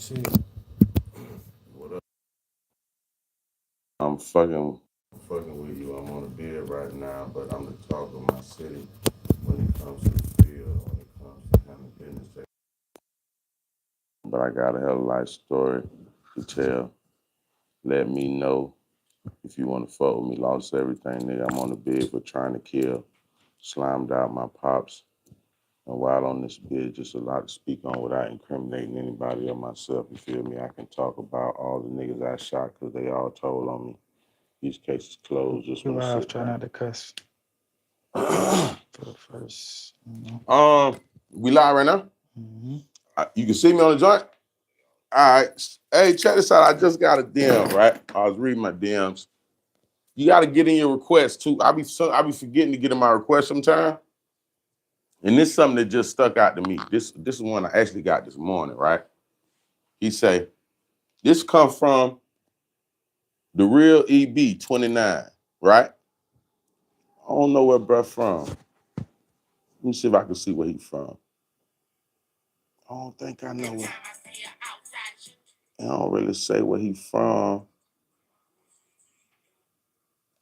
shit. What up? I'm fucking with you. I'm on a bed right now, but I'm the talk of my city when it comes to the field, when it comes to handling business. But I got a hell of a life story to tell. Let me know if you want to fuck with me. Lost everything, nigga. I'm on the bed for trying to kill. Slimed out my pops. And while on this bed, just a lot to speak on without incriminating anybody or myself. You feel me? I can talk about all the niggas I shot because they all told on me. These cases closed. Just You want to I was sit trying not down. to cuss for the first. We live right now. Mm-hmm. You can see me on the joint. All right. Hey, check this out. I just got a DM. Right. I was reading my DMs. You got to get in your requests too. I be forgetting to get in my request sometime. And this is something that just stuck out to me. This is one I actually got this morning. Right. He say this come from the real EB 29. Right. I don't know where bruh from. Let me see if I can see where he from. I don't think I know where. I don't really say where he from.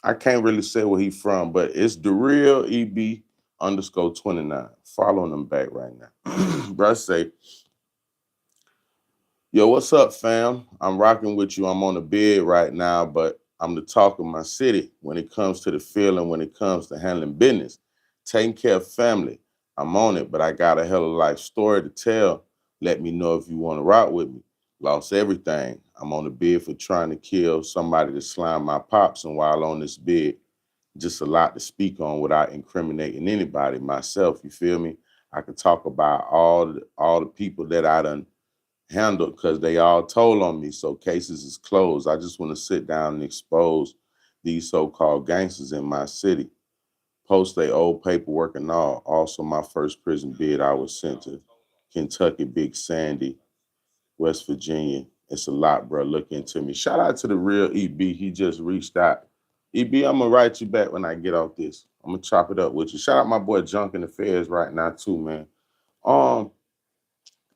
I can't really say where he from, but it's the real EB underscore 29. Following him back right now. Bruh say, yo, what's up, fam? I'm rocking with you. I'm on the bed right now, but I'm the talk of my city when it comes to the feeling, when it comes to handling business, taking care of family. I'm on it, but I got a hell of a life story to tell. Let me know if you want to rock with me. Lost everything. I'm on the bed for trying to kill somebody to slime my pops, and while on this bed, just a lot to speak on without incriminating anybody, myself, you feel me? I could talk about all the people that I done handled because they all told on me, so cases is closed. I just want to sit down and expose these so-called gangsters in my city. Post their old paperwork and all. Also, my first prison bid, I was sent to Kentucky, Big Sandy, West Virginia. It's a lot, bro. Look into me. Shout out to the real EB. He just reached out. EB, I'm gonna write you back when I get off this. I'm gonna chop it up with you. Shout out my boy Junk in the Feds right now too, man. Um,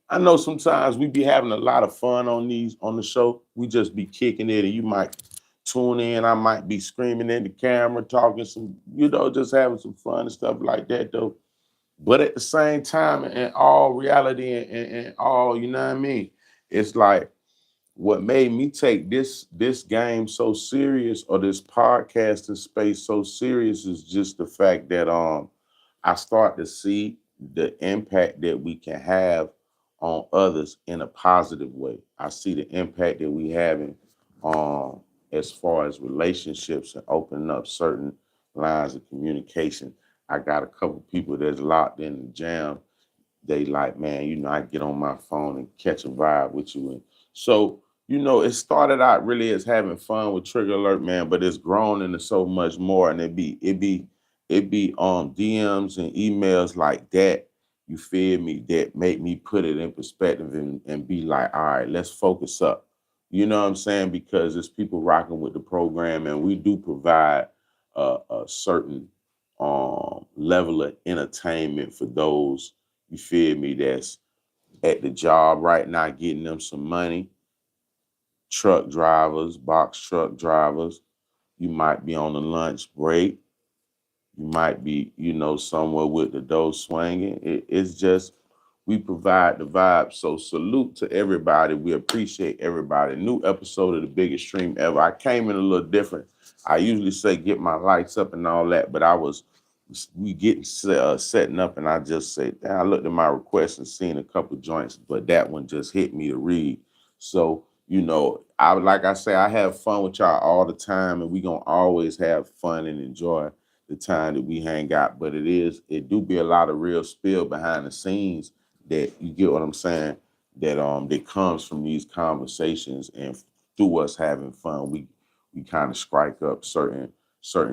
I know sometimes we be having a lot of fun on the show. We just be kicking it, and you might tune in. I might be screaming in the camera, talking some, just having some fun and stuff like that, though. But at the same time, in all reality and all, you know what I mean? It's like what made me take this game so serious or this podcasting space so serious is just the fact that I start to see the impact that we can have on others in a positive way. I see the impact that we having as far as relationships and opening up certain lines of communication. I got a couple people that's locked in the jam. They like, man, I get on my phone and catch a vibe with you. And so, it started out really as having fun with Trigger Alert, man, but it's grown into so much more. And it be DMs and emails like that, you feel me, that make me put it in perspective and be like, all right, let's focus up. You know what I'm saying? Because it's people rocking with the program and we do provide a certain level of entertainment for those, you feel me, that's at the job right now getting them some money. Truck drivers, box truck drivers. You might be on a lunch break. You might be, somewhere with the dough swinging. It's just, we provide the vibe. So salute to everybody. We appreciate everybody. New episode of the biggest stream ever. I came in a little different. I usually say get my lights up and all that, but we getting setting up, and I just say, damn, I looked at my requests and seen a couple joints, but that one just hit me to read. So, like I say, I have fun with y'all all the time, and we gonna always have fun and enjoy the time that we hang out. But it do be a lot of real spill behind the scenes that, you get what I'm saying, that comes from these conversations, and through us having fun, we kind of strike up certain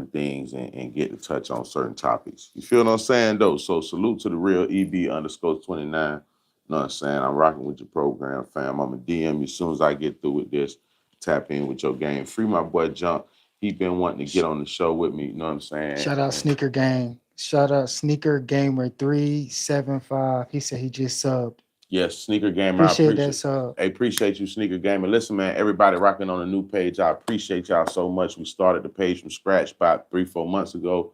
things and get to touch on certain topics. You feel what I'm saying, though? So salute to the real EB underscore 29. You know what I'm saying? I'm rocking with your program, fam. I'm going to DM you as soon as I get through with this. Tap in with your game. Free my boy Junk. He been wanting to get on the show with me. You know what I'm saying? Shout out And Sneaker Gang. Shout out Sneaker Gamer 375. He said he just subbed. Yes, Sneaker Gamer. I Appreciate that appreciate. sub. I appreciate you, Sneaker Gamer. Listen, man, everybody rocking on a new page. I appreciate y'all so much. We started the page from scratch about 3-4 months ago.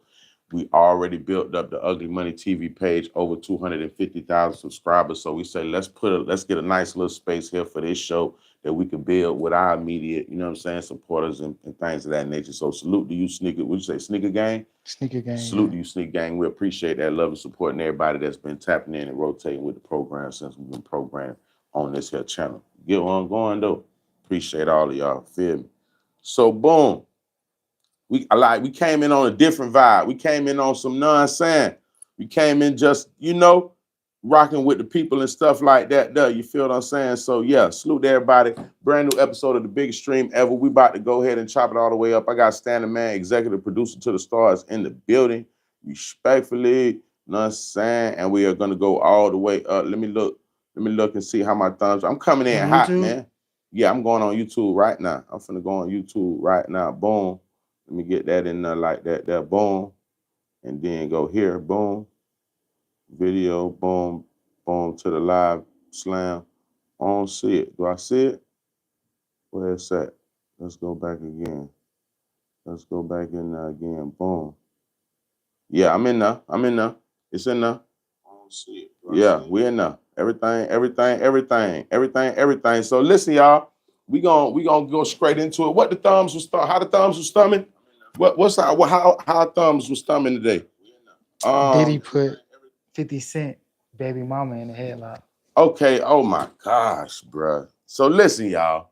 We already built up the Ugly Money TV page, over 250,000 subscribers. So we say let's get a nice little space here for this show that we can build with our immediate, you know what I'm saying, supporters and things of that nature. So salute to you, Sneaker. Would you say Sneaker Gang? Sneaker Gang. Salute Yeah. to you, Sneak Gang. We appreciate that love and support and everybody that's been tapping in and rotating with the program since we've been programmed on this here channel. Get on going though. Appreciate all of y'all. Feel me? So boom. We came in on a different vibe. We came in on some nonsense. We came in just, rocking with the people and stuff like that. Duh, you feel what I'm saying? So yeah, salute to everybody. Brand new episode of the biggest stream ever. We about to go ahead and chop it all the way up. I got Standard Man, executive producer to the stars in the building. Respectfully, you know what I'm saying? And we are gonna go all the way up. Let me look and see how my thumbs. I'm coming in On hot, YouTube? man. Yeah, I'm going on YouTube right now. I'm finna go on YouTube right now. Boom. Let me get that in there like that. There, boom. And then go here, boom. Video, boom, boom, to the live slam. I don't see it. Do I see it? Where's that? Let's go back again. Let's go back in there again. Boom. Yeah, I'm in there. I'm in there. It's in there. I don't see it. Yeah, we in there. Everything. So listen, y'all. We gonna go straight into it. What the thumbs was how the thumbs was thumbing? How thumbs was thumbing today? Diddy put 50 Cent Babymama in the headlock. Okay, oh my gosh, bruh. So listen, y'all.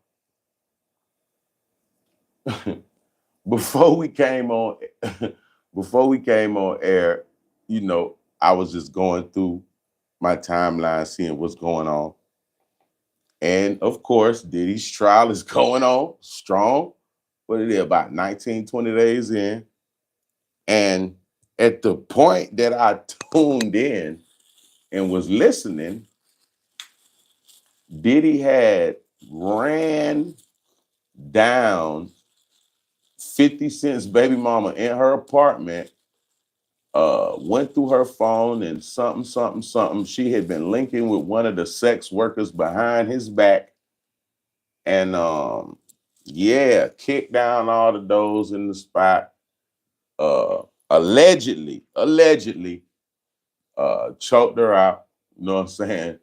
before we came on air, I was just going through my timeline, seeing what's going on. And of course, Diddy's trial is going on strong. What it is, about 19, 20 days in. And at the point that I tuned in and was listening, Diddy had ran down 50 Cent's baby mama in her apartment, went through her phone and something. She had been linking with one of the sex workers behind his back. And kicked down all the doors in the spot. Allegedly, choked her out, you know what I'm saying?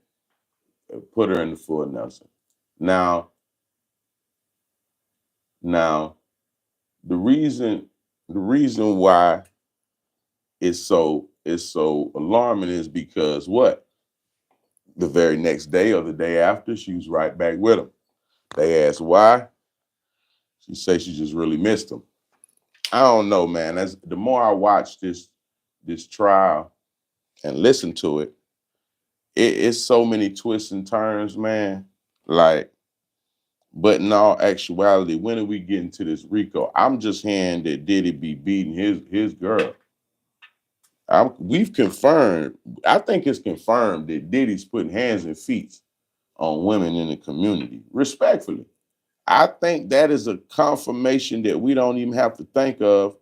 Put her in the full Nelson. Now, the reason why it's so alarming is because what? The very next day or the day after, she was right back with him. They asked why. She said she just really missed him. I don't know, man. As the more I watch this trial and listen to it, it's so many twists and turns, man. Like, but in all actuality, when are we getting to this Rico? I'm just hearing that Diddy be beating his girl. We've confirmed, I think it's confirmed that Diddy's putting hands and feet on women in the community, respectfully. I think that is a confirmation that we don't even have to think of.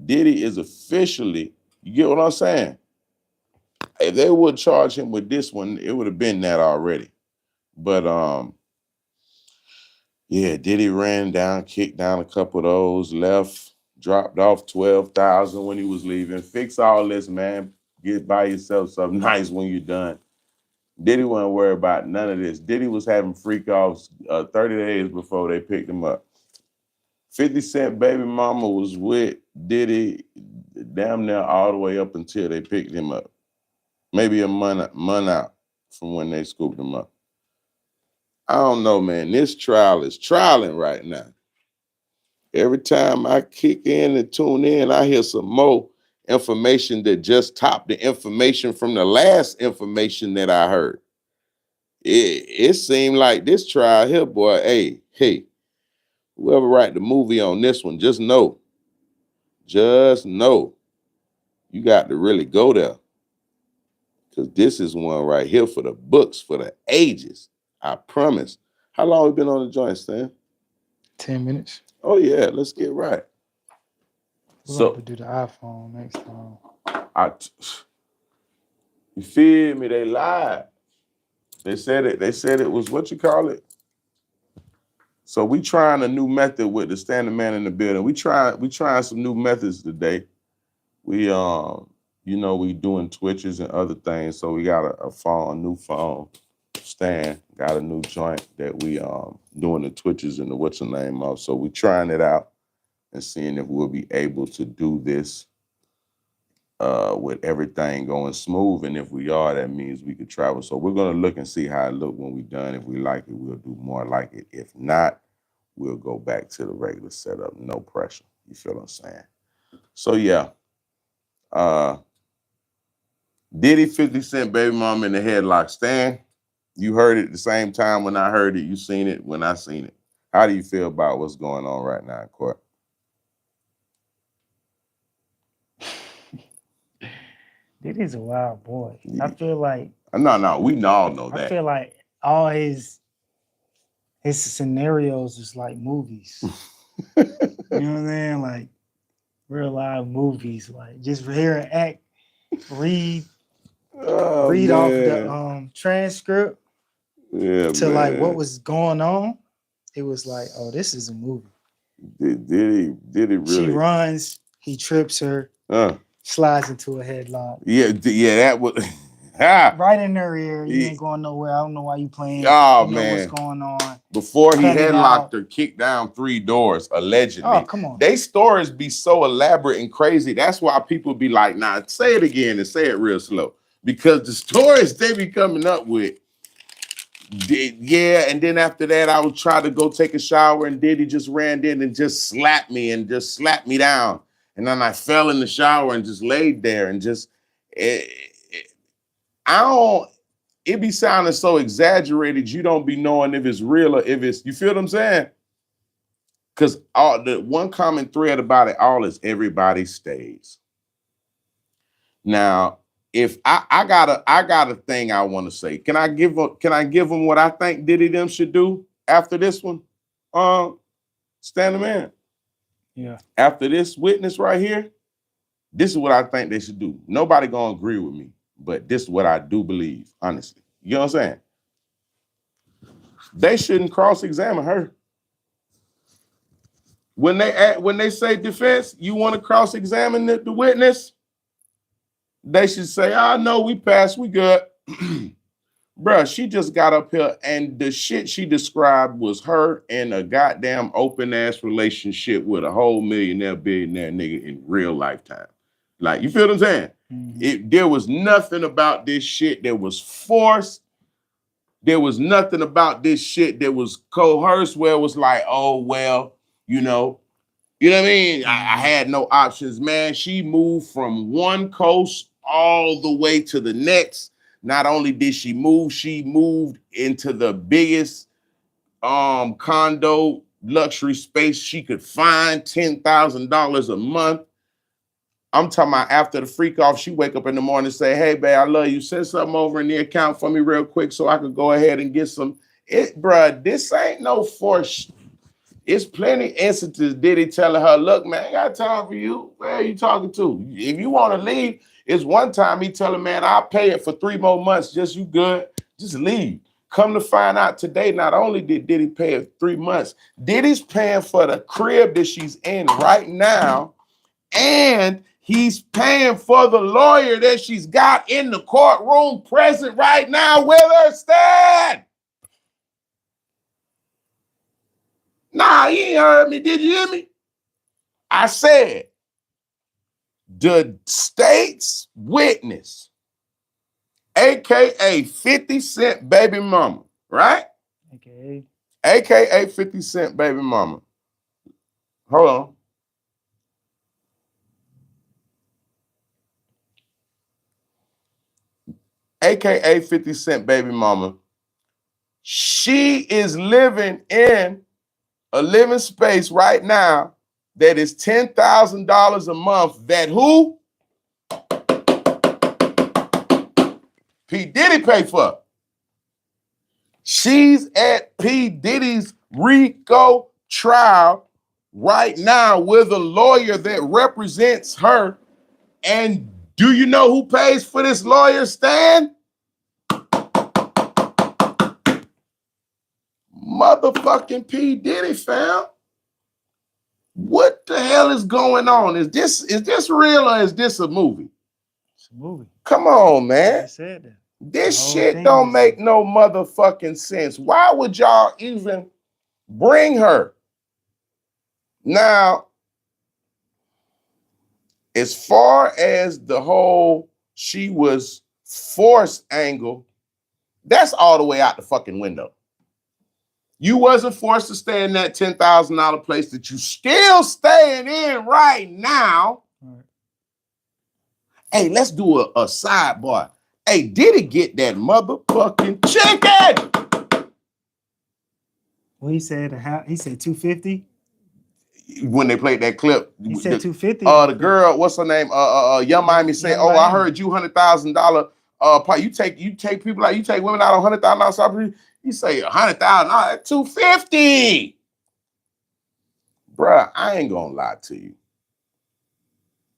Diddy is officially, you get what I'm saying? If they would charge him with this one, it would have been that already. But Diddy ran down, kicked down a couple of those, left, dropped off 12,000 when he was leaving. Fix all this, man. Get by yourself something nice when you're done. Diddy wasn't worried about none of this. Diddy was having freak offs 30 days before they picked him up. 50 Cent baby mama was with Diddy damn near all the way up until they picked him up. Maybe a month out from when they scooped him up. I don't know, man. This trial is trialing right now. Every time I kick in and tune in, I hear some more information that just topped the information from the last information that I heard. It seemed like this trial here, boy, hey, whoever write the movie on this one, just know, you got to really go there. Because this is one right here for the books, for the ages. I promise. How long have we been on the joint, Stan? 10 minutes. Oh, yeah, let's get right. We're going to do the iPhone next time. You feel me? They lied. They said it was what you call it. So we trying a new method with the standing man in the building. We trying some new methods today. We we doing Twitches and other things. So we got a new phone stand, got a new joint that we doing the Twitches and the what's the name of. So we trying it out and seeing if we'll be able to do this with everything going smooth. And if we are, that means we could travel. So we're gonna look and see how it look when we done. If we like it, we'll do more like it. If not, we'll go back to the regular setup. No pressure. You feel what I'm saying? So yeah. Diddy 50 Cent Baby Mama in the headlock. Stan, you heard it at the same time when I heard it. You seen it when I seen it. How do you feel about what's going on right now in court? Diddy's a wild boy. Yeah. I feel like no, we all know that. I feel like all his scenarios is like movies. You know what I'm saying? Like real live movies. Like just hear an act, read off the transcript to like what was going on. It was like, oh, this is a movie. Diddy really? She runs, he trips her, slides into a headlock. Yeah, that was right in her ear. You ain't going nowhere. I don't know why you playing. Oh, you know man, what's going on? Before he headlocked her, kicked down 3 doors, allegedly. Oh, come on. They stories be so elaborate and crazy. That's why people be like, nah, say it again and say it real slow. Because the stories they be coming up with, yeah, and then after that, I would try to go take a shower and Diddy just ran in and just slapped me down. And then I fell in the shower and just laid there and just, it be sounding so exaggerated, you don't be knowing if it's real or if it's, you feel what I'm saying? Because the one common thread about it all is everybody stays. Now, if I got a thing I want to say, can I give them what I think Diddy them should do after this one? Standing man. Yeah. After this witness right here, this is what I think they should do. Nobody gonna agree with me, but this is what I do believe, honestly. You know what I'm saying? They shouldn't cross-examine her. When they say defense, you want to cross-examine the witness? They should say, no, we passed, we good. Bruh, she just got up here and the shit she described was her in a goddamn open-ass relationship with a whole millionaire, billionaire nigga in real lifetime. Like, you feel what I'm saying? Mm-hmm. There was nothing about this shit that was forced. There was nothing about this shit that was coerced where it was like, oh, well, you know what I mean? I had no options, man. She moved from one coast all the way to the next. Not only did she moved into the biggest condo luxury space she could find, $10,000 a month. I'm talking about after the freak off, she wake up in the morning and say, hey, babe, I love you. Send something over in the account for me real quick so I could go ahead and get some. Bruh, this ain't no force. It's plenty instances Diddy telling her, look, man, I ain't got time for you. Where are you talking to? If you want to leave, it's one time he telling, man, I'll pay it for 3 more months. Just you good. Just leave. Come to find out today, not only did Diddy pay it 3 months, Diddy's paying for the crib that she's in right now, and he's paying for the lawyer that she's got in the courtroom present right now with her stand. Nah, you ain't heard me. Did you hear me? I said, the state's witness, AKA 50 Cent Baby Mama, right? AKA 50 Cent Baby Mama. Hold on. AKA 50 Cent Baby Mama. She is living in a living space right now that is $10,000 a month that who? P. Diddy pay for. She's at P. Diddy's RICO trial right now with a lawyer that represents her. And do you know who pays for this lawyer, Stan? motherfucking P. Diddy, fam. What the hell is going on? Is this real or is this a movie? It's a movie. Come on, man. I said that. This shit don't make no motherfucking sense. Why would y'all even bring her? Now, as far as the whole she was forced angle, that's all the way out the fucking window. You wasn't forced to stay in that $10,000 place that you still staying in right now. Right. Hey, let's do a sidebar. Hey, did he get that motherfucking chicken? Well, he said 250. When they played that clip, he said 250. The girl, what's her name? Young Miami said, "Oh, I heard you $100,000. You take people out, you take women out on $100,000. You say $100,000, that's $250. Bruh, I ain't gonna lie to you.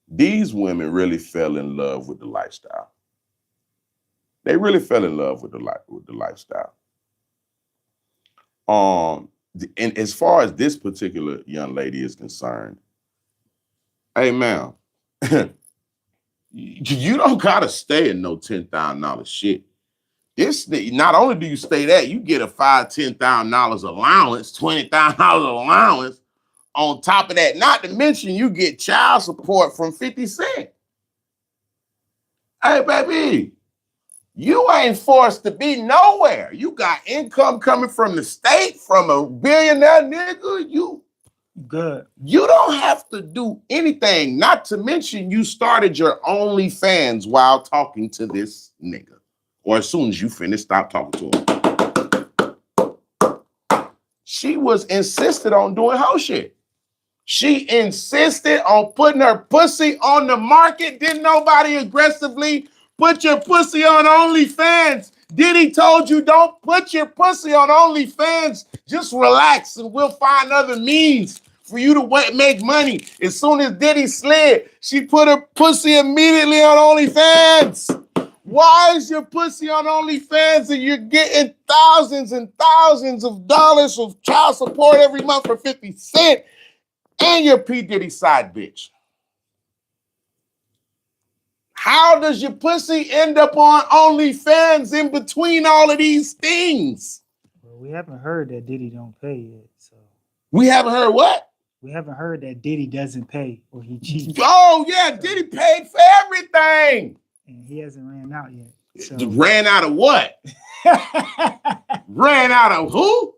These women really fell in love with the lifestyle. They really fell in love with the lifestyle. And as far as this particular young lady is concerned, hey, ma'am, you don't gotta stay in no $10,000 shit. Not only do you stay that, you get a $5,000, $10,000 allowance, $20,000 allowance on top of that. Not to mention you get child support from 50 Cent. Hey, baby, you ain't forced to be nowhere. You got income coming from the state, from a billionaire nigga. You good. You don't have to do anything. Not to mention you started your OnlyFans while talking to this nigga. Or as soon as you finish, stop talking to him. She was insisted on doing whole shit. She insisted on putting her pussy on the market. Didn't nobody aggressively put your pussy on OnlyFans? Diddy told you don't put your pussy on OnlyFans. Just relax and we'll find other means for you to make money. As soon as Diddy slid, she put her pussy immediately on OnlyFans. Why is your pussy on OnlyFans and you're getting thousands and thousands of dollars of child support every month for 50 Cent and your P. Diddy side bitch? How does your pussy end up on OnlyFans in between all of these things? Well, we haven't heard that Diddy don't pay yet, so. We haven't heard what? We haven't heard that Diddy doesn't pay or he cheats. Oh, yeah, Diddy paid for everything. And he hasn't ran out yet. So. Ran out of what? Ran out of who?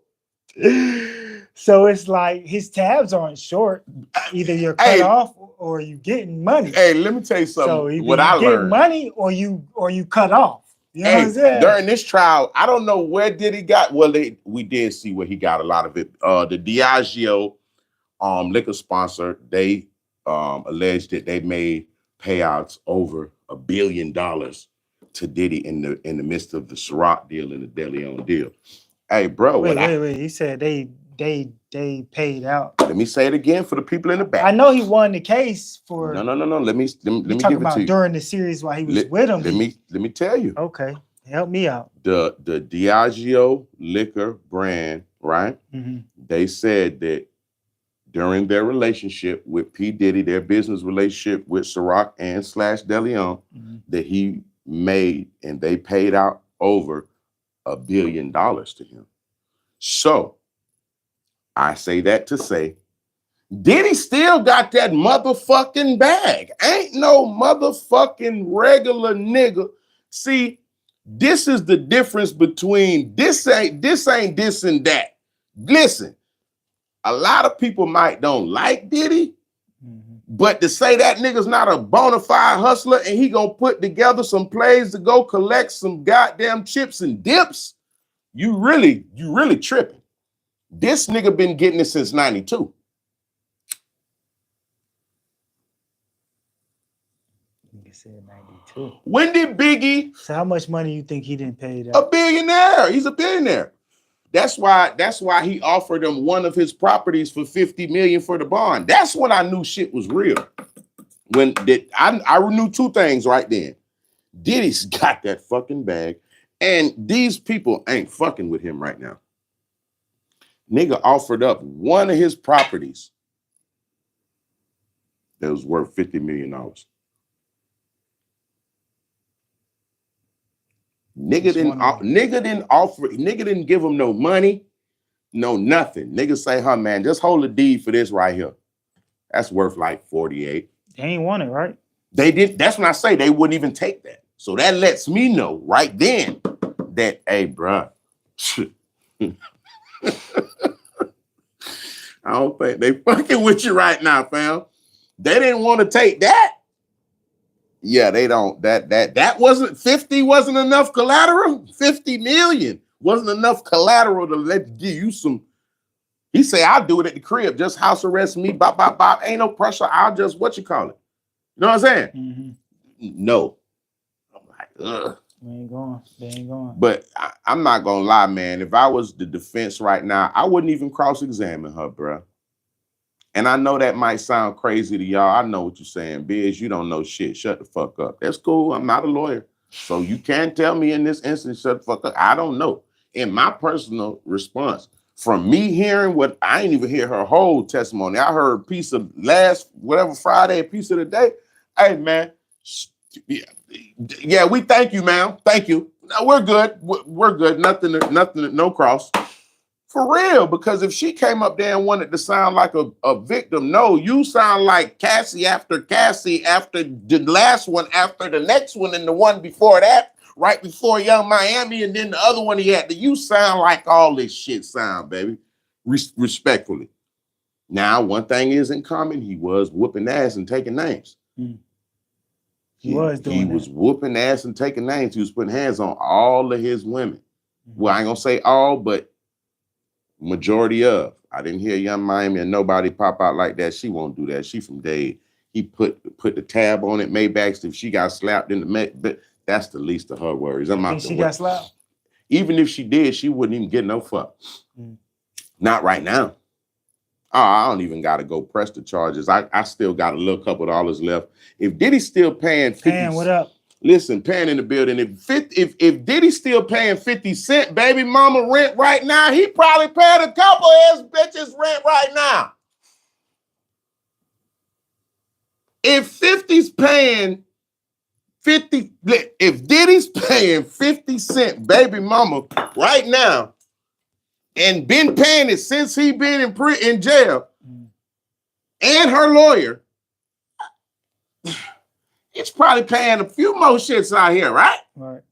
So it's like his tabs aren't short. Either you're cut off or you getting money. Hey, let me tell you something. So either what you I get learned, money or you cut off. You know what I'm saying? During this trial, I don't know where Diddy got. Well, we did see where he got a lot of it. The Diageo liquor sponsor, they alleged that they made payouts over $1 billion to Diddy in the midst of the Ciroc deal and the DeLeon deal. Hey, bro. Wait. He said they paid out. Let me say it again for the people in the back. I know he won the case for. No. Let me give it to you. During the series while he was with him. Let me tell you. Okay, help me out. The Diageo liquor brand, right? Mm-hmm. They said that during their relationship with P. Diddy, their business relationship with Ciroc and /DeLeon, that he made and they paid out over $1 billion to him. So I say that to say, Diddy still got that motherfucking bag. Ain't no motherfucking regular nigga. See, this is the difference between this ain't this and that. Listen, a lot of people don't like Diddy, but to say that nigga's not a bona fide hustler and he gonna put together some plays to go collect some goddamn chips and dips, you really tripping. This nigga been getting it since 92. Nigga said 92. When did Biggie? So how much money you think he didn't pay that? A billionaire. He's a billionaire. That's why he offered him one of his properties for $50 million for the bond. That's when I knew shit was real. I knew two things right then. Diddy's got that fucking bag, and these people ain't fucking with him right now. Nigga offered up one of his properties that was worth $50 million. Nigga didn't give him no money, no nothing. Nigga say, huh, man, just hold the deed for this right here. That's worth like 48. They ain't want it, right? They did. That's when I say they wouldn't even take that. So that lets me know right then that, hey, bruh, I don't think they fucking with you right now, fam. They didn't want to take that. Yeah, they don't. That wasn't 50 wasn't enough collateral. 50 million wasn't enough collateral to give you some. He say, I'll do it at the crib. Just house arrest me. Bop, bop, bop. Ain't no pressure. I'll just, what you call it? You know what I'm saying? Mm-hmm. No. I'm like, ugh. They ain't going. They ain't going. But I'm not going to lie, man. If I was the defense right now, I wouldn't even cross-examine her, bro. And I know that might sound crazy to y'all. I know what you're saying. Biz, you don't know shit. Shut the fuck up. That's cool. I'm not a lawyer. So you can't tell me in this instance, shut the fuck up. I don't know. In my personal response, from me hearing what, I ain't even hear her whole testimony. I heard a piece of Friday, a piece of the day. Hey, man. Yeah, we thank you, ma'am. Thank you. No, we're good. We're good. Nothing, no cross. For real, because if she came up there and wanted to sound like a victim, no, you sound like Cassie after the last one, after the next one, and the one before that, right before Young Miami, and then the other one he had. You sound like all this shit sound, baby. Respectfully. Now, one thing is in common, he was whooping ass and taking names. He was whooping ass and taking names. He was putting hands on all of his women. Well, I ain't gonna say all, but majority of. I didn't hear Young Miami and nobody pop out like that. She won't do that. She from Dade. He put the tab on it, Maybachs. If she got slapped in the that's the least of her worries. I'm out. She got slapped? Even if she did, she wouldn't even get no fuck. Not right now. Oh, I don't even got to go press the charges. I still got a little couple dollars left. If Diddy's still paying 50, what up? Listen, Pan in the building. If Diddy's still paying 50 cent Babymama rent right now, he probably paid a couple of his bitches rent right now. If 50's paying 50, if Diddy's paying 50 cent Babymama right now, and been paying it since he been in jail, and her lawyer, it's probably paying a few more shits out here, right? Right.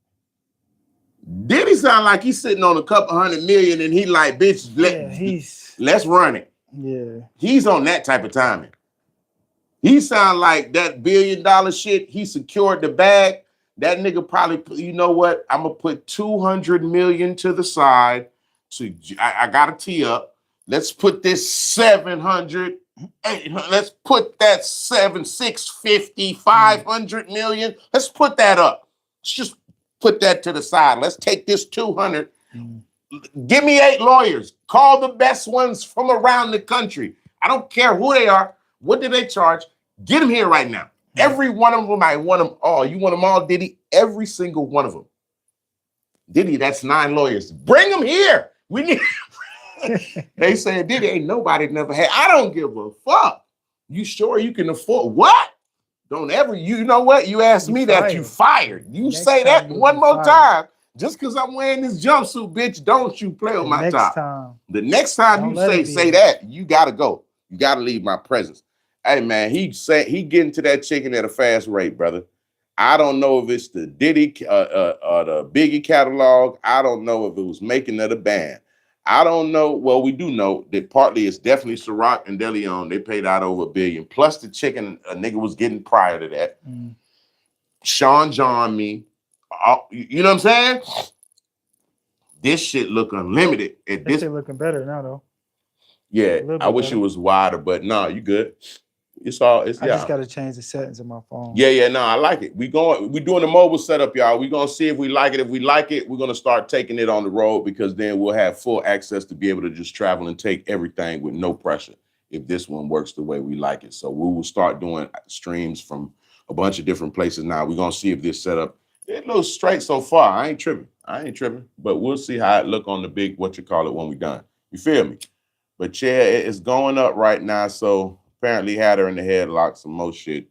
Diddy sound like he's sitting on a couple $100 million and he like, bitch, let's run it. Yeah. He's on that type of timing. He sound like that $1 billion shit. He secured the bag. That nigga probably, you know what? I'm gonna put 200 million to the side. I got to tee up. Let's put this 700. Let's put that 650, 500 million. Let's put that up. Let's just put that to the side. Let's take this 200. Give me 8 lawyers. Call the best ones from around the country. I don't care who they are. What do they charge? Get them here right now. Every one of them, I want them all. You want them all, Diddy? Every single one of them. Diddy, that's 9 lawyers. Bring them here. We need. They say Diddy ain't nobody never had. I don't give a fuck. You sure you can afford what? Don't ever. You know what? You asked me that, you fired. You say that one more time. Just because I'm wearing this jumpsuit, bitch, don't you play with my top. The next time you say that, you gotta go. You gotta leave my presence. Hey man, he getting to that chicken at a fast rate, brother. I don't know if it's the Diddy or the Biggie catalog. I don't know if it was making of the band. I don't know. Well, we do know that partly it's definitely Ciroc and DeLeon. They paid out over $1 billion. Plus the chicken a nigga was getting prior to that. Sean John me. You know what I'm saying? This shit look unlimited. This shit looking better now though. Yeah, I wish it was wider, but no, you good. I just gotta change the settings of my phone. Yeah, no, I like it. We doing the mobile setup, y'all. We gonna see if we like it. If we like it, we're gonna start taking it on the road because then we'll have full access to be able to just travel and take everything with no pressure. If this one works the way we like it, so we will start doing streams from a bunch of different places now. We're gonna see if this setup it looks straight so far. I ain't tripping, but we'll see how it look on the big when we done. You feel me? But yeah, it's going up right now. So apparently had her in the headlock, some more shit.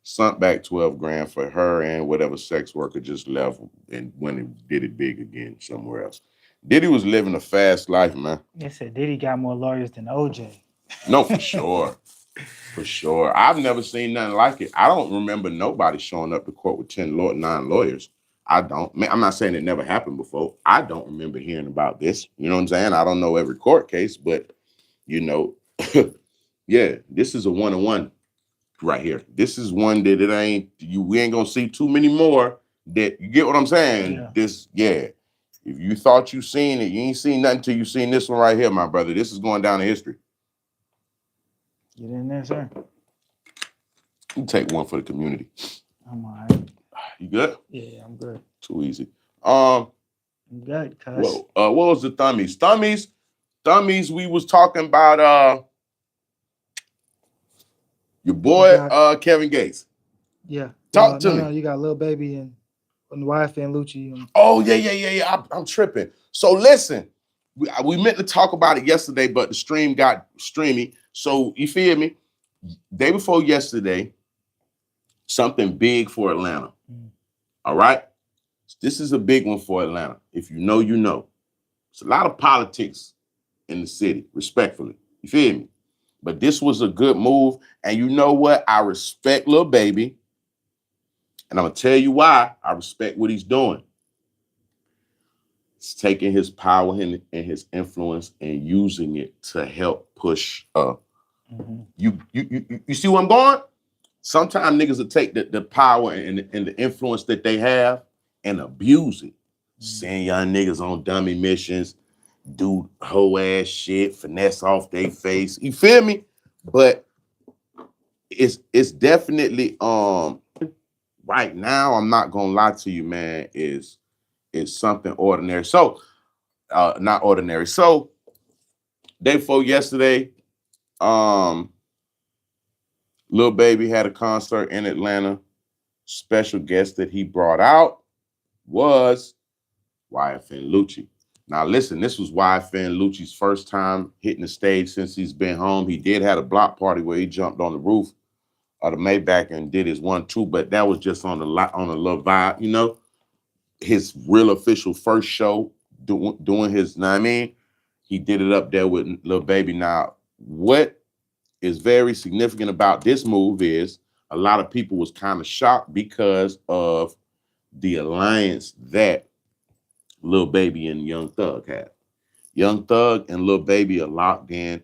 Sunk back 12 grand for her and whatever sex worker just left and went and did it big again somewhere else. Diddy was living a fast life, man. They said Diddy got more lawyers than OJ. No, for sure. For sure. I've never seen nothing like it. I don't remember nobody showing up to court with 9 lawyers. I don't. I'm not saying it never happened before. I don't remember hearing about this. You know what I'm saying? I don't know every court case, but, you know, yeah, this is a one-on-one right here. This is one that we ain't going to see too many more that, you get what I'm saying? Yeah. If you thought you seen it, you ain't seen nothing till you seen this one right here, my brother. This is going down in history. Get in there, sir. You take one for the community. I'm all right. You good? Yeah, I'm good. Too easy. I'm good, cuz. What was the thummies? Thummies, we was talking about your boy Kevin Gates. Yeah. Talk to me. No, you got Lil Baby and YFN Lucci. Oh, yeah. I'm tripping. So listen, we meant to talk about it yesterday, but the stream got streamy. So you feel me? Day before yesterday, something big for Atlanta. All right? This is a big one for Atlanta. If you know, you know. It's a lot of politics in the city, respectfully. You feel me? But this was a good move. And you know what? I respect Lil Baby. And I'm going to tell you why I respect what he's doing. He's taking his power and his influence and using it to help push. You see where I'm going? Sometimes niggas will take the power and the influence that they have and abuse it. Send young niggas on dummy missions, do whole ass shit, finesse off their face. You feel me? But it's definitely right now, I'm not gonna lie to you, man, is something ordinary. So not ordinary. So day before yesterday, Lil Baby had a concert in Atlanta. Special guest that he brought out was YFN Lucci. Now listen, this was YFN Lucci's first time hitting the stage since he's been home. He did have a block party where he jumped on the roof of the Maybach and did his 1-2, but that was just on a little vibe, you know. His real official first show doing his, know what I mean? He did it up there with Lil Baby. Now, what is very significant about this move is a lot of people was kind of shocked because of the alliance that Lil Baby and Young Thug had. Young Thug and Lil Baby are locked in.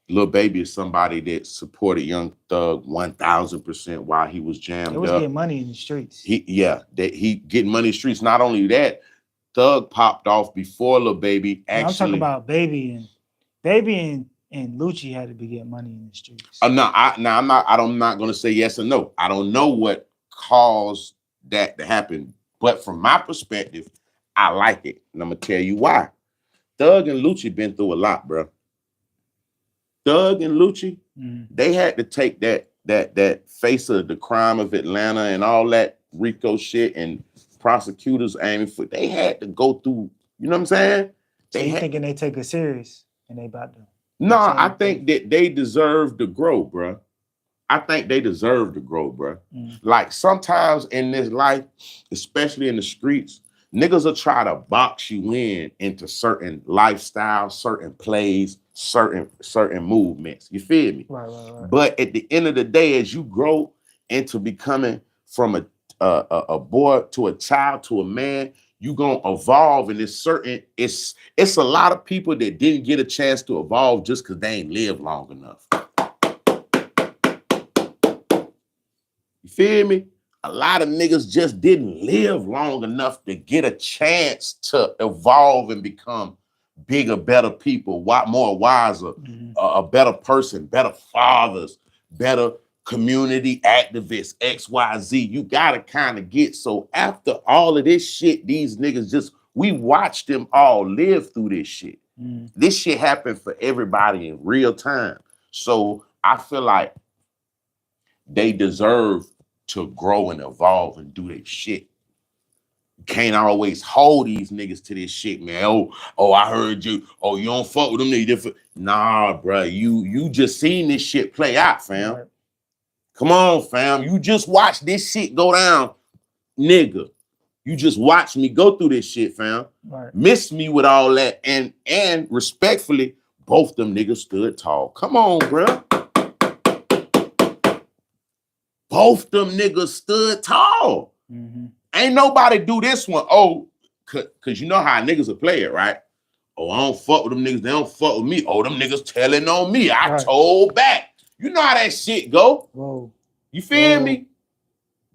Lil Baby is somebody that supported Young Thug 1,000% while he was jammed up. It was getting money in the streets. He getting money in the streets. Not only that, Thug popped off before Lil Baby. Actually, I'm talking about Baby and Lucci had to be getting money in the streets. I'm not gonna say yes or no. I don't know what caused that to happen, but from my perspective, I like it, and I'm gonna tell you why. Thug and Lucci been through a lot, bro. Thug and Lucci, they had to take that face of the crime of Atlanta and all that RICO shit and prosecutors aiming for. They had to go through. You know what I'm saying? So you thinking they take it serious and they about to? No, I think that they deserve to grow, bro. I think they deserve to grow, bro. Like sometimes in this life, especially in the streets, niggas will try to box you into certain lifestyles, certain plays, certain movements. You feel me? Right. But at the end of the day, as you grow into becoming from a boy to a child to a man, you gonna evolve, and it's a lot of people that didn't get a chance to evolve just because they ain't lived long enough. You feel me? A lot of niggas just didn't live long enough to get a chance to evolve and become bigger, better people, more wiser, a better person, better fathers, better community activists, XYZ. You gotta kind of get, so after all of this shit, these niggas we watched them all live through this shit. This shit happened for everybody in real time. So I feel like they deserve to grow and evolve and do their shit. Can't always hold these niggas to this shit, man. Oh, I heard you. Oh, you don't fuck with them niggas. Nah, bro. You just seen this shit play out, fam. Right. Come on, fam. You just watch this shit go down, nigga. You just watch me go through this shit, fam. Right. Miss me with all that. And respectfully, both them niggas stood tall. Come on, bro. Both them niggas stood tall. Mm-hmm. Ain't nobody do this one. Oh, cause you know how niggas will play it, right? Oh, I don't fuck with them niggas. They don't fuck with me. Oh, them niggas telling on me. I told back. You know how that shit go. Whoa. You feel me?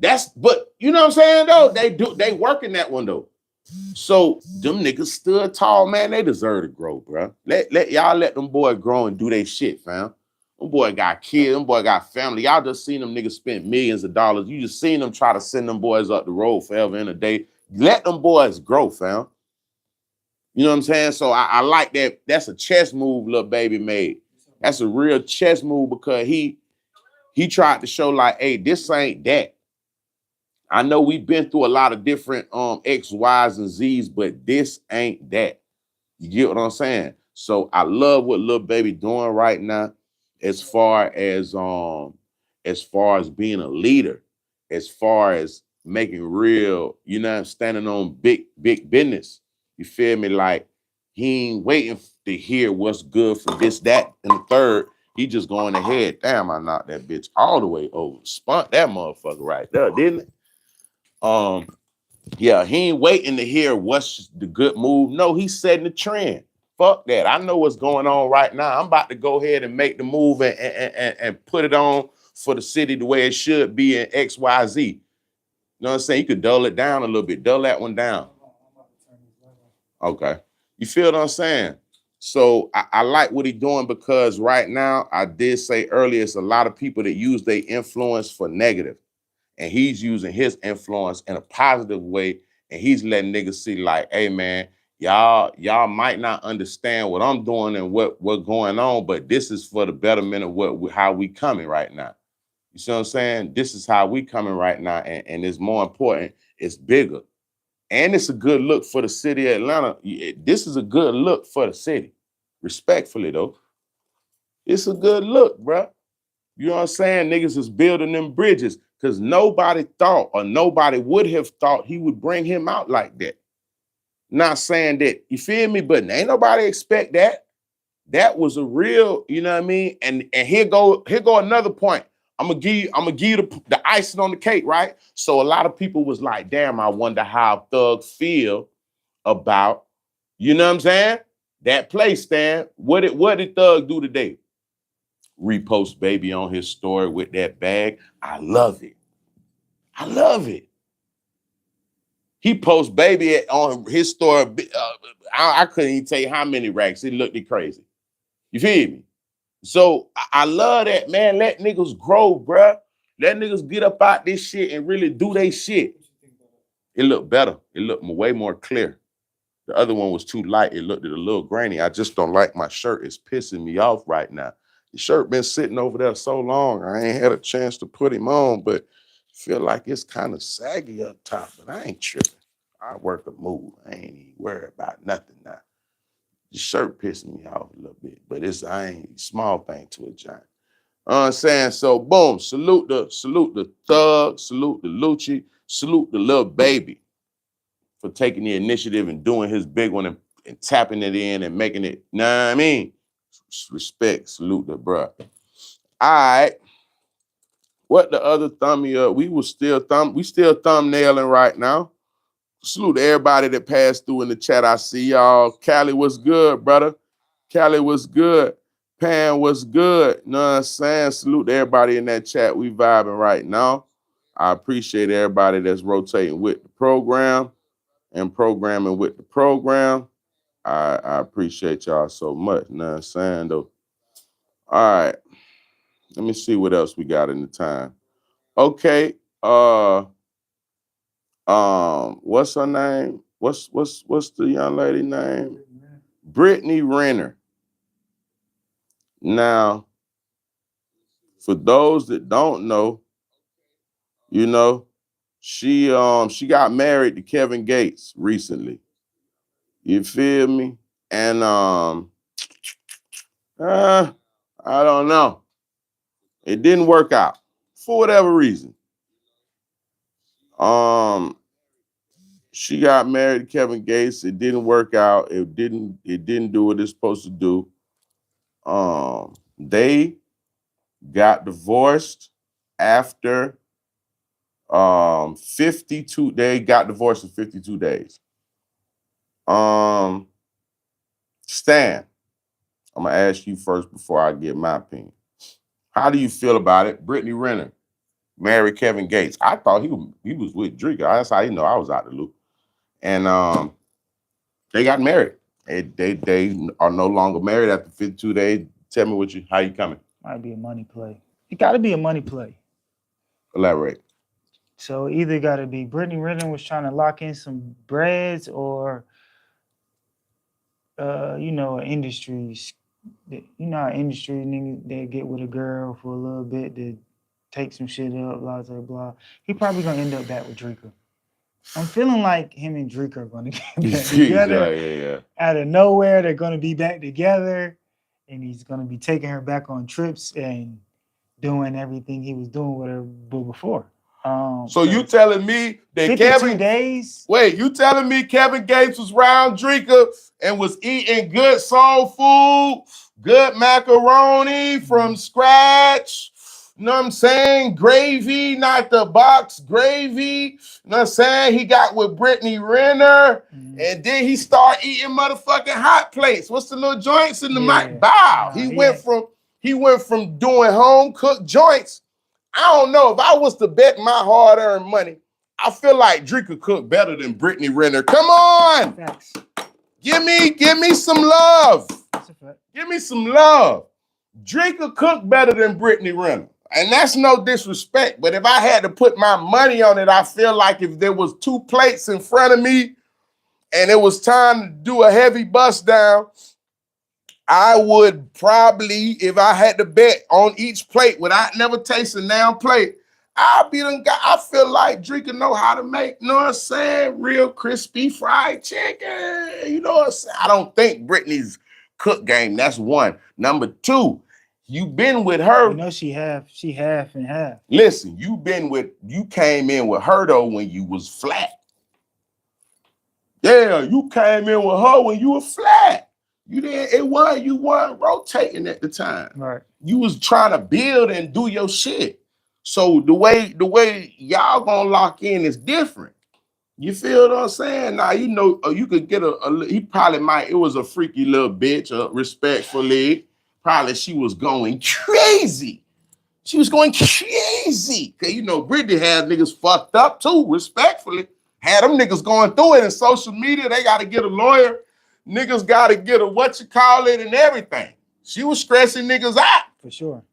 But you know what I'm saying though? They working that one though. So them niggas stood tall, man. They deserve to grow, bro. Let y'all let them boys grow and do their shit, fam. Them boy got kids, them boy got family. Y'all just seen them niggas spend millions of dollars. You just seen them try to send them boys up the road forever in a day. Let them boys grow, fam. You know what I'm saying? So I like that. That's a chess move Lil Baby made. That's a real chess move because he tried to show like, hey, this ain't that. I know we've been through a lot of different X, Y's, and Z's, but this ain't that. You get what I'm saying? So I love what Lil Baby doing right now, as far as being a leader, as far as making real, you know, standing on big business. You feel me? Like he ain't waiting to hear what's good for this, that, and the third. He just going ahead. Damn, I knocked that bitch all the way over. Spun that motherfucker right there, didn't it? Yeah, he ain't waiting to hear what's the good move. No, he's setting the trend. Fuck that. I know what's going on right now. I'm about to go ahead and make the move and put it on for the city the way it should be in XYZ. You know what I'm saying? You could dull it down a little bit. Dull that one down. Okay. You feel what I'm saying? So I like what he's doing because right now, I did say earlier, it's a lot of people that use their influence for negative. And he's using his influence in a positive way. And he's letting niggas see like, hey man, y'all might not understand what I'm doing and what's going on, but this is for the betterment of how we coming right now. You see what I'm saying? This is how we coming right now. And it's more important, it's bigger. And it's a good look for the city of Atlanta. This is a good look for the city. Respectfully though. It's a good look, bro. You know what I'm saying? Niggas is building them bridges because nobody thought or nobody would have thought he would bring him out like that. Not saying that, you feel me? But ain't nobody expect that. That was a real, you know what I mean? And here go another point. I'm gonna give you the icing on the cake, right? So a lot of people was like, damn, I wonder how Thug feel about, you know what I'm saying? That play stand. What did Thug do today? Repost Baby on his story with that bag. I love it. I love it. He posts Baby on his story. I couldn't even tell you how many racks. It looked crazy. You feel me? So I love that, man. Let niggas grow, bruh. Let niggas get up out this shit and really do they shit. It looked better. It looked way more clear. The other one was too light. It looked a little grainy. I just don't like my shirt. It's pissing me off right now. The shirt been sitting over there so long, I ain't had a chance to put him on, but feel like it's kind of saggy up top, but I ain't tripping. I work a move. I ain't even worried about nothing now. The shirt pissing me off a little bit, but I ain't small thing to a giant. I'm saying? So boom, salute the Thug, salute the Lucci, salute the Lil Baby for taking the initiative and doing his big one and tapping it in and making it, know what I mean? Respect, salute the bruh. All right. What the other thumbie up? We still thumbnailing right now. Salute to everybody that passed through in the chat. I see y'all. Cali, what's good, brother? Cali, what's good? Pan, what's good? Know what I'm saying? Salute to everybody in that chat. We vibing right now. I appreciate everybody that's rotating with the program and programming with the program. I appreciate y'all so much. Know what I'm saying, though? All right. Let me see what else we got in the time. Okay. What's her name? What's the young lady name? Brittany Renner. Now, for those that don't know, you know, She got married to Kevin Gates recently. You feel me? And I don't know. It didn't work out for whatever reason. She got married to Kevin Gates. It didn't work out. It didn't do what it's supposed to do. They got divorced after 52. They got divorced in 52 days. Stan, I'm gonna ask you first before I give my opinion. How do you feel about it? Brittany Renner married Kevin Gates. I thought he was with Drake. That's how you know I was out the loop. And they got married. They are no longer married after 52 days. Tell me how you coming? Might be a money play. It got to be a money play. Elaborate. So either got to be Brittany Renner was trying to lock in some breads, or an industry. You know how industry niggas, they get with a girl for a little bit to take some shit up, blah blah blah. He probably gonna end up back with Drika. I'm feeling like him and Drika are gonna get back together. Yeah. Out of nowhere, they're gonna be back together, and he's gonna be taking her back on trips and doing everything he was doing with her before. So you telling me that 52 days? Wait, you telling me Kevin Gates was round Drika and was eating good soul food, good macaroni from scratch? You know what I'm saying? Gravy, not the box gravy. You know what I'm saying? He got with Brittany Renner, and then he started eating motherfucking hot plates. What's the little joints in the mic? Bow. He went from doing home cooked joints. I don't know. If I was to bet my hard-earned money, I feel like Drika cook better than Brittany Renner. Come on. Facts. Give me some love. That's a fact. Give me some love. Drika cook better than Brittany Renner. And that's no disrespect, but if I had to put my money on it, I feel like if there was 2 plates in front of me and it was time to do a heavy bust down, I would probably, if I had to bet on each plate without never tasting down plate, I'll be them guy. I feel like Drika know how to make, you know what I'm saying, real crispy fried chicken. You know what I'm saying? I don't think Brittany's cook game, that's one. Number 2, you been with her. You know she half and half. Listen, you came in with her though when you was flat. Yeah, you came in with her when you were flat. You weren't rotating at the time. Right. You was trying to build and do your shit. So the way y'all gonna lock in is different. You feel what I'm saying? Now, you know, you could get he probably might, it was a freaky little bitch, respectfully. Probably she was going crazy. She was going crazy. Cause you know, Brittany had niggas fucked up too, respectfully. Had them niggas going through it in social media. They gotta get a lawyer. Niggas gotta get a and everything. She was stressing niggas out. For sure.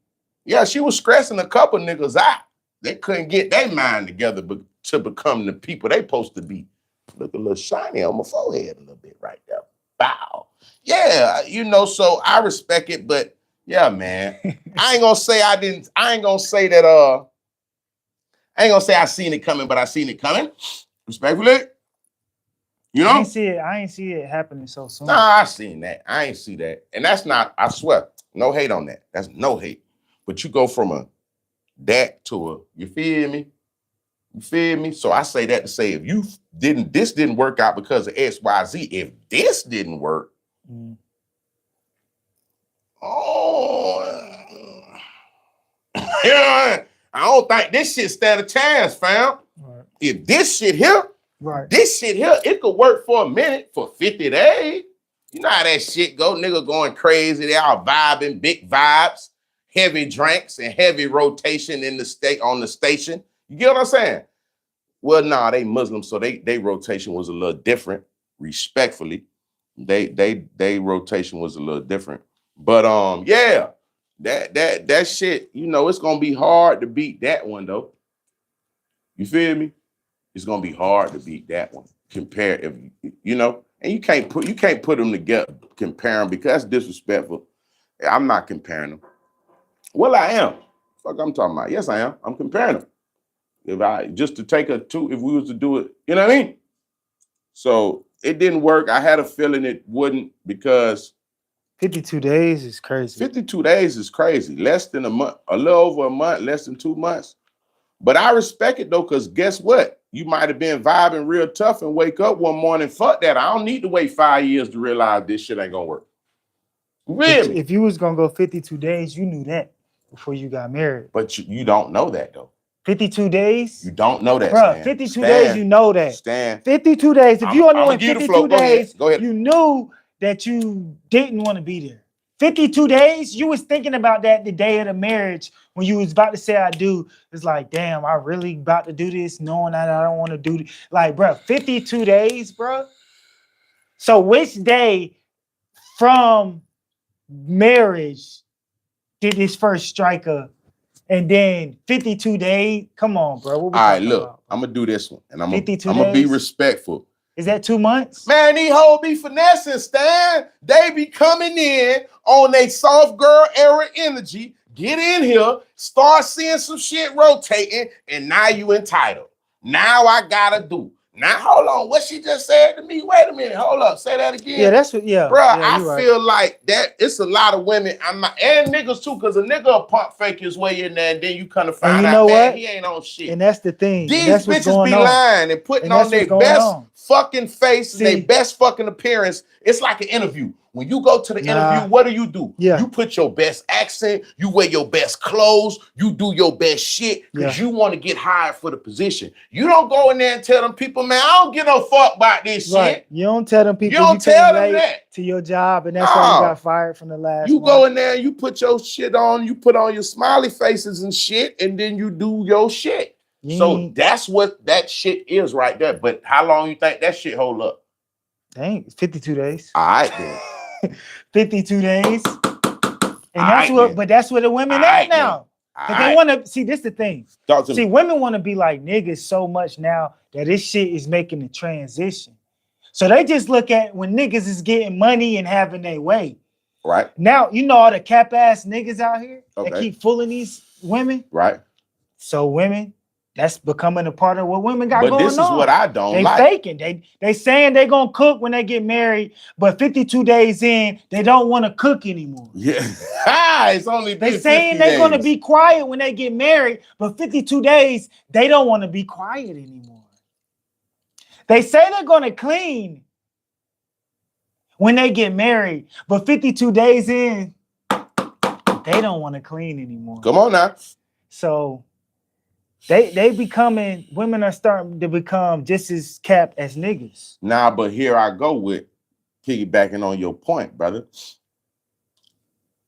Yeah, she was stressing a couple niggas out. They couldn't get their mind together to become the people they supposed to be. Look a little shiny on my forehead a little bit right there. Bow. Yeah, you know, so I respect it, but yeah, man. I ain't gonna say I seen it coming, but I seen it coming. Respectfully. You know? I ain't see it happening so soon. Nah, I seen that. I ain't see that. And that's not, I swear, no hate on that. That's no hate. But you go from that to a, you feel me? You feel me? So I say that to say, if this didn't work out because of X, Y, Z, if this didn't work, I don't think this shit stand a chance, fam. Right. If this shit here, it could work for a minute, for 50 days. You know how that shit go, nigga going crazy. They all vibing, big vibes, heavy drinks, and heavy rotation on the station. You get what I'm saying? Well, nah, they Muslim, so they rotation was a little different, respectfully. They rotation was a little different. But yeah, that shit, you know, it's gonna be hard to beat that one though. You feel me? It's gonna be hard to beat that one. Compare, if you know, and you can't put them together, compare them, because that's disrespectful. I'm not comparing them. Well, I am. Fuck, I'm talking about. Yes, I am. I'm comparing them. If I just to take a two, if we was to do it, you know what I mean? So it didn't work. I had a feeling it wouldn't because 52 days is crazy. 52 days is crazy. Less than a month, a little over a month, less than 2 months. But I respect it though, because guess what? You might have been vibing real tough and wake up one morning, fuck that. I don't need to wait 5 years to realize this shit ain't gonna work. Really? If you was gonna go 52 days, you knew that before you got married. But you don't know that though. 52 days? You don't know that, Bro, Stan. 52 days, you know that. Stan. 52 days. If you only went 52 days, Go ahead. you knew that you didn't want to be there. 52 days, you was thinking about that the day of the marriage when you was about to say I do. It's like, damn, I really about to do this knowing that I don't want to do this. Like, bro, 52 days, bro. So which day from marriage did this first striker? And then 52 days. Come on, bro. What we All right, talking look, about? I'm gonna do this one, and I'm 52 gonna be days? respectful. Is that 2 months? Man, these hoes be finessing, Stan. They be coming in on they soft girl era energy. Get in here, start seeing some shit rotating, and now you entitled. Now I gotta do. Now hold on, what she just said to me? Wait a minute, hold up, say that again. Yeah, that's what. Yeah, bro. yeah, I feel like that. It's a lot of women. I'm not, and niggas too, because a nigga will pump fake his way in there, and then you kind of find out, man, he ain't on shit. And that's the thing. These bitches be lying and putting on their best fucking face and their best fucking appearance. It's like an interview. When you go to the interview, what do? You put your best accent, you wear your best clothes, you do your best shit because you want to get hired for the position. You don't go in there and tell them people, man, I don't give no fuck about this shit. You don't tell them people. You don't tell them that to your job, and that's why you got fired from the last. You go in there and you put your shit on, you put on your smiley faces and shit, and then you do your shit. So that's what that shit is right there. But how long you think that shit hold up? Dang, it's 52 days. All right then. 52 days. And that's what, but that's where the women at now. Because they want to see, this the thing. See, women want to be like niggas so much now that this shit is making the transition. So they just look at when niggas is getting money and having their way. Right. Now, you know all the cap ass niggas out here that keep fooling these women. Right. So women, that's becoming a part of what women got going on. But this is what I don't like. They faking. They saying they gonna cook when they get married, but 52 days in, they don't want to cook anymore. Yeah. It's only been 50 saying they're gonna be quiet when they get married, but 52 days, they don't want to be quiet anymore. They say they're gonna clean when they get married, but 52 days in, they don't want to clean anymore. Come on now. So they becoming, women are starting to become just as capped as niggas. Nah, but here I go with piggybacking on your point, brother.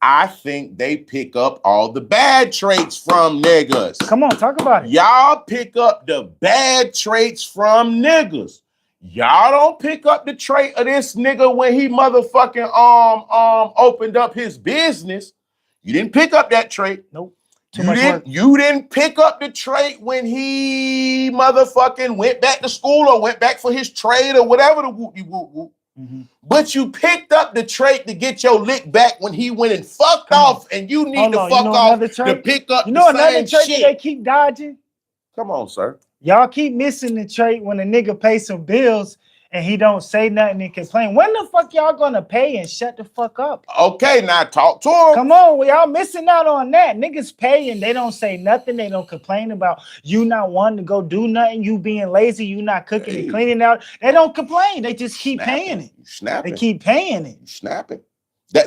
I think they pick up all the bad traits from niggas. Come on, talk about it. Y'all pick up the bad traits from niggas. Y'all don't pick up the trait of this nigga when he motherfucking opened up his business. You didn't pick up that trait. Nope. You didn't pick up the trait when he motherfucking went back to school or went back for his trade or whatever the whoop-de-whoop-whoop. But you picked up the trait to get your lick back when he went and fucked off, and you need to fuck off to pick up the another same trait shit. that they keep dodging? Come on, sir. Y'all keep missing the trait when a nigga pays some bills and he don't say nothing and complain. When the fuck y'all gonna pay and shut the fuck up? Okay, now talk to him. Come on, y'all missing out on that. Niggas pay and they don't say nothing. They don't complain about you not wanting to go do nothing, you being lazy, you not cooking and cleaning out. They don't complain. They just keep paying it. Snapping. They keep paying it. Snapping.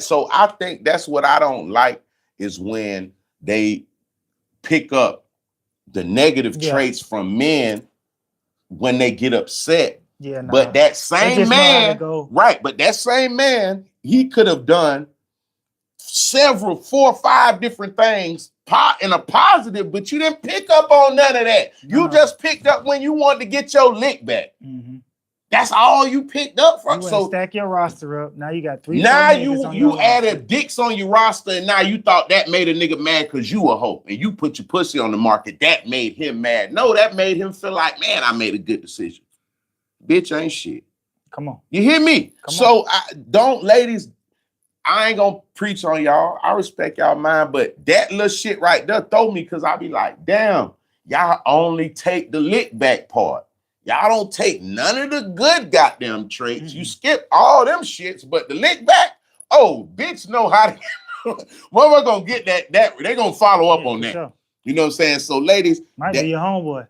So I think that's what I don't like is when they pick up the negative traits from men when they get upset. Yeah, nah. But that same man, right? But that same man, he could have done 4 or 5 different things in a positive, but you didn't pick up on none of that. You just picked up when you wanted to get your lick back. That's all you picked up from. So stack your roster up. Now you got 3. Now you added dicks on your roster, and now you thought that made a nigga mad because you a hoe and you put your pussy on the market. That made him mad. No, that made him feel like, man, I made a good decision. Bitch ain't shit. Come on. You hear me? Ladies, I ain't gonna preach on y'all. I respect y'all mind, but that little shit right there throw me because I be like, damn, Y'all only take the lick back part. Y'all don't take none of the good goddamn traits. You skip all them shits, but the lick back, oh, bitch know how to. Well, we're gonna get that. They're gonna follow up on that. Sure. You know what I'm saying? So, ladies, might be your homeboy.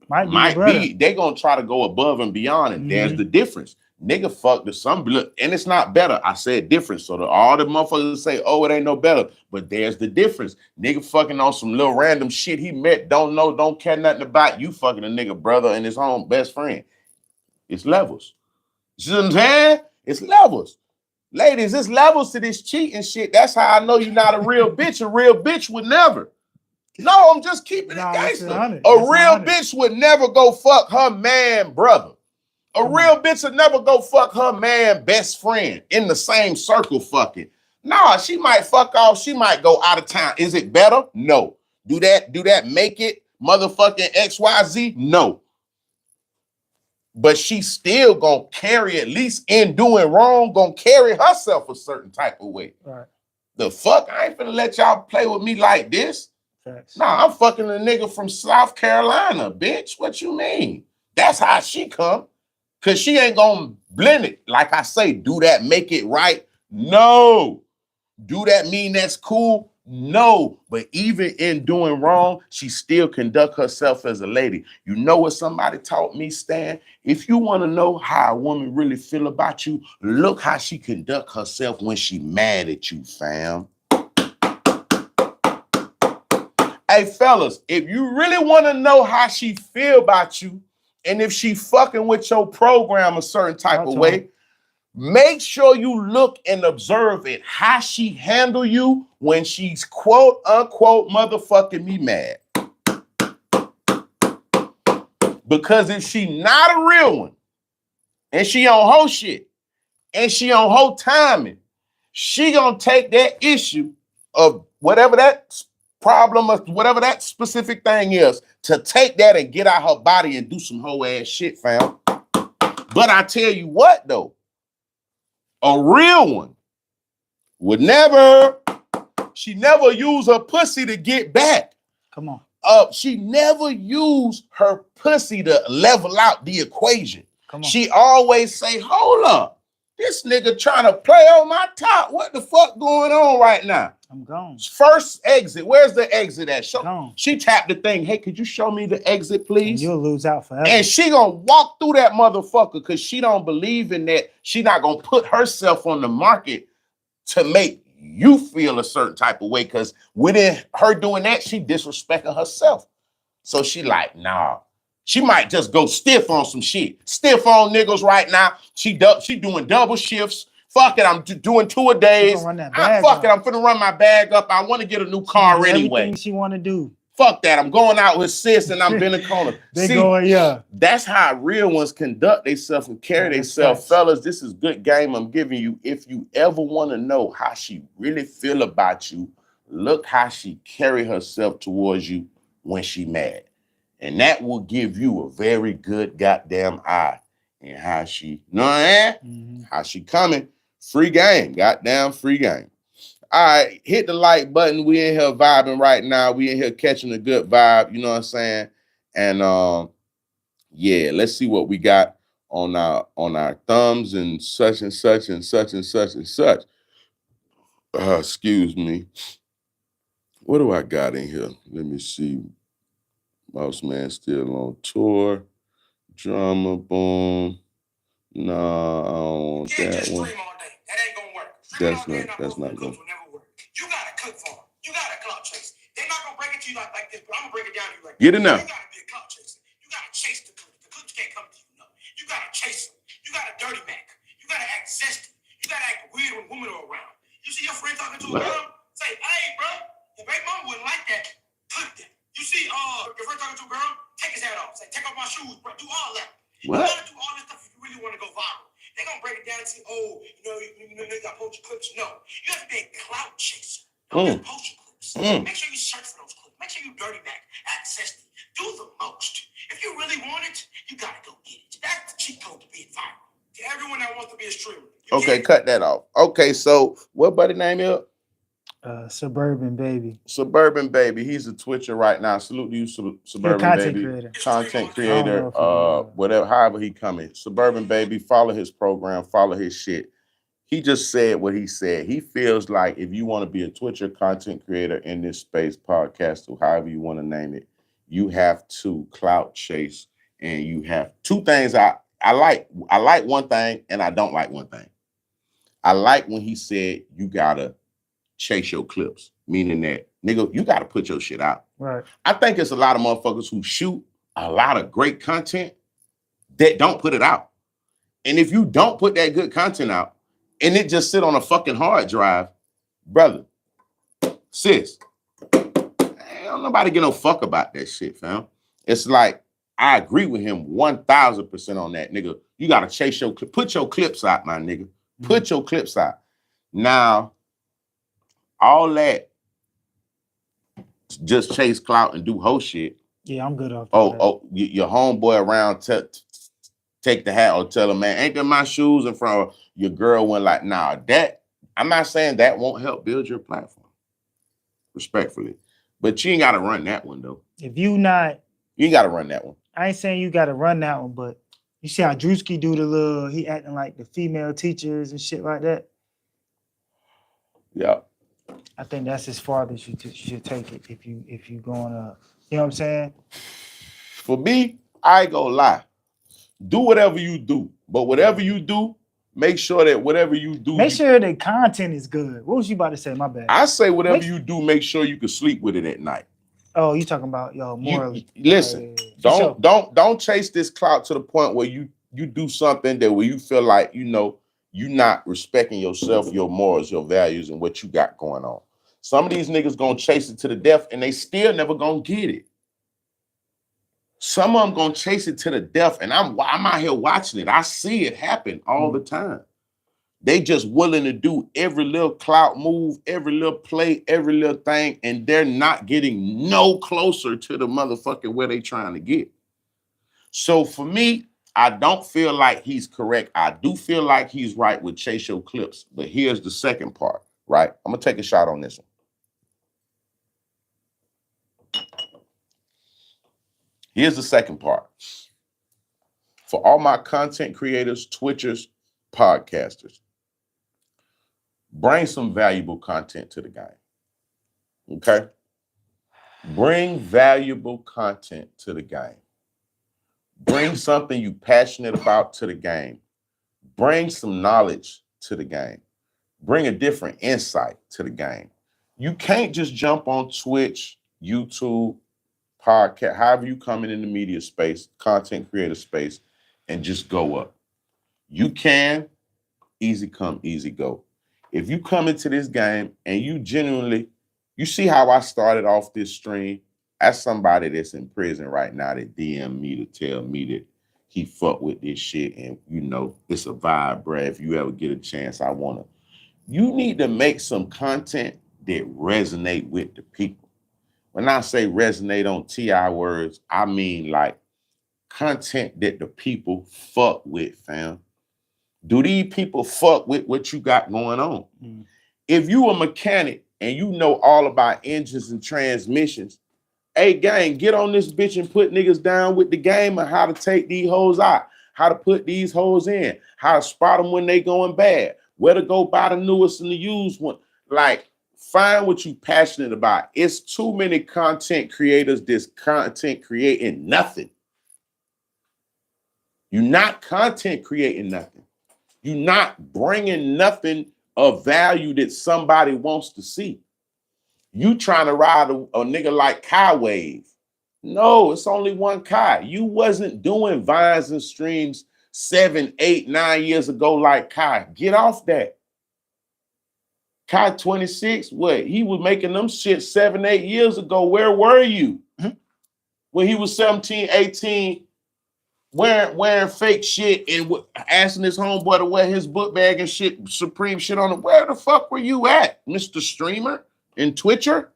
Might be. They're gonna try to go above and beyond, and there's the difference. Nigga fuck the some look, and it's not better. I said difference. So all the motherfuckers say, oh, it ain't no better. But there's the difference. Nigga fucking on some little random shit he met, don't know, don't care nothing about. You fucking a nigga brother and his home best friend. It's levels. You see what I'm saying? It's levels. Ladies, it's levels to this cheating shit. That's how I know you're not a real bitch. A real bitch would never. No, I'm just keeping it gangster. A real bitch would never go fuck her man brother. A real bitch would never go fuck her man best friend in the same circle fucking. Nah, she might fuck off. She might go out of town. Is it better? No. Do that make it motherfucking XYZ? No. But she still gonna carry, at least in doing wrong, gonna carry herself a certain type of way. Right. The fuck? I ain't finna let y'all play with me like this. Facts. Nah, I'm fucking a nigga from South Carolina, bitch. What you mean? That's how she come. Cause she ain't gonna blend it. Like I say, do that make it right? No. Do that mean that's cool? No. But even in doing wrong, she still conduct herself as a lady. You know what somebody taught me, Stan? If you want to know how a woman really feel about you, look how she conduct herself when she mad at you, fam. Hey, fellas, if you really want to know how she feel about you, and if she fucking with your program a certain type of way, make sure you look and observe it. How she handle you when she's quote unquote motherfucking me mad. Because if she not a real one, and she on whole shit, and she on whole timing, she gonna take that issue of whatever that problem or whatever that specific thing is, to take that and get out her body and do some whole ass shit, fam. But I tell you what though, a real one would never, she never use her pussy to get back. Come on. She never use her pussy to level out the equation. Come on. She always say, hold up, this nigga trying to play on my top. What the fuck going on right now? I'm gone. First exit. Where's the exit at? Gone. She tapped the thing. Hey, could you show me the exit, please? And you'll lose out forever. And she gonna walk through that motherfucker because she don't believe in that. She not gonna put herself on the market to make you feel a certain type of way, because within her doing that, she disrespecting herself. So she like, nah. She might just go stiff on some shit. Stiff on niggas right now. She doing double shifts. Fuck it, I'm doing 2 a days. Fuck it, I'm finna run my bag up. I want to get a new car anyway. Everything she want to do. Fuck that, I'm going out with sis and I'm in the corner. That's how real ones conduct themselves and carry themselves. Fellas, this is good game I'm giving you. If you ever want to know how she really feel about you, look how she carry herself towards you when she mad. And that will give you a very good goddamn eye in how she, you know what I mean? How she coming. Free game, goddamn free game. All right, hit the like button. We in here vibing right now. We in here catching a good vibe, you know what I'm saying? And yeah, let's see what we got on our thumbs and such and such and such and such and such. Excuse me. What do I got in here? Let me see. Mouse Man still on tour. Drama, boom. Nah, I don't want that one. That ain't gonna work. That's not gonna work. You gotta cook for them. You gotta clout chase. They're not gonna break it to you like this, but I'm gonna break it down to you like this. Get enough. You gotta be a clout chaser. You gotta chase the cooks. The cooks can't come to you. No. You gotta chase them. You gotta dirty Mac. You gotta act zesty. You gotta act weird when women are around. You see your friend talking to a girl? Say, hey, bro, your baby mama wouldn't like that. Cook that. You see your friend talking to a girl? Take his hat off. Say, take off my shoes, bro. Do all that. What? You gotta do all this stuff if you really want to go viral. They're gonna break it down and say, oh, you got post your clips. No. You have to be a clout chaser. Don't just post your clips. Make sure you search for those clips. Make sure you dirty back, access it. Do the most. If you really want it, you gotta go get it. That's the cheat code to being viral. To everyone that wants to be a streamer. Okay, cut that off. Okay, so what buddy name is? Suburban Baby. Suburban Baby. He's a Twitcher right now. Salute to you, Suburban content Baby. creator. Content I don't know creator. if he Whatever, however he coming. Suburban Baby. Follow his program. Follow his shit. He just said what he said. He feels like if you want to be a Twitcher content creator in this space, podcast, or however you want to name it, you have to clout chase, and you have two things. I like one thing, and I don't like one thing. I like when he said you gotta chase your clips, meaning that, nigga, you gotta put your shit out. Right. I think it's a lot of motherfuckers who shoot a lot of great content that don't put it out. And if you don't put that good content out, and it just sit on a fucking hard drive, brother, sis, ain't nobody give no fuck about that shit, fam. It's like, I agree with him 1,000% on that, nigga. You gotta chase your clip. Put your clips out, my nigga. Put your clips out. Now, all that just chase clout and do whole shit. Yeah, I'm good off. Your homeboy around take the hat or tell him, man, ain't that my shoes? In front of your girl went like, nah, that, I'm not saying that won't help build your platform, respectfully. But you ain't got to run that one, though. If you ain't got to run that one. I ain't saying you got to run that one, but you see how Drewski do the little, he acting like the female teachers and shit like that? Yeah. I think that's as far as you should take it if you going up. You know what I'm saying? For me, I ain't gonna lie. Do whatever you do, but whatever you do, make sure that whatever you do, make sure the content is good. What was you about to say? My bad. I say whatever you do, make sure you can sleep with it at night. Oh, you talking about morally? Listen, don't chase this clout to the point where you do something that where you feel like you not respecting yourself, your morals, your values, and what you got going on. Some of these niggas gonna chase it to the death, and they still never gonna get it. Some of them gonna chase it to the death, and I'm out here watching it. I see it happen all the time. They just willing to do every little clout move, every little play, every little thing, and they're not getting no closer to the motherfucker where they trying to get. So for me, I don't feel like he's correct. I do feel like he's right with chase your clips. But here's the second part, right? I'm gonna take a shot on this one. Here's the second part. For all my content creators, Twitchers, podcasters, bring some valuable content to the game. Okay? Bring valuable content to the game. Bring something you passionate about to the game. Bring some knowledge to the game. Bring a different insight to the game. You can't just jump on Twitch, YouTube, podcast, however you coming in the media space, content creator space, and just go up. You can, easy come, easy go. If you come into this game and you genuinely, you see how I started off this stream, as somebody that's in prison right now that DM me to tell me that he fuck with this shit and it's a vibe, bruh. If you ever get a chance, you need to make some content that resonate with the people. When I say resonate on TI words, I mean like content that the people fuck with, fam. Do these people fuck with what you got going on? Mm. If you a mechanic and you know all about engines and transmissions, hey, gang, get on this bitch and put niggas down with the game of how to take these hoes out, how to put these hoes in, how to spot them when they going bad, where to go buy the newest and the used one. Like, find what you passionate about. It's too many content creators that's content creating nothing. You're not content creating nothing. You're not bringing nothing of value that somebody wants to see. You trying to ride a nigga like Kai Wave. No, it's only one Kai. You wasn't doing vines and streams 7, 8, 9 years ago like Kai. Get off that. Kai 26, what? He was making them shit 7, 8 years ago. Where were you? Mm-hmm. When he was 17, 18, wearing fake shit and asking his homeboy to wear his book bag and shit, Supreme shit on it. Where the fuck were you at, Mr. Streamer and Twitcher?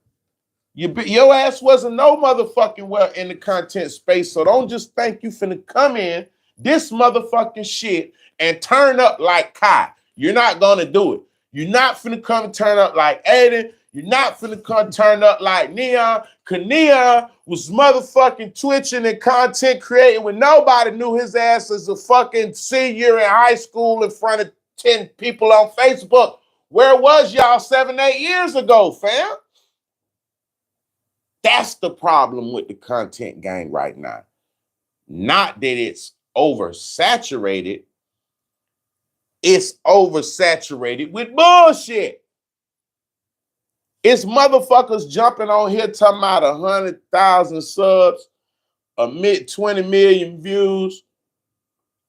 Your ass wasn't no motherfucking well in the content space, so don't just think you finna come in this motherfucking shit and turn up like Kai. You're not gonna do it. You're not finna come and turn up like Aiden. You're not finna come turn up like Neon, cause Neon was motherfucking twitching and content creating when nobody knew his ass as a fucking senior in high school in front of 10 people on Facebook. Where was y'all 7, 8 years ago, fam? That's the problem with the content game right now. Not that it's oversaturated. It's oversaturated with bullshit. It's motherfuckers jumping on here talking about 100,000 subs, a mid 20 million views.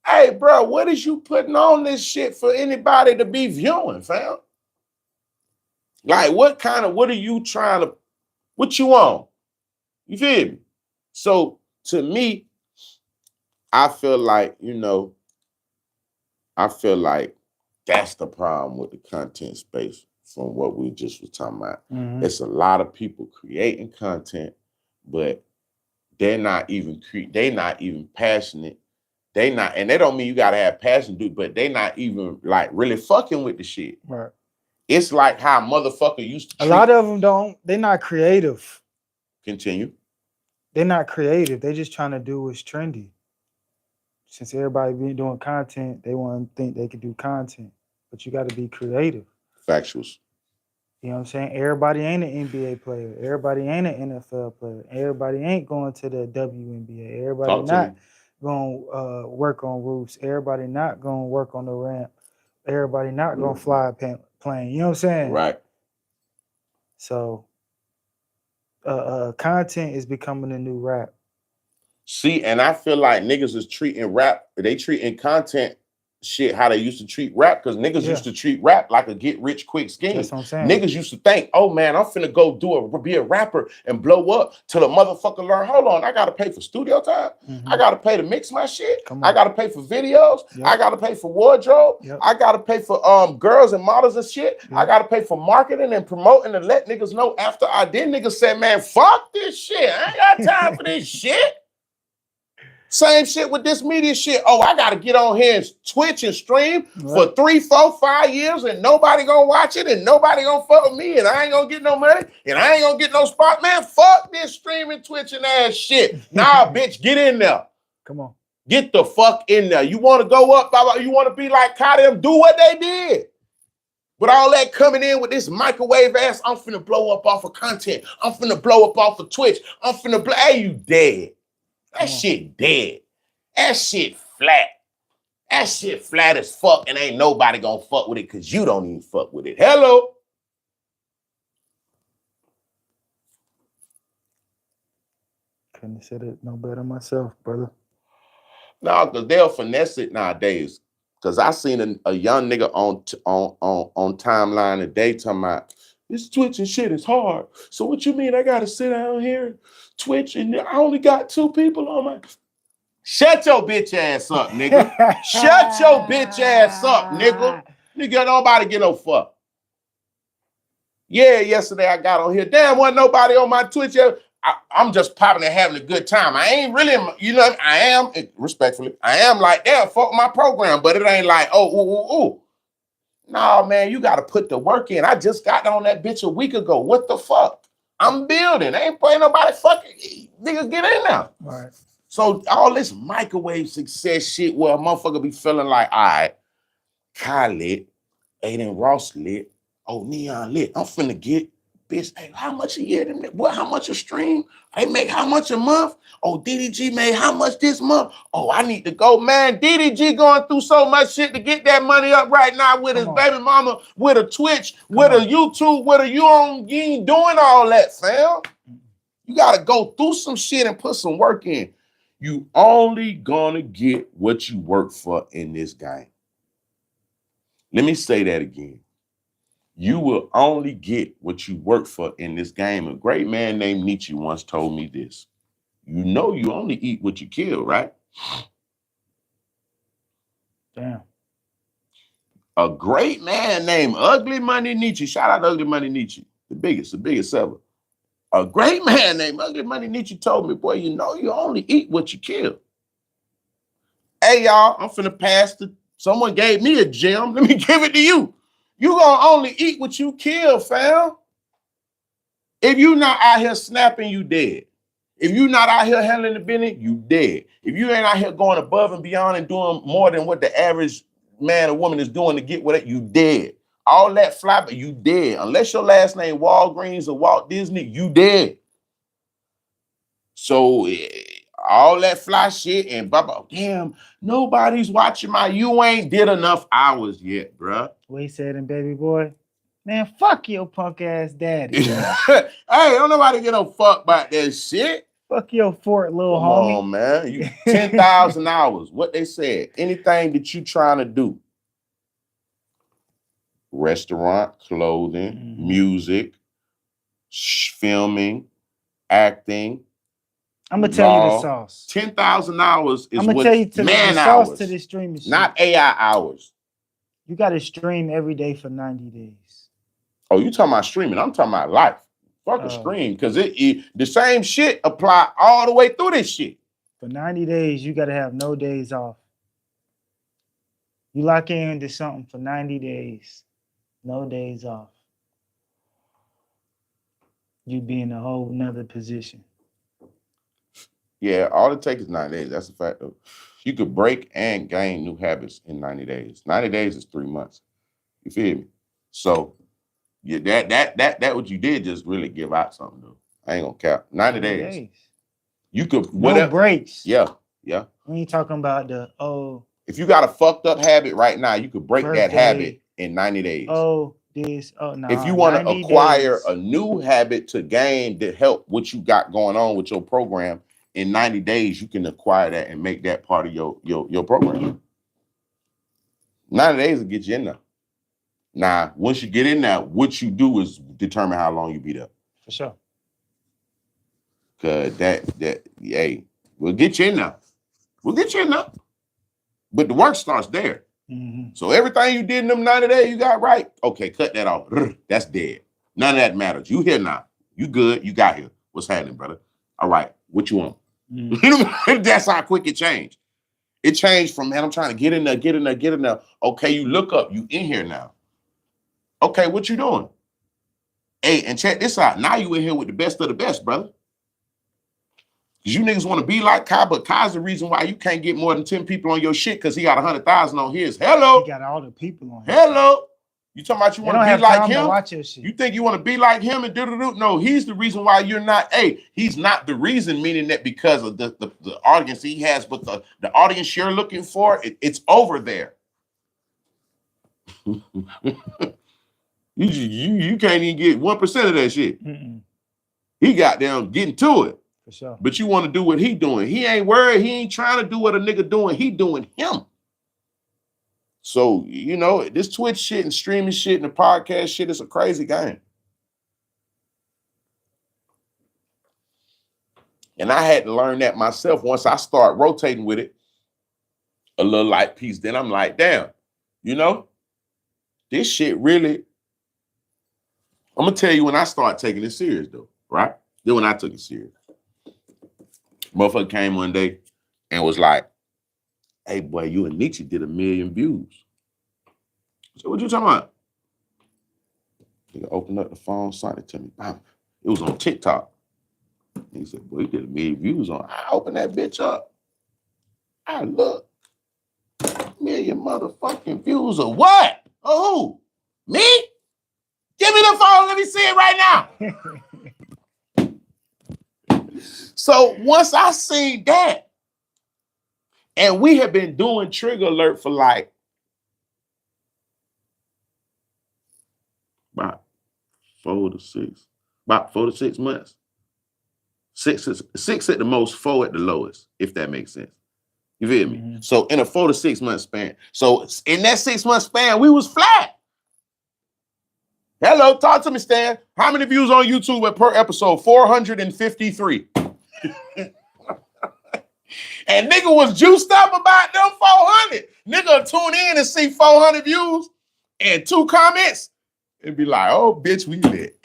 Hey, bro, what is you putting on this shit for anybody to be viewing, fam? Like, what are you trying to, what you on? You feel me? So, to me, I feel like, that's the problem with the content space from what we just were talking about. Mm-hmm. It's a lot of people creating content, but they're not even passionate. And they don't mean you gotta have passion, dude, but they not even like really fucking with the shit. Right. It's like how motherfucker used to treat. A lot of them they're not creative. Continue. They're not creative. They're just trying to do what's trendy. Since everybody been doing content, they want to think they can do content. But you got to be creative. Factuals. You know what I'm saying? Everybody ain't an NBA player. Everybody ain't an NFL player. Everybody ain't going to the WNBA. Everybody not going to work on roofs. Everybody not going to work on the ramp. Everybody not going to fly a plane. You know what I'm saying? Right. So content is becoming a new rap. See, and I feel like niggas is treating content shit how they used to treat rap, because niggas used to treat rap like a get rich quick scheme. That's what I'm saying. Niggas used to think, oh man, I'm finna go be a rapper and blow up till the motherfucker learn, hold on, I gotta pay for studio time. Mm-hmm. I gotta pay to mix my shit. I gotta pay for videos. Yep. I gotta pay for wardrobe. Yep. I gotta pay for girls and models and shit. Yep. I gotta pay for marketing and promoting and let niggas know after I did. Niggas said, man, fuck this shit. I ain't got time for this shit. Same shit with this media shit. Oh, I gotta get on here and Twitch and stream for 3, 4, 5 years and nobody gonna watch it and nobody gonna fuck with me and I ain't gonna get no money and I ain't gonna get no spot. Man, fuck this streaming, twitching ass shit. Nah, bitch, get in there. Come on. Get the fuck in there. You wanna go up, you wanna be like Kylie, do what they did. But all that coming in with this microwave ass, I'm finna blow up off of content. I'm finna blow up off of Twitch. I'm finna blow, hey, you dead. That shit dead. That shit flat. That shit flat as fuck and ain't nobody gonna fuck with it because you don't even fuck with it. Hello? Couldn't have said it no better myself, brother. No, because they'll finesse it nowadays. Because I seen a young nigga on timeline today talking about, this Twitch and shit is hard. So what you mean I gotta sit down here and Twitch and I only got 2 people on my... Shut your bitch ass up, nigga. Shut your bitch ass up, nigga. Nigga, nobody get no fuck. Yeah, yesterday I got on here. Damn, wasn't nobody on my Twitch yet. I'm just popping and having a good time. I ain't really, I am, respectfully, I am like, damn, fuck my program, but it ain't like, oh. No, man, you got to put the work in. I just got on that bitch a week ago. What the fuck? I'm building. Ain't nobody fucking, nigga, get in there. All right. So all this microwave success shit where a motherfucker be feeling like, all right, Kai lit, Aiden Ross lit, oh, Neon lit. I'm finna get, bitch, hey, how much a year? What, how much a stream? I make how much a month? Oh, DDG made how much this month? Oh, I need to go, man. DDG going through so much shit to get that money up right now with his baby mama, with a Twitch, with a YouTube, with a you ain't doing all that, fam. You gotta go through some shit and put some work in. You only gonna get what you work for in this game. Let me say that again. You will only get what you work for in this game. A great man named Nietzsche once told me this. You know you only eat what you kill, right? Damn. A great man named Ugly Money Nietzsche. Shout out to Ugly Money Nietzsche. The biggest ever. A great man named Ugly Money Nietzsche told me, boy, you know you only eat what you kill. Hey, y'all, I'm finna pass someone gave me a gem. Let me give it to you. You gonna only eat what you kill, fam. If you not out here snapping, you dead. If you not out here handling the business, you dead. If you ain't out here going above and beyond and doing more than what the average man or woman is doing to get with it, you dead. All that fly, but you dead. Unless your last name Walgreens or Walt Disney, you dead. So all that fly shit and blah, damn, nobody's watching you ain't did enough hours yet, bruh. What he said in Baby Boy? Man, fuck your punk ass daddy. Hey, don't nobody get no fuck about that shit. Fuck your fort, little Come homie. on, man. You 10,000 hours. What they said. Anything that you trying to do. Restaurant, clothing, music, filming, acting. I'm gonna tell you the sauce. 10,000 hours is I'm gonna tell you the hours, sauce to this streaming shit. not AI hours. You gotta stream every day for 90 days. Oh, you talking about streaming? I'm talking about life. Fuck a stream, because the same shit apply all the way through this shit. For 90 days, you gotta have no days off. You lock into something for 90 days, no days off. You be in a whole nother position. Yeah, all it takes is 90 days. That's a fact, though. You could break and gain new habits in 90 days. 90 days is 3 months. You feel me? So, yeah, that what you did just really give out something, though. I ain't gonna cap. 90 days. You could no breaks. Yeah. We ain't talking about if you got a fucked up habit right now, you could break that habit in 90 days. No. If you want to acquire a new habit to gain to help what you got going on with your program, in 90 days, you can acquire that and make that part of your program. 90 days will get you in there. Now, once you get in there, what you do is determine how long you be there. For sure. Cause hey, we'll get you in there. We'll get you in there. But the work starts there. So everything you did in them 90 days, you got right. Okay, cut that off. That's dead. None of that matters. You here now. You good. You got here. What's happening, brother? All right. What you want? That's how quick it changed. It changed from, man, I'm trying to get in there. Okay, you look up. You in here now. Okay, what you doing? Hey, and check this out. Now you in here with the best of the best, brother. Because you niggas want to be like Kai, but Kai's the reason why you can't get more than 10 people on your shit because he got 100,000 on his. Hello. He got all the people on his. Hello. You talking about you want to be like him? Watch your shit. You think you want to be like him and do? No, he's the reason why you're not. Hey, he's not the reason, meaning that because of the audience he has, but the audience you're looking for, it's over there. You can't even get 1% of that shit. He got down getting to it. For sure. But you want to do what he doing. He ain't worried. He ain't trying to do what a nigga doing. He doing him. So, you know, this Twitch shit and streaming shit and the podcast shit is a crazy game. And I had to learn that myself once I start rotating with it a little light piece. Then I'm like, damn, you know, this shit really, I'm going to tell you when I start taking it serious, though, right? Then when I took it serious. Motherfucker came one day and was like, hey, boy, you and Nietzsche did 1 million views. So what you talking about? He opened up the phone, signed it to me. Bam. It was on TikTok. He said, boy, you did 1 million views on. I opened that bitch up. I look. 1 million motherfucking views of what? Oh, who? Me? Give me the phone. Let me see it right now. So once I seen that, and we have been doing Trigger Alert for like about 4 to 6 months. Six at the most, 4 at the lowest, if that makes sense. You feel me? So in a 4 to 6 month span. So in that 6 month span, we was flat. Hello, talk to me, Stan. How many views on YouTube per episode? 453. And nigga was juiced up about them 400. Nigga tune in and see 400 views and 2 comments and be like, oh, bitch, we lit.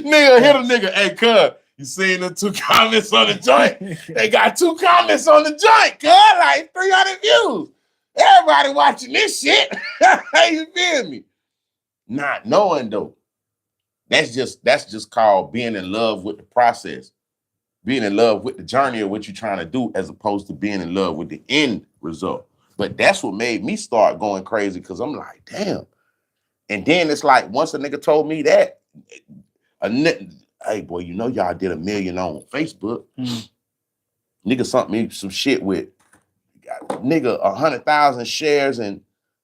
Nigga hit a nigga, hey, cuz, you seen the 2 comments on the joint? They got 2 comments on the joint, cuz, like 300 views. Everybody watching this shit. You feel me? Not knowing though. That's just called being in love with the process. Being in love with the journey of what you're trying to do as opposed to being in love with the end result. But that's what made me start going crazy because I'm like, damn. And then it's like, once a nigga told me that, hey boy, you know y'all did 1 million on Facebook. Nigga sent me some shit with, nigga, 100,000 shares and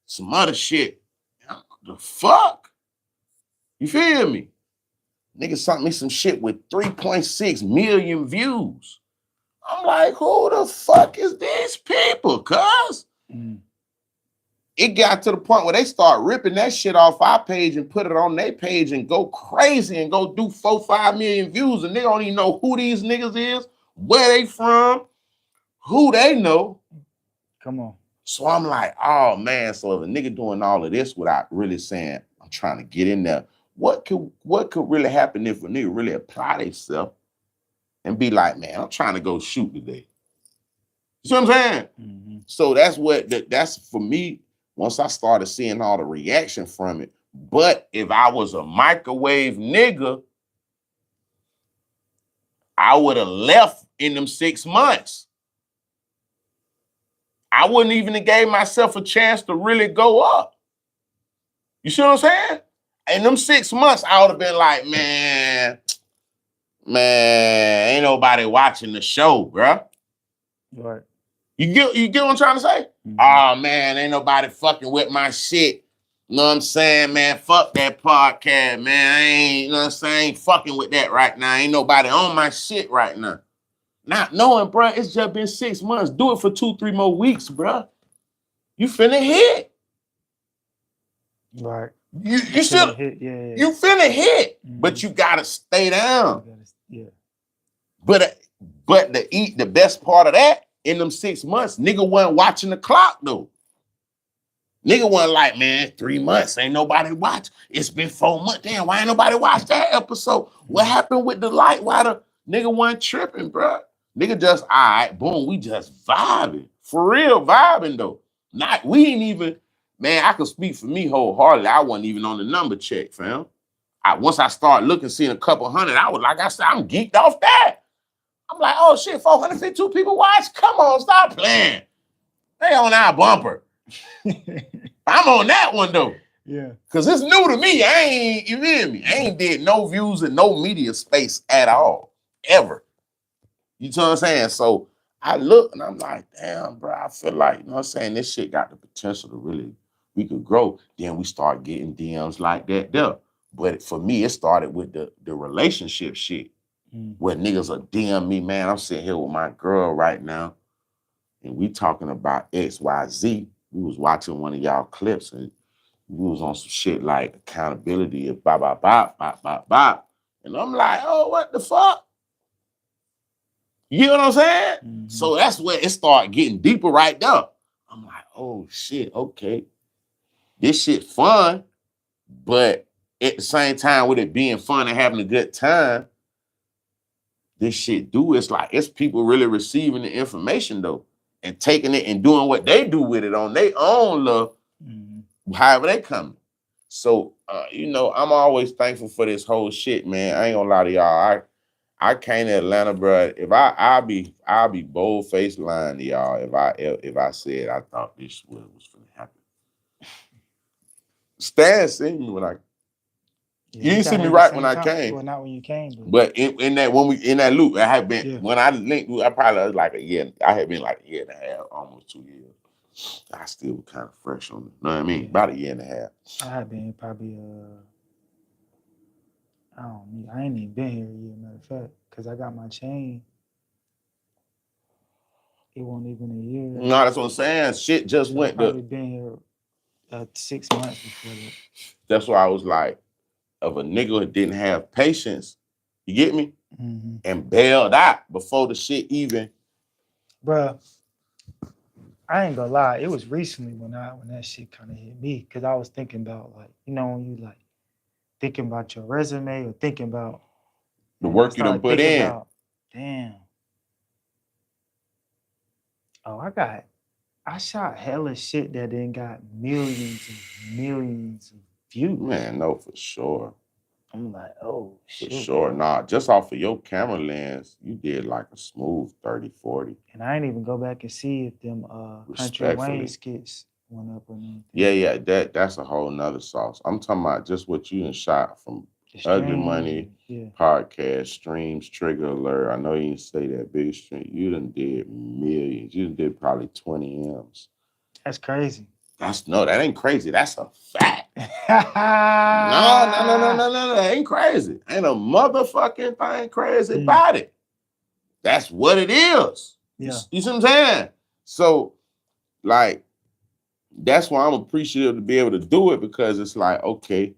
some other shit. The fuck? You feel me? Nigga sent me some shit with 3.6 million views. I'm like, who the fuck is these people, cuz? It got to the point where they start ripping that shit off our page and put it on their page and go crazy and go do 4-5 million views and they don't even know who these niggas is, where they from, who they know. Come on. So I'm like, oh man, so if a nigga doing all of this without really saying, I'm trying to get in there, what could really happen if a nigga really apply themselves and be like, man, I'm trying to go shoot today. You see what I'm saying? Mm-hmm. So that's for me, once I started seeing all the reaction from it. But if I was a microwave nigga, I would have left in them 6 months. I wouldn't even have gave myself a chance to really go up. You see what I'm saying? In them 6 months, I would have been like, man, ain't nobody watching the show, bruh. Right. You get what I'm trying to say? Mm-hmm. Oh, man, ain't nobody fucking with my shit. You know what I'm saying, man? Fuck that podcast, man. I ain't, you know what I'm saying? I ain't fucking with that right now. Ain't nobody on my shit right now. Not knowing, bruh, it's just been 6 months. Do it for 2-3 more weeks, bruh. You finna hit. Right. You still hit, yeah. You finna hit, but you gotta stay down. Yeah. But the best part of that, in them 6 months, nigga wasn't watching the clock though. Nigga wasn't like, man, 3 months, ain't nobody watch. It's been 4 months. Damn, why ain't nobody watch that episode? What happened with the light? Why the nigga wasn't tripping, bro? Nigga just, all right, boom, we just vibing. For real vibing though. We ain't even, man, I can speak for me wholeheartedly. I wasn't even on the number check, fam. Once I started looking, seeing a couple hundred, I was like, I said, I'm geeked off that. I'm like, oh shit, 452 people watch? Come on, stop playing. They on our bumper. I'm on that one though. Yeah. Cause it's new to me. You feel me? I ain't did no views in no media space at all. Ever. You know what I'm saying? So I look and I'm like, damn, bro, I feel like, you know what I'm saying? This shit got the potential to really, we could grow. Then we start getting DMs like that there. But for me, it started with the relationship shit. Where niggas will DM me, man, I'm sitting here with my girl right now. And we talking about XYZ. We was watching one of y'all clips and we was on some shit like accountability of bop, bop, bop, bop, bop, bop. And I'm like, oh, what the fuck? You know what I'm saying? Mm-hmm. So that's where it started getting deeper right there. I'm like, oh shit, okay. This shit fun, but at the same time with it being fun and having a good time, this shit it's people really receiving the information though and taking it and doing what they do with it on their own love, however they come. So, I'm always thankful for this whole shit, man. I ain't gonna lie to y'all. I came to Atlanta, bro. If I'll be bold-faced lying to y'all if I said I thought this was gonna happen. Stan seen me when you didn't see me right when I came. Well, not when you came, but in that loop, I had been when I linked. I probably was like a year. I had been like a year and a half, almost 2 years. I still was kind of fresh on it. You know what I mean? About a year and a half. I had been probably I ain't even been here a year, matter of fact, because I got my chain. It wasn't even a year. No, that's what I'm saying. Shit just went. Probably been here 6 months before that. That's why I was like, of a nigga who didn't have patience, you get me? Mm-hmm. And bailed out before the shit even. Bruh, I ain't gonna lie. It was recently when that shit kind of hit me, because I was thinking about, like, when you like thinking about your resume or thinking about the work you done put in. Damn. Oh, I got I shot hella shit that then got millions and millions of views. Man, no, for sure. I'm like, oh, For shoot. sure. Nah, just off of your camera lens, you did like a smooth 30, 40. And I ain't even go back and see if them Country Respectfully. Wayne skits went up or anything. Yeah, that's a whole nother sauce. I'm talking about just what you done shot from The Ugly stream, Money, yeah. podcast, streams, Trigger Alert. I know you didn't say that big stream. You done did millions. You done did probably 20 M's. That's crazy. That ain't crazy. That's a fact. No. That ain't crazy. Ain't a motherfucking thing crazy about it. That's what it is. Yeah. You see what I'm saying? So, like, that's why I'm appreciative to be able to do it, because it's like, okay,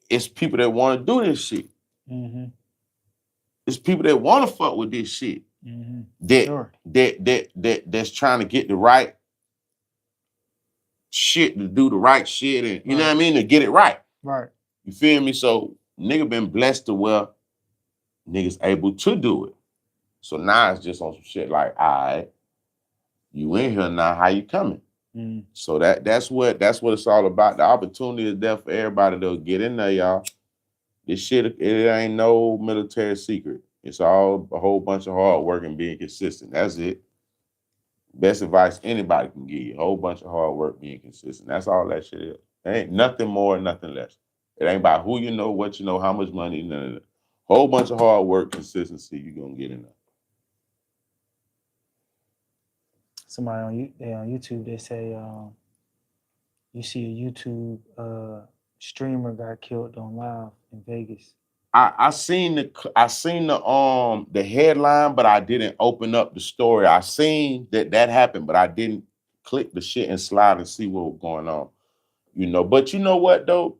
it's people that want to do this shit. Mm-hmm. It's people that want to fuck with this shit. Mm-hmm. That's trying to get the right shit, to do the right shit, and you know what I mean, to get it right. Right. You feel me? So nigga been blessed to where niggas able to do it. So now it's just on some shit like, all right, you in here now, how you coming? Mm. So that's what it's all about. The opportunity is there for everybody to get in there, y'all. This shit, it ain't no military secret. It's all a whole bunch of hard work and being consistent. That's it. Best advice anybody can give you. A whole bunch of hard work, being consistent. That's all that shit is. There ain't nothing more, nothing less. It ain't about who you know, what you know, how much money, none of that. Whole bunch of hard work, consistency, you gonna get in there. Somebody on YouTube, they say you see a YouTube streamer got killed on live in Vegas. I seen the headline, but I didn't open up the story. I seen that happened, but I didn't click the shit and slide and see what was going on. You know, but you know what though?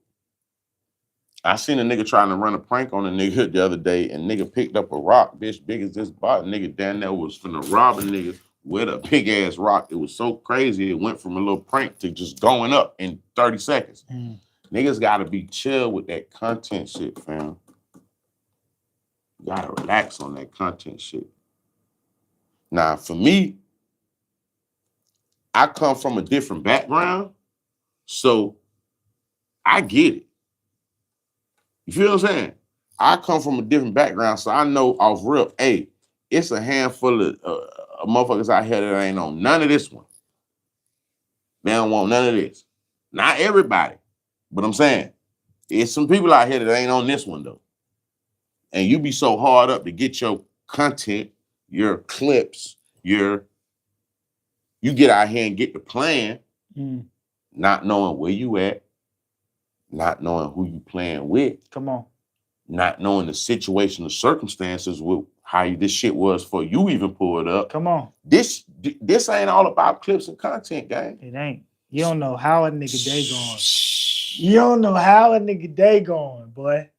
I seen a nigga trying to run a prank on a nigga the other day, and nigga picked up a rock, bitch, big as this bot. Nigga down there was finna rob a nigga with a big ass rock. It was so crazy, it went from a little prank to just going up in 30 seconds. Mm. Niggas gotta be chill with that content shit, fam. You gotta relax on that content shit. Now, for me, I come from a different background, so I get it. You feel what I'm saying? I come from a different background, so I know off rip, hey, it's a handful of motherfuckers out here that ain't on none of this one. They don't want none of this. Not everybody, but I'm saying, it's some people out here that ain't on this one, though. And you be so hard up to get your content, your clips, you get out here and get the plan, not knowing where you at, not knowing who you playing with. Come on. Not knowing the situation, the circumstances with how this shit was for you even pulled up. Come on. This ain't all about clips and content, gang. It ain't. You don't know how a nigga day going. You don't know how a nigga day going, boy.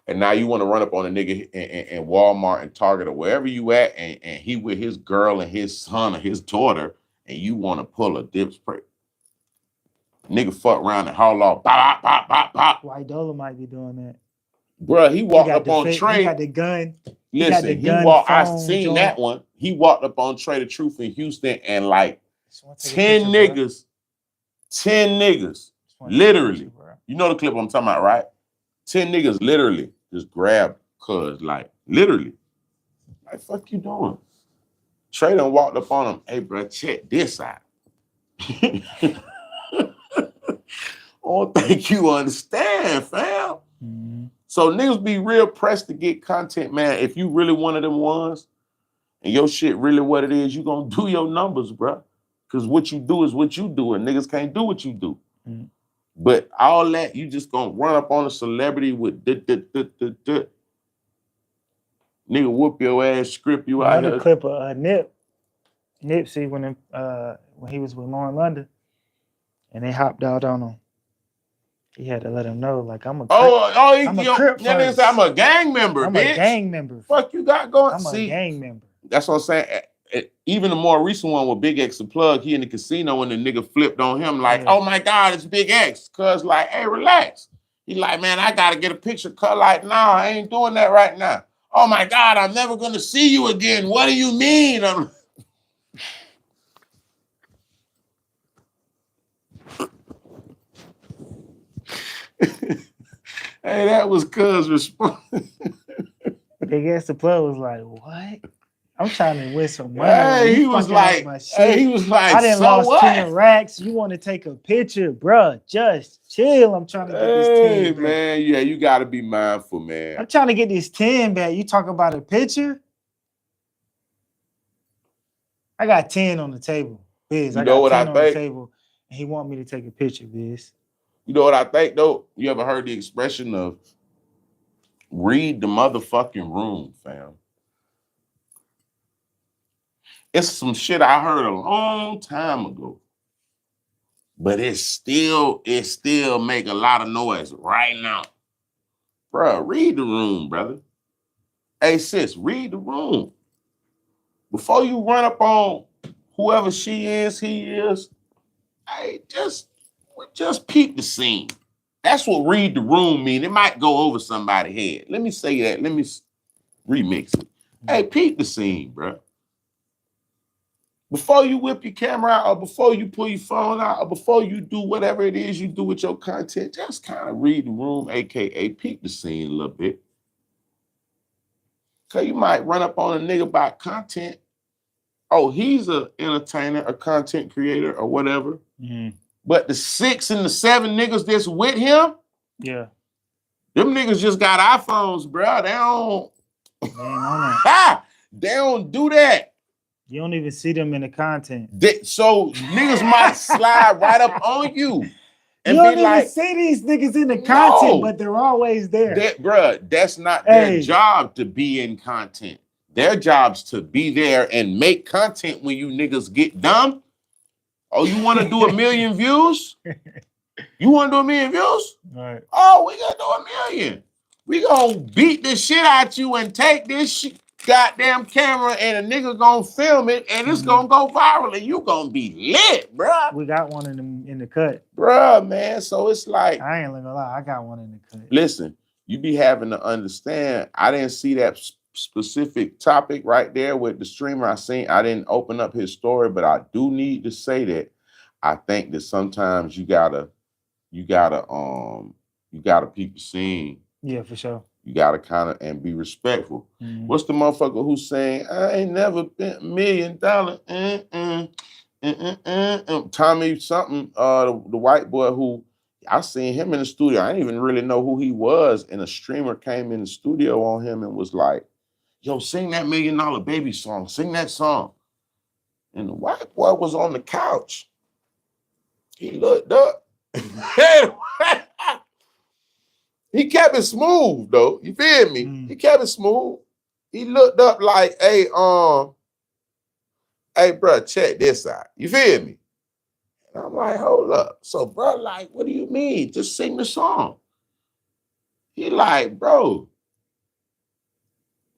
And now you want to run up on a nigga in Walmart and Target or wherever you at, and he with his girl and his son or his daughter, and you want to pull a dip spray. Nigga fuck around and haul off. Bop, bop, bop, bop. White Dollar might be doing that. Bruh, he walked up on Trey. He got the gun. Listen, I seen that one. He walked up on Trey the Truth in Houston, and like 10 niggas, literally. You know the clip I'm talking about, right? 10 niggas literally just grabbed cuz, like, literally. Like, fuck you doing? Trey done walked up on him. Hey, bro, check this out. I don't think you understand, fam. Mm-hmm. So niggas be real pressed to get content, man. If you really one of them ones, and your shit really what it is, you gonna do your numbers, bro. Because what you do is what you do, and niggas can't do what you do. Mm-hmm. But all that, you just gonna run up on a celebrity with nigga whoop your ass, script you out Another here. clip of Nipsey when he was with Lauren London, and they hopped out on him. He had to let him know, like, I'm a Crip first. I'm a gang member, I'm bitch. a gang member. Fuck you got going? I'm a gang member. That's what I'm saying. Even the more recent one with Big X the Plug, he in the casino when the nigga flipped on him like, oh my God, it's Big X. Cuz like, hey, relax. He like, man, I gotta get a picture cut. Like, nah, I ain't doing that right now. Oh my God, I'm never gonna see you again. What do you mean? Hey, that was cuz response. Big ass the plug was like, what? I'm trying to win some money. Hey, You he was fucking up like, my shit. hey, he was like, I done so lost what? 10 racks. You want to take a picture, bruh? Just chill. I'm trying to get this 10 back. Man, yeah, you gotta be mindful, man. I'm trying to get this 10 back. You talk about a picture? I got 10 on the table. Biz, You I know got what 10 I on the think? table. And he want me to take a picture, Biz. You know what I think though? You ever heard the expression of read the motherfucking room, fam? It's some shit I heard a long time ago. But it still make a lot of noise right now. Bruh, read the room, brother. Hey sis, read the room. Before you run up on whoever she is, he is, hey, just peep the scene. That's what read the room mean. It might go over somebody's head. Let me say that. Let me remix it. Hey, peep the scene, bro. Before you whip your camera out, or before you pull your phone out, or before you do whatever it is you do with your content, just kind of read the room, aka peep the scene a little bit. Cause you might run up on a nigga about content. Oh, he's an entertainer, a content creator, or whatever. Mm. But the 6 and the 7 niggas that's with him, Yeah. them niggas just got iPhones, bro. They don't. They don't do that. You don't even see them in the content. So niggas might slide right up on you. And you don't be even like, see these niggas in the content, but they're always there. Bruh, that's not their job to be in content. Their job's to be there and make content when you niggas get dumb. Oh, you want to do 1 million views? You want to do 1 million views? Right. Oh, we gonna do 1 million. We gonna beat the shit out you and take this goddamn camera and a nigga gonna film it and it's gonna go viral and you gonna be lit, bruh. We got one in the cut. Bruh, man. So it's like, I ain't gonna lie, I got one in the cut. Listen, you be having to understand, I didn't see that specific topic right there with the streamer I seen. I didn't open up his story, but I do need to say that I think that sometimes you gotta peep the scene. Yeah, for sure. You gotta kind of and be respectful. What's the motherfucker who's saying, I ain't never spent $1 million? Tommy something, the white boy who I seen him in the studio. I didn't even really know who he was. And a streamer came in the studio on him and was like, yo, sing that $1 Million Baby song. Sing that song. And the white boy was on the couch. He looked up. He kept it smooth, though. You feel me? He kept it smooth. He looked up like, hey, bro, check this out. You feel me? And I'm like, hold up. So, bro, like, what do you mean? Just sing the song. He like, bro,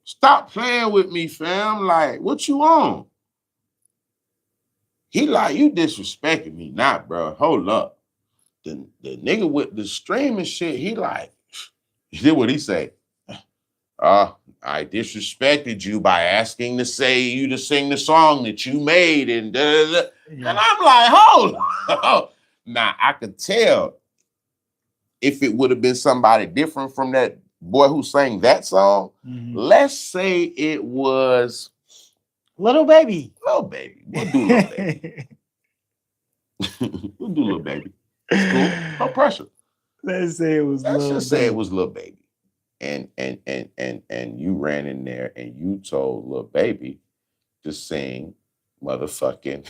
stop playing with me, fam. Like, what you on? He like, you disrespecting me not, bro. Hold up. The nigga with the streaming shit, he like, you did what he say. I disrespected you by asking you to sing the song that you made and da, da, da. And I'm like, hold on. Now, I could tell if it would have been somebody different from that boy who sang that song. Let's say it was Little Baby. Little Baby. We'll do Little Baby. We'll do Little Baby. It's cool. No pressure. Let's say it was Let's just say it was Little Baby. And you ran in there and you told Little Baby to sing motherfucking.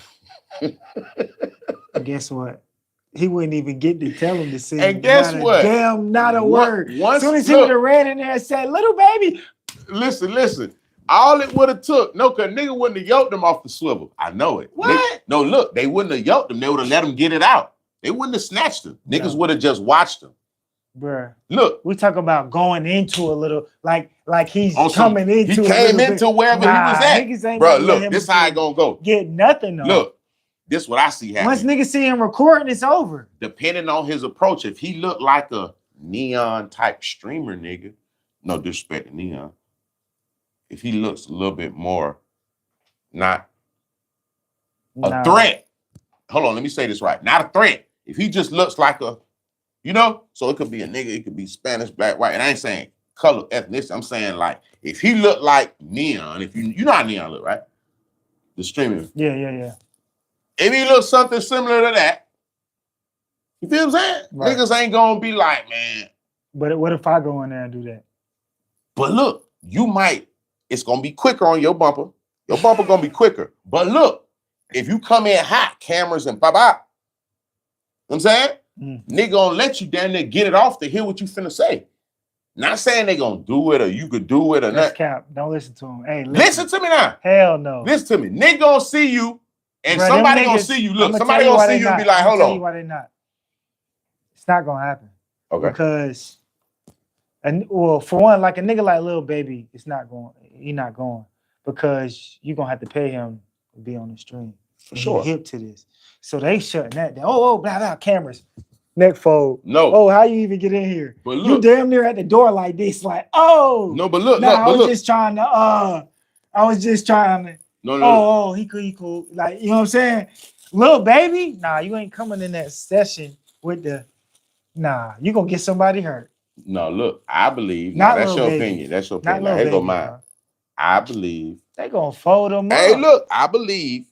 Guess what? He wouldn't even get to tell him to sing. And guess what? Not a word. As soon as he would have ran in there and said, Little Baby. Listen. All it would have took, cause nigga wouldn't have yoked him off the swivel. I know it. What? Look, they wouldn't have yoked him. They would have let him get it out. They wouldn't have snatched him. Niggas would have just watched him. Bruh. Look. We talk about going into a little, like he's coming into. He came into wherever he was at. Bro, look, this how it gonna go. Get nothing though. Look, this what I see happening. Once niggas see him recording, it's over. Depending on his approach, if he looked like a neon type streamer nigga, no disrespect to neon. if he looks a little bit more not a threat. Hold on, let me say this right. Not a threat. If he just looks like a, you know, so it could be a nigga, it could be Spanish, black, white, and I ain't saying color, ethnicity. I'm saying like if he looked like Neon, if you know how Neon look, right? The streaming. Yeah. If he looks something similar to that, you feel what I'm saying? Right. Niggas ain't gonna be like, man. But what if I go in there and do that? But look, you might, it's gonna be quicker on your bumper. Your bumper gonna be quicker. But look, if you come in hot, cameras and bye-bye, you know what I'm saying? Nigga gonna let you down there get it off to hear what you finna say. Not saying they gonna do it or you could do it or not. Cap. Don't listen to him. Hey, listen to me now. Hell no. Listen to me. Nigga gonna see you and Bro, somebody gonna see you. Look, somebody gonna see you and be like, hold on. Tell you why they not. It's not gonna happen. Okay. Because, well, for one, like a nigga like Lil Baby, it's not going. He not going because you gonna have to pay him to be on the stream. For sure. He hip to this, so they shutting that down. Oh, blah blah cameras. Neck fold. No. Oh, how you even get in here? But look, you damn near at the door like this, like oh. No, but look, nah, look, I was just trying to. I was just trying to. No. He cool. Like you know what I'm saying? Lil Baby, nah, you ain't coming in that session with the. Nah, you gonna get somebody hurt. No, look, I believe. Not that's your Baby. opinion. That's your opinion. Not Here go Baby, mine. bro. I believe. They gonna fold them up. Hey, look, I believe.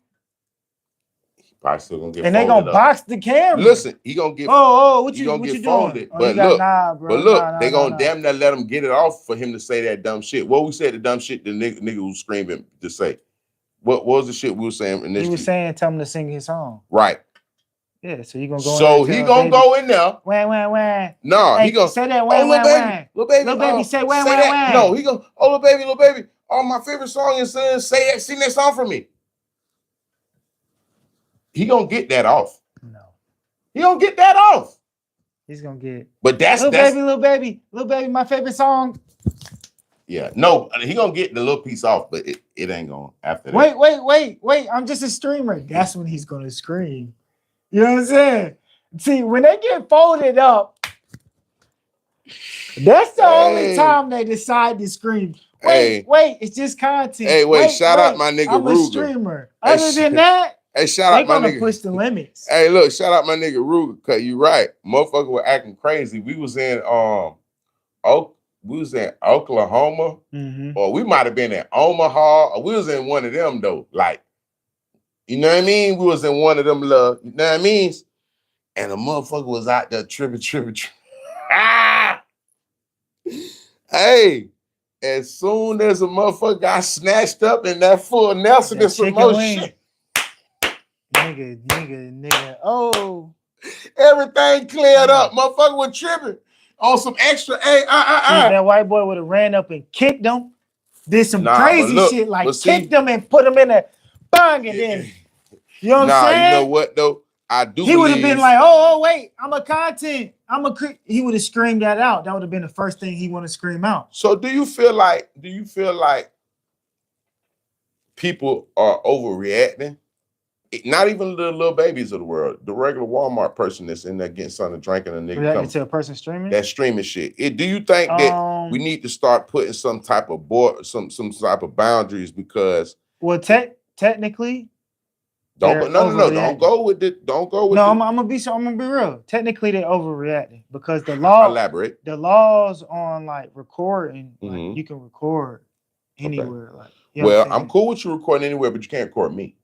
He probably still gonna get and folded they gonna up. box the camera. Listen, he gonna get. What you get doing? folded. But look, they gonna damn near let him get it off for him to say that dumb shit. What we said the dumb shit the nigga was screaming to say. What was the shit we were saying initially? He was saying, tell him to sing his song. Right. Yeah, so you gonna go. So he gonna go in there. Wah. No, hey, he gonna say that. Little baby, say wah. No, he gonna. Oh, little baby. Oh, my favorite song is say that. Sing that song for me. He gonna get that off. No, he gonna get that off. He's gonna get. But that's little baby. My favorite song. Yeah, no, he gonna get the little piece off, but it ain't gonna after that. Wait. I'm just a streamer. That's when he's gonna scream. You know what I'm saying? See, when they get folded up, that's the only time they decide to scream. Wait, it's just content. Hey, shout out my nigga I'm Ruger. a streamer. Other than that, shout out my nigga. They gonna push the limits. Hey, look, shout out my nigga Ruger, cause you right. Motherfucker were acting crazy. We was in Oklahoma, or we might have been in Omaha, or we was in one of them though. Like, you know what I mean? We was in one of them you know what I mean? And the motherfucker was out there tripping. Hey, as soon as a motherfucker got snatched up in that full Nelson and some more shit. Nigga. Oh. Everything cleared up. Motherfucker was tripping on some extra. Hey, That white boy would have ran up and kicked him. Did some crazy shit like kicked him and put him in a bang and then. You know what I'm saying? You know what though? I do. He would have been like, "Oh, wait, I'm a content. He would have screamed that out. That would have been the first thing he want to scream out. So, do you feel like people are overreacting? Not even the little babies of the world. The regular Walmart person that's in there getting something to drink and a nigga reacting to a person streaming. That streaming shit. Do you think that we need to start putting some type of some type of boundaries because? Well, technically. Don't go with it. Don't go with it. No, I'm gonna be real. Technically, they're overreacting because the laws on like recording, like, you can record anywhere. Like, you know I'm cool with you recording anywhere, but you can't record me.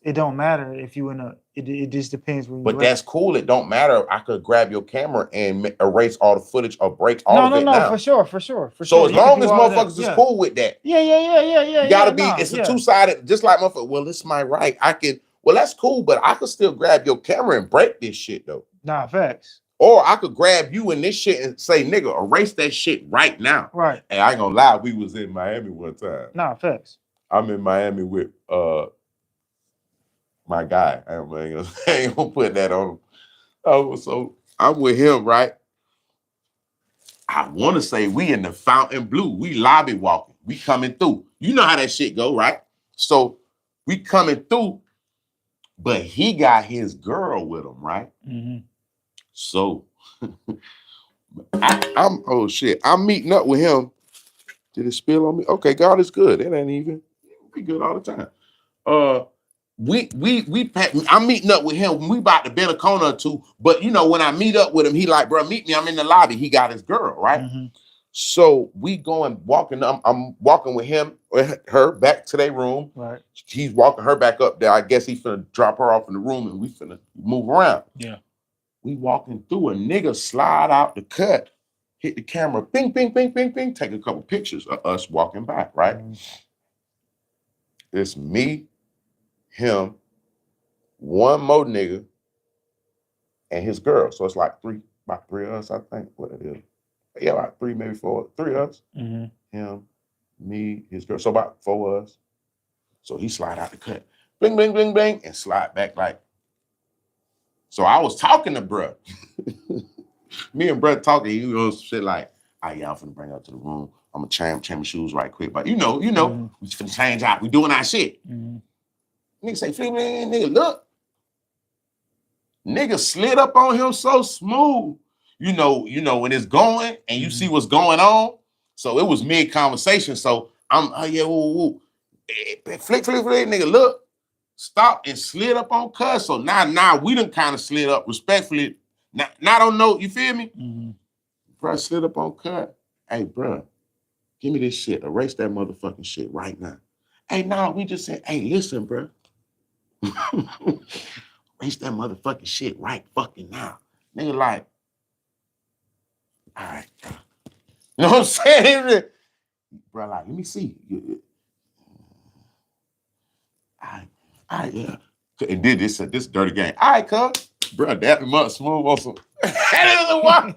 It don't matter if you in a. It just depends when. But that's cool. It don't matter. I could grab your camera and erase all the footage or break all of it. No, for sure. So as long as motherfuckers is cool with that. Yeah. You gotta be. It's a two-sided. Just like motherfucker. Well, it's my right. I can. Well, that's cool, but I could still grab your camera and break this shit though. Nah, facts. Or I could grab you in this shit and say, nigga, erase that shit right now. Right. And I ain't gonna lie. We was in Miami one time. Nah, facts. I'm in Miami with my guy. I ain't gonna put that on him. Oh, so I'm with him, right? I want to say we in the Fountain Blue. We lobby walking. We coming through. You know how that shit go, right? So we coming through, but he got his girl with him, right? So I'm meeting up with him, Did it spill on me? Okay, God is good. It ain't even. We good all the time. I'm meeting up with him. We about to bend a corner or two. But you know, when I meet up with him, he like, bro, meet me. I'm in the lobby. He got his girl, right? Mm-hmm. So we walking. I'm walking with him, with her back to their room. Right. He's walking her back up there. I guess he's finna drop her off in the room and we finna move around. Yeah. We walking through, a nigga slide out the cut, hit the camera, bing, bing, bing, bing, bing, take a couple pictures of us walking by, right? It's me, him, one more nigga, and his girl. So it's like about three of us, I think, what it is. Yeah, about three, maybe four, three of us. Him, me, his girl. So about four of us. So he slide out the cut, bling, bling, bling, bling, and slide back like. So I was talking to bruh. Me and bruh talking, you know, shit like, all right, y'all finna bring her to the room. I'm gonna change my shoes right quick. But you know, we finna change out. We doing our shit. Nigga say, flip, nigga, look. Nigga slid up on him so smooth. You know, when it's going and you see what's going on. So it was mid-conversation. So I'm, oh yeah, woo. Flick, nigga, look. Stop and slid up on cuz. So now we done kind of slid up respectfully. Now I don't know, you feel me? Bruh slid up on cuz. Hey, bruh, give me this shit. Erase that motherfucking shit right now. Hey, nah, we just said, hey, listen, bruh. Erase that motherfucking shit right fucking now. Nigga like, all right, bro. You know what I'm saying? Bro, like, let me see. All right, yeah. And did this dirty game. All right, cuz. Bro, that much smooth on some. That is a what?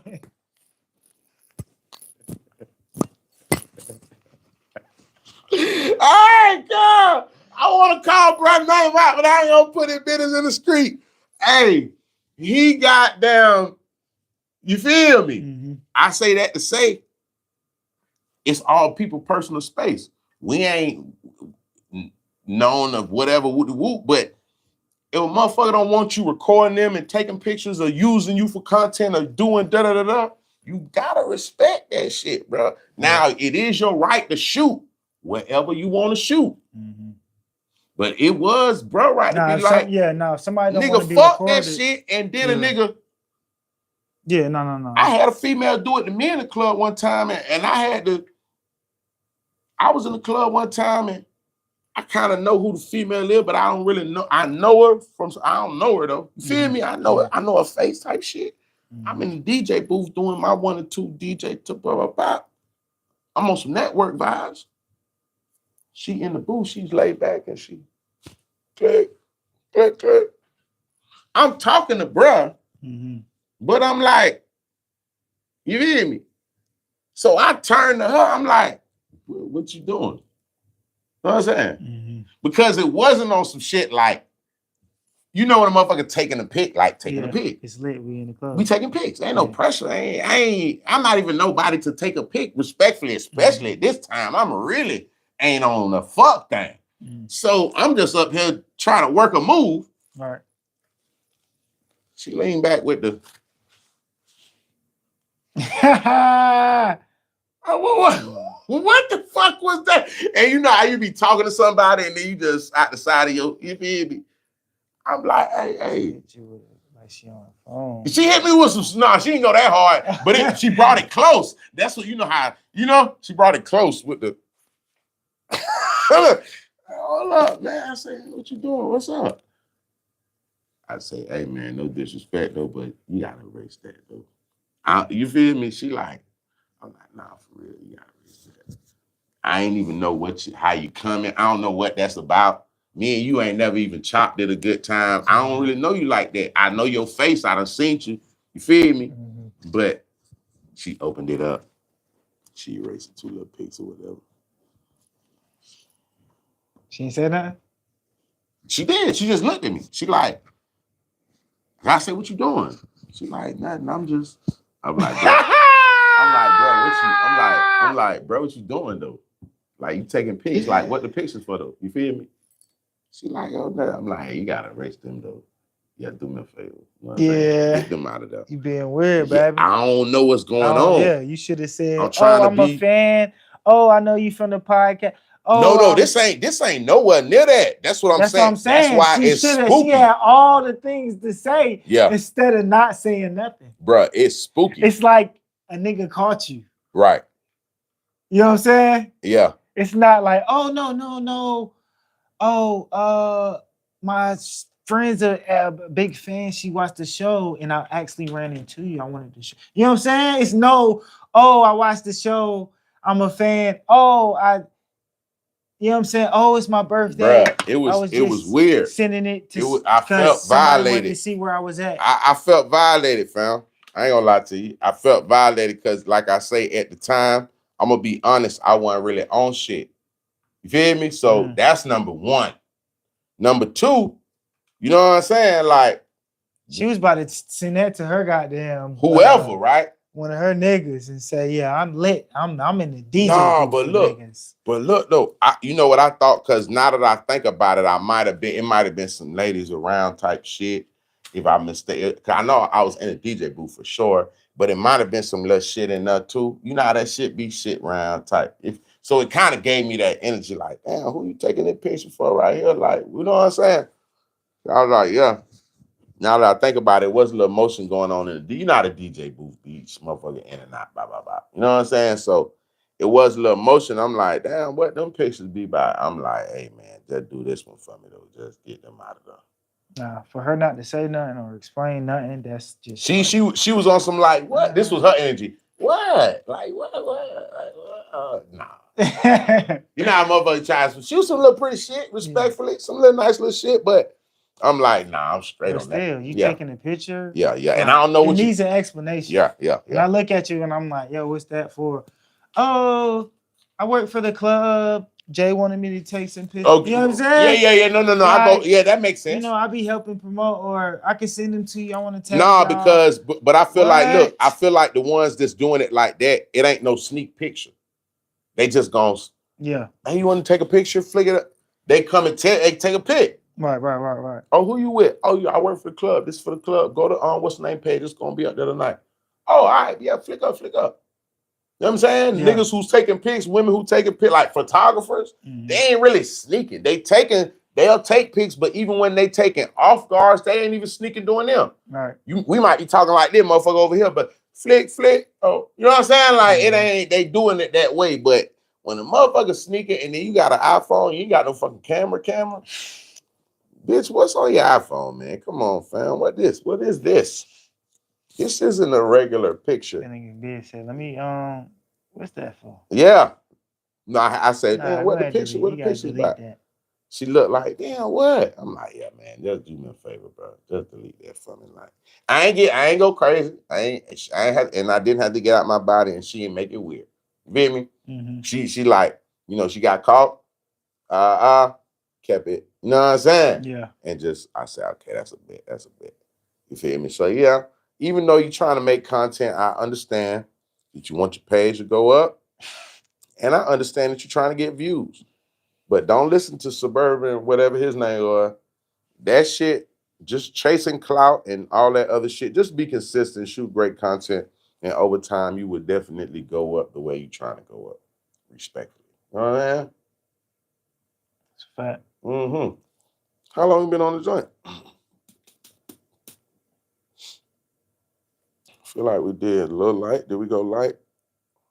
All right, cuz. I want to call bro name out, but I ain't gonna put his business in the street. Hey, he got down. You feel me? I say that to say it's all people personal space. We ain't known of whatever whoop, but if a motherfucker don't want you recording them and taking pictures or using you for content or doing da-da-da-da, you gotta respect that shit, bro. Now, it is your right to shoot wherever you want to shoot. But it was, bro, right to be like, if somebody don't want to nigga, be fuck recorded, that shit, and then a nigga. Yeah, no. I had a female do it to me in the club one time, and I was in the club one time, and I kind of know who the female is, but I don't really know. I know her I don't know her though. You feel me? I know her. I know her face type shit. I'm in the DJ booth doing my 1 or 2 DJ to blah, blah, blah. I'm on some network vibes. She in the booth, she's laid back and she click. I'm talking to bruh, but I'm like, you hear me? So I turn to her, I'm like, what you doing? You know what I'm saying? Because it wasn't on some shit like, you know when a motherfucker taking a pic, like taking a pic. It's lit, we in the club. We taking pics. Ain't no pressure. I'm not even nobody to take a pic respectfully, especially at this time. I'm really ain't on the fuck thing. So I'm just up here trying to work a move. Right. She leaned back with the what the fuck was that? And you know how you be talking to somebody and then you just out the side of you feel me? I'm like, hey. Like she on the phone. She hit me with some, she didn't go that hard, but she brought it close. That's what, you know how, she brought it close with the, hold up, man. I say, what you doing? What's up? I say, hey, man, no disrespect, though, but you got to erase that, though. You feel me? She like, I'm like, nah, for real, you got to erase that. I ain't even know how you coming. I don't know what that's about. Me and you ain't never even chopped it a good time. I don't really know you like that. I know your face. I done seen you. You feel me? But she opened it up. She erased 2 little pics or whatever. She ain't said nothing? She did. She just looked at me. She like, I said, what you doing? She like, nothing. I'm like, bro. I'm like, bro, what you doing though? Like, you taking pics. Like, what the pictures for though? You feel me? She like, oh no. I'm like, hey, you gotta erase them though. You gotta do me a favor. You know what I'm saying? Get them out of there. You being weird, baby. I don't know what's going on. Yeah, you should have said, I'm a fan Oh, I know you from the podcast. Oh, No, this ain't nowhere near that. That's what I'm that's saying. what I'm saying. That's why it's spooky. She had all the things to say Yeah. instead of not saying nothing. Bruh, it's spooky. It's like a nigga caught you. Right. You know what I'm saying? Yeah. It's not like, oh, no. Oh, my friend's a big fan. She watched the show and I actually ran into you. I wanted to show. You know what I'm saying? It's no, oh, I watched the show. I'm a fan. Oh, you know what I'm saying? Oh, it's my birthday. Bruh, it was weird. Sending it to I felt violated to see where I was at. I felt violated, fam. I ain't gonna lie to you. I felt violated because, like I say, at the time, I'm gonna be honest, I wasn't really on shit. You feel me? So that's number one. Number two, you know what I'm saying? Like, she was about to send that to her goddamn whoever, right? One of her niggas and say, yeah, I'm lit. I'm in the DJ. No, but look, though, you know what I thought? Because now that I think about it, it might have been some ladies around type shit. If I mistake, cause I know I was in a DJ booth for sure, but it might have been some little shit in there too. You know how that shit be shit round type. So it kind of gave me that energy, like, damn, who you taking that picture for right here? Like, you know what I'm saying? I was like, yeah. Now that I think about it, was a little motion going on in the, you know how the DJ booth beats, motherfucker in and out, blah, blah, blah. You know what I'm saying? So it was a little motion. I'm like, damn, what them pictures be by? I'm like, hey, man, just do this one for me, though. Just get them out of there. Nah, for her not to say nothing or explain nothing, that's just... She was on some like, what? This was her energy. What? Like, what? Nah. You know how motherfucker tries. She was some little pretty shit, respectfully. Some little nice little shit, but I'm like, nah, I'm straight but on still, that. You taking a picture? Yeah. And I don't know what needs an explanation. Yeah. And I look at you and I'm like, yo, what's that for? Oh, I work for the club. Jay wanted me to take some pictures. Oh, you know what I'm saying? Yeah. No. Like, I go, yeah, that makes sense. You know, I be helping promote, or I can send them to you. I want to tell you. Nah, because, but I feel like, look, I feel like the ones that's doing it like that, it ain't no sneak picture. They just gone, yeah. Hey, you want to take a picture? Flick it up. They come and take a pic. Right. Oh, who you with? Oh, I work for the club. This is for the club. Go to what's the name page? It's gonna be up there tonight. Oh, all right, yeah, flick up. You know what I'm saying? Yeah. Niggas who's taking pics, women who taking pics, like photographers, they ain't really sneaking. They'll take pics, but even when they taking off guards, they ain't even sneaking doing them. Right. We might be talking like this motherfucker over here, but flick. Oh, you know what I'm saying? Like it ain't they doing it that way. But when the motherfucker sneaking and then you got an iPhone, you ain't got no fucking camera. Bitch, what's on your iPhone, man? Come on, fam. What is this? This isn't a regular picture. Let me what's that for? Yeah. No, I said, damn, what the picture? What the picture about? She looked like, damn, what? I'm like, yeah, man, just do me a favor, bro. Just delete that for me. Like, I ain't go crazy. I didn't have to get out my body, and she didn't make it weird. You feel me? Mm-hmm. She like, you know, she got caught. Kept it. You know what I'm saying? Yeah. And I said, okay, that's a bit. You feel me? So yeah, even though you're trying to make content, I understand that you want your page to go up. And I understand that you're trying to get views. But don't listen to Suburban, whatever his name was. That shit, just chasing clout and all that other shit. Just be consistent, shoot great content, and over time you would definitely go up the way you're trying to go up. Respectfully. You know what I mean? It's a fact. Mm-hmm. How long you been on the joint? I feel like we did a little light. Did we go light?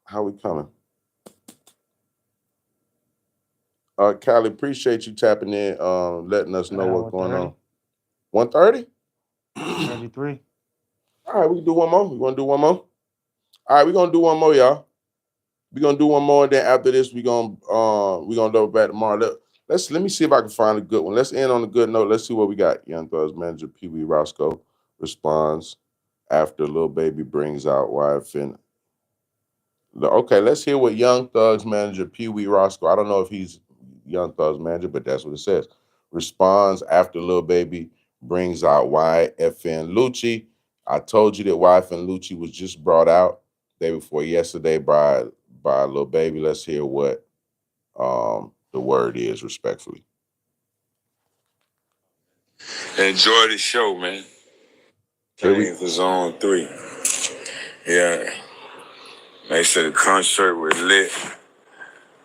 How we coming? Callie, appreciate you tapping in, letting us know what's going on. 1:30? 33. All right, we can do one more. We want to do one more? All right, we're gonna do one more, y'all. We're gonna do one more, and then after this, we're gonna double back tomorrow. Let me see if I can find a good one. Let's end on a good note. Let's see what we got. Young Thugs manager Pee Wee Roscoe responds after Lil Baby brings out YFN. Okay, let's hear what Young Thugs manager Pee Wee Roscoe, I don't know if he's Young Thugs manager, but that's what it says, responds after Lil Baby brings out YFN Lucci. I told you that YFN Lucci was just brought out day before yesterday by Lil Baby. Let's hear what the word is, respectfully. Enjoy the show, man. Thing was on 3. Yeah. They said the concert was lit.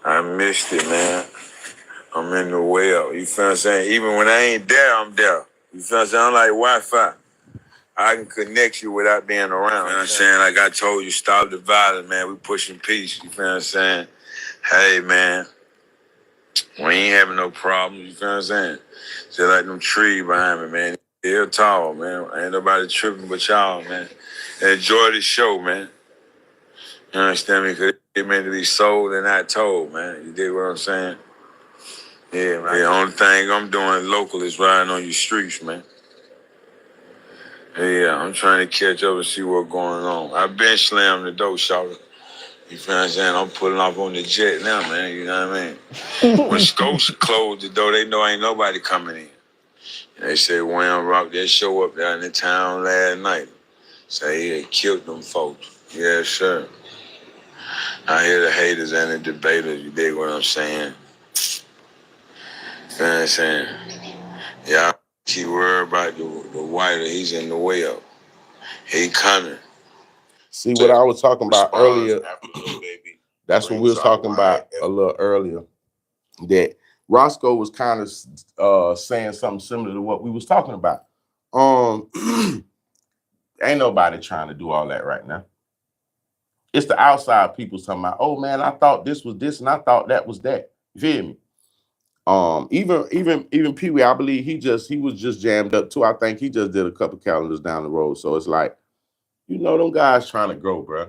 I missed it, man. I'm in the well. You feel what I'm saying? Even when I ain't there, I'm there. You feel what I'm saying? I'm like Wi-Fi. I can connect you without being around. You know what I'm saying? Like I told you, stop the violence, man. We pushing peace. You feel what I'm saying? Hey, man. We ain't having no problems. You feel what I'm saying? Just like them trees behind me, man. They're tall, man. Ain't nobody tripping but y'all, man. Enjoy the show, man. You understand me? Because it meant to be sold and not told, man. You dig what I'm saying? Yeah, man. The only thing I'm doing local is riding on your streets, man. Yeah, I'm trying to catch up and see what's going on. I've been slamming the door, shawty. You feel what I'm saying? I'm pulling off on the jet now, man. You know what I mean? When Scotia closed the door, they know ain't nobody coming in. And they said, Wham Rock, they show up down in town last night. Say he had killed them folks. Yeah, sure. I hear the haters and the debaters. You dig what I'm saying? You know what I'm saying? Yeah, keep worried about the whiter. He's in the way up. He coming. See what I was talking about earlier? That's what we was talking about a little earlier. That Roscoe was kind of saying something similar to what we was talking about. Ain't nobody trying to do all that right now. It's the outside people talking about, oh man, I thought this was this and I thought that was that. You feel me? Even Pee Wee, I believe he was just jammed up too. I think he just did a couple calendars down the road. So it's like, you know, them guys trying to grow, bro.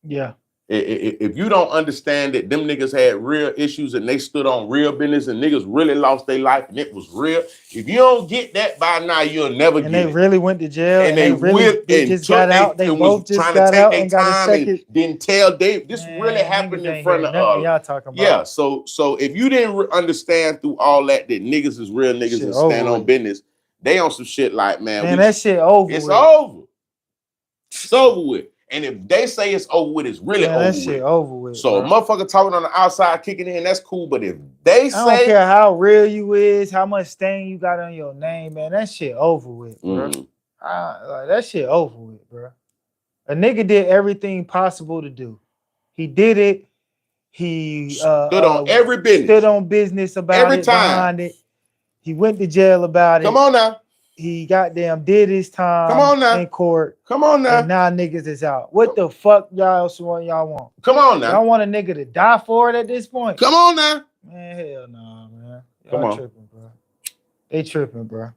Yeah. If you don't understand that them niggas had real issues and they stood on real business and niggas really lost their life and it was real, if you don't get that by now, you'll never get it. And they really went to jail and they really just got out. They both just got out and got a second. Didn't tell Dave this really happened in front of us. Y'all talking about. Yeah, so if you didn't understand through all that niggas is real niggas and stand on business, they on some shit like, man, that shit over. It's over. It's over with. And if they say it's over with, it's really over with. That shit over with. So a motherfucker talking on the outside kicking in, that's cool. But if they say, I don't care how real you is, how much stain you got on your name, man, that shit over with, bro. That shit over with, bro. A nigga did everything possible to do. He did it. He stood on every business. Stood on business about every time. Behind it. He went to jail about it. Come on now. He goddamn did his time. Come on now. In court. Come on now. And now niggas is out. What the fuck y'all want? Come on now. Y'all want a nigga to die for it at this point? Come on now. Man, hell no, man. Y'all tripping, bro. They tripping, bro.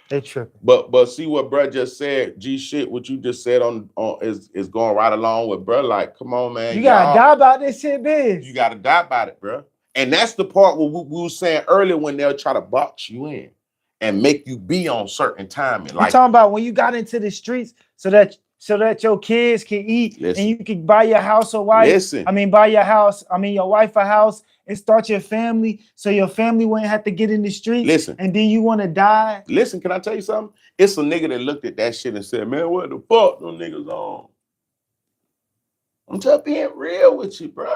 They tripping. But see what bro just said, G shit, what you just said on is going right along with bro. Like, come on, man. You gotta die about this shit, bitch. You gotta die about it, bro. And that's the part where we were saying earlier when they'll try to box you in and make you be on certain timing. Like, you talking about when you got into the streets so that your kids can eat and you can buy your house a wife. Buy your house. Your wife a house and start your family so your family wouldn't have to get in the streets. And then you want to die. Listen, can I tell you something? It's a nigga that looked at that shit and said, man, what the fuck them niggas on? I'm just being real with you, bro.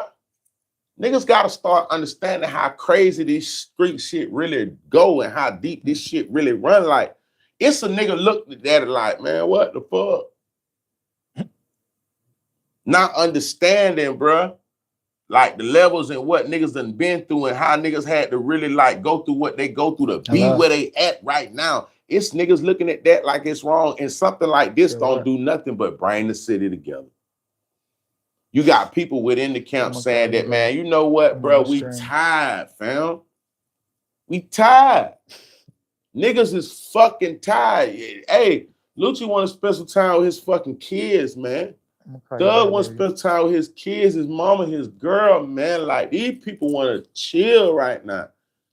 Niggas gotta start understanding how crazy this street shit really go and how deep this shit really run. Like, it's a nigga looked at that like, man, what the fuck? Not understanding, bruh, like the levels and what niggas done been through and how niggas had to really like go through what they go through to be where they at right now. It's niggas looking at that like it's wrong, and something like this don't do nothing but bring the city together. You got people within the camp saying that, man, you know what, bro? We tired, fam. We tired. Niggas is fucking tired. Hey, Lucci want to spend some time with his fucking kids, man. Doug want to spend time with his kids, his mama, his girl, man. Like, these people want to chill right now.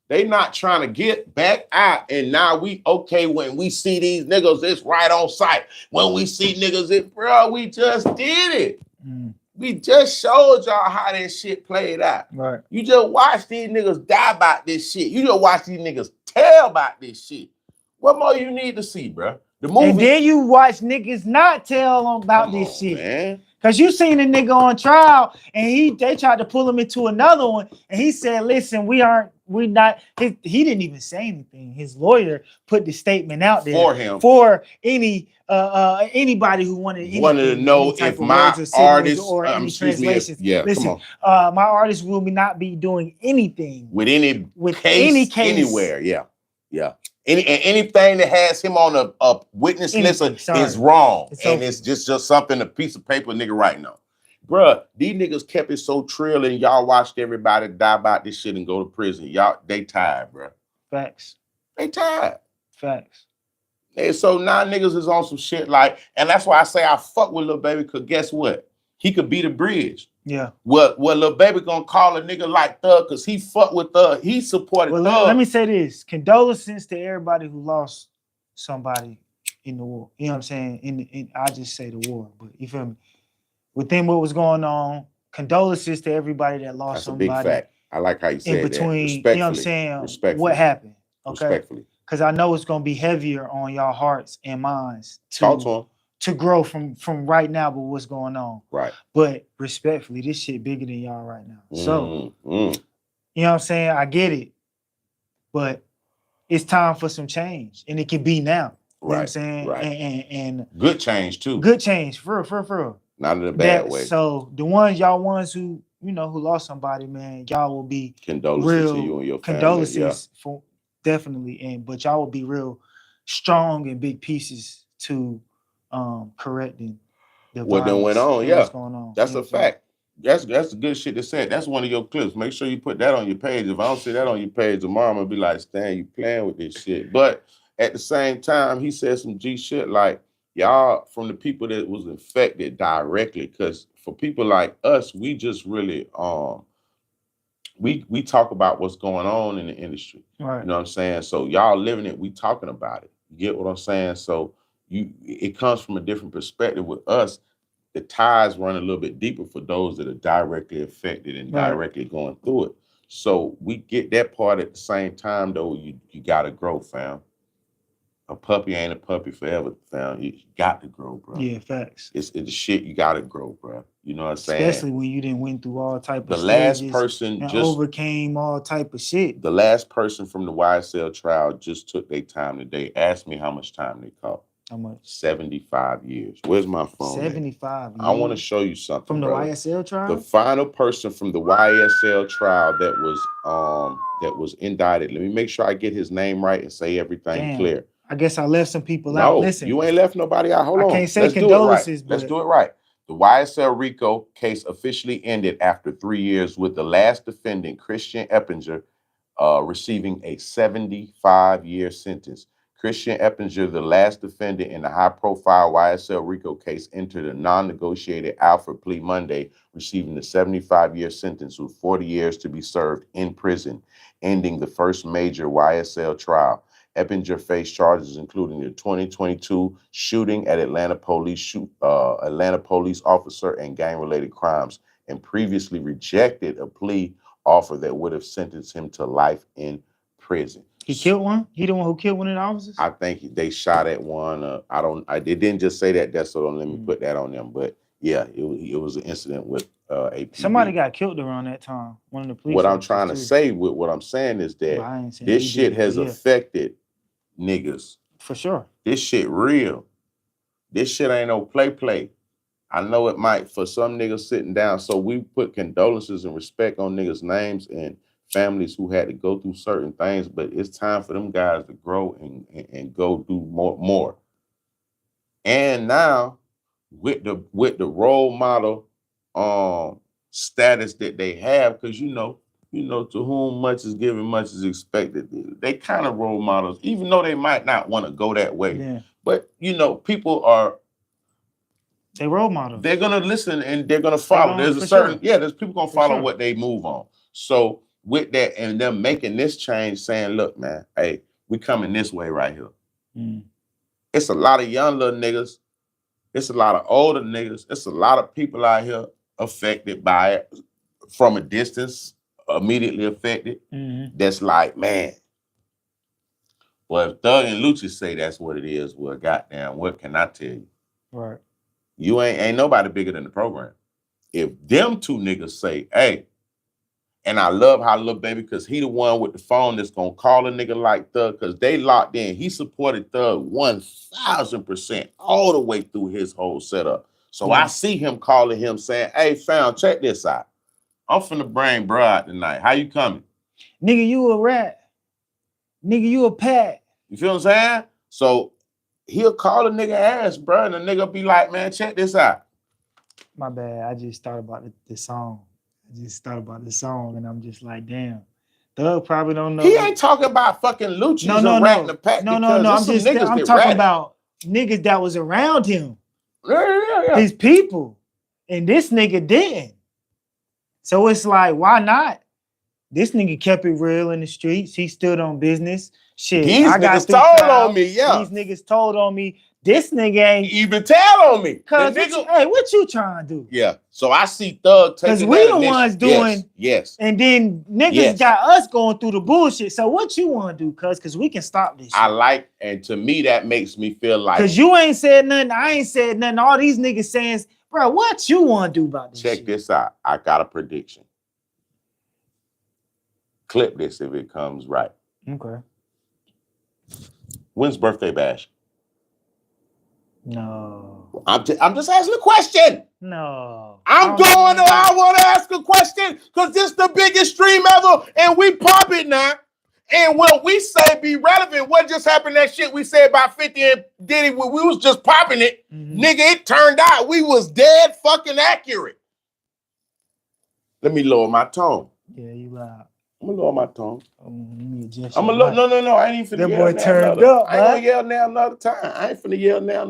They not trying to get back out. And now we okay when we see these niggas, it's right on sight. When we see niggas, bro, we just did it. We just showed y'all how that shit played out. Right. You just watch these niggas die about this shit. You just watch these niggas tell about this shit. What more you need to see, bro? The movie. And then you watch niggas not tell them about this shit. Man. Cause you seen a nigga on trial and they tried to pull him into another one, and he said, "Listen, we not." He didn't even say anything. His lawyer put the statement out there for him, for anybody who wanted to know if my artist, or any excuse me, translations. yeah, Listen, come on. My artist will not be doing anything with any any case anywhere. Yeah. Anything that has him on a witness list is wrong. And it's just something, a piece of paper nigga writing on. Bruh, these niggas kept it so trill and y'all watched everybody die about this shit and go to prison. Y'all, they tired, bruh. Facts. They tired. Facts. And so now niggas is on some shit like, and that's why I say I fuck with Lil Baby, because guess what? He could be the bridge. Yeah. Well, Lil Baby gonna call a nigga like Thug because he fuck with Thug. He supported Thug. Let me say this. Condolences to everybody who lost somebody in the war. You know what I'm saying? I just say the war, but you feel me? Within what was going on, condolences to everybody that lost somebody. That's a big fact. I like how you said in between, that. You know what I'm saying? What happened? Okay. Respectfully. Because I know it's gonna be heavier on y'all hearts and minds to grow from right now, but what's going on. Right. But respectfully, this shit bigger than y'all right now. So you know what I'm saying? I get it. But it's time for some change. And it can be now. You know what I'm saying? Right. And good change too. Good change, for real. Not in a bad way. So the ones who, you know, who lost somebody, man, y'all will be condolences to you and your family. Condolences for definitely, but y'all will be real strong and big pieces to correcting the what then went on. Yeah, what's going on. That's a fact. That's the good shit to say. That's one of your clips. Make sure you put that on your page. If I don't see that on your page tomorrow, I'm gonna be like, Stan, you playing with this shit. But at the same time, he said some G shit like, y'all, from the people that was infected directly, because for people like us, we just really we talk about what's going on in the industry. Right. You know what I'm saying? So y'all living it, we talking about it. You get what I'm saying? So it comes from a different perspective with us. The ties run a little bit deeper for those that are directly affected and directly going through it. So we get that part at the same time, though. You gotta grow, fam. A puppy ain't a puppy forever, fam. You got to grow, bro. Yeah, facts. It's the shit you gotta grow, bro. You know what I'm saying? Especially when you didn't went through all type of the last person and just overcame all type of shit. The last person from the YSL trial just took their time today. Asked me how much time they caught. How much? 75 years. Where's my phone? 75 years. I want to show you something from the YSL trial. The final person from the YSL trial that was indicted. Let me make sure I get his name right and say everything clear. I guess I left some people out. Listen, you ain't left nobody out. Hold on. I can't say condolences. Let's do it right. The YSL RICO case officially ended after 3 years, with the last defendant, Christian Eppinger, receiving a 75-year sentence. Christian Eppinger, the last defendant in the high-profile YSL RICO case, entered a non-negotiated Alfred plea Monday, receiving a 75-year sentence with 40 years to be served in prison, ending the first major YSL trial. Eppinger faced charges including the 2022 shooting at Atlanta police officer and gang-related crimes, and previously rejected a plea offer that would have sentenced him to life in prison. He killed one? He the one who killed one of the officers? I think they shot at one. It didn't just say that, so don't let me put that on them. But yeah, it was an incident with APB. Somebody got killed around that time. One of the police. What I'm trying to say with what I'm saying is that this shit has affected niggas. For sure. This shit real. This shit ain't no play. I know it might for some niggas sitting down. So we put condolences and respect on niggas' names and families who had to go through certain things, but it's time for them guys to grow and go do more. And now with the role model status that they have, because you know, to whom much is given, much is expected. They kind of role models, even though they might not want to go that way. Yeah. But people are. They role models. They're gonna listen and they're gonna follow. There's a certain there's people gonna follow what they move on. So with that and them making this change, saying, look, man, hey, we coming this way right here. It's a lot of young little niggas. It's a lot of older niggas. It's a lot of people out here affected by it from a distance, immediately affected. That's like, man, well, if Thug and Lucci say that's what it is, well, goddamn, what can I tell you? Right. You ain't nobody bigger than the program. If them two niggas say, hey, and I love how Lil Baby, because he the one with the phone that's gonna call a nigga like Thug, because they locked in. He supported Thug 1,000% all the way through his whole setup. So I see him calling him saying, hey, fam, check this out. I'm finna bring bro out tonight. How you coming? Nigga, you a rat. Nigga, you a pat. You feel what I'm saying? So he'll call a nigga ass, bro, and the nigga be like, man, check this out. My bad. I just thought about the song. And I'm just like, damn. Thug probably don't know. He ain't talking about fucking Lucci and Rat in the Pack. No. I'm talking about niggas that was around him. Yeah. His people. And this nigga didn't. So it's like, why not? This nigga kept it real in the streets. He stood on business. Shit, These niggas told on me, yeah. These niggas told on me. This nigga ain't even tell on me. Cause what you trying to do? Yeah. So I see Thug taking because we the ones doing yes. And then niggas got us going through the bullshit. So what you want to do, cuz? Because we can stop this shit. I like, and to me that makes me feel like, because you ain't said nothing, I ain't said nothing. All these niggas saying, bro, what you want to do about this check shit? this out. I got a prediction. Clip this if it comes right. Okay. When's birthday bash? No. I'm just asking a question. No. I want to ask a question because this is the biggest stream ever and we pop it now. And what we say be relevant. What just happened, that shit we said about 50 and Diddy, we was just popping it. Nigga, it turned out we was dead fucking accurate. Let me lower my tone. Yeah, you loud. I'm gonna lower my tone. Let me adjust. I'm gonna look. No. I ain't finna yell. That boy turned up. I ain't gonna yell now another time. I ain't finna yell now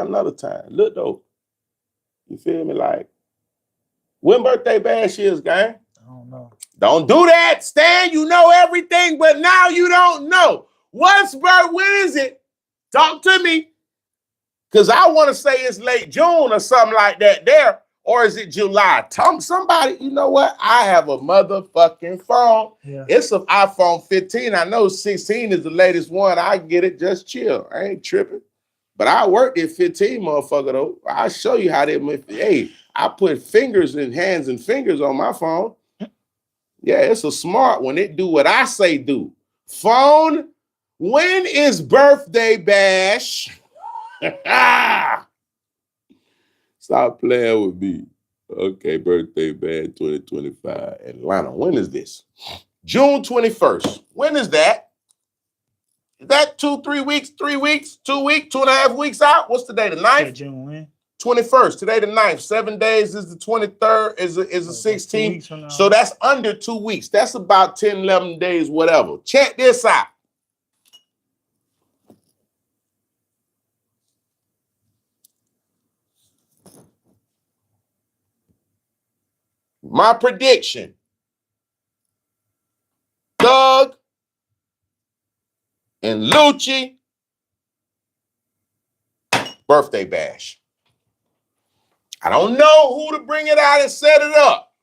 another time. Look though. You feel me? Like, when birthday bash is, gang? I don't know. Don't do that, Stan. You know everything, but now you don't know. When is it? Talk to me. Because I want to say it's late June or something like that there. Or is it July? Somebody, you know what? I have a motherfucking phone. Yeah. It's an iPhone 15. I know 16 is the latest one. I get it. Just chill. I ain't tripping. But I worked at 15, motherfucker, though. I'll show you how they... Hey, I put fingers and hands and fingers on my phone. Yeah, it's a smart one. It do what I say do. Phone, when is birthday bash? Stop playing with me. Okay, birthday bash 2025. Atlanta, when is this? June 21st. When is that? Is that 2-3 weeks, 3 weeks, 2 weeks, 2.5 weeks out? What's today, the 9th? June when? 21st. Today the 9th. 7 days is the 23rd, is the 16th. So that's under 2 weeks. That's about 10, 11 days, whatever. Check this out. My prediction. Thug and Lucci birthday bash. I don't know who to bring it out and set it up.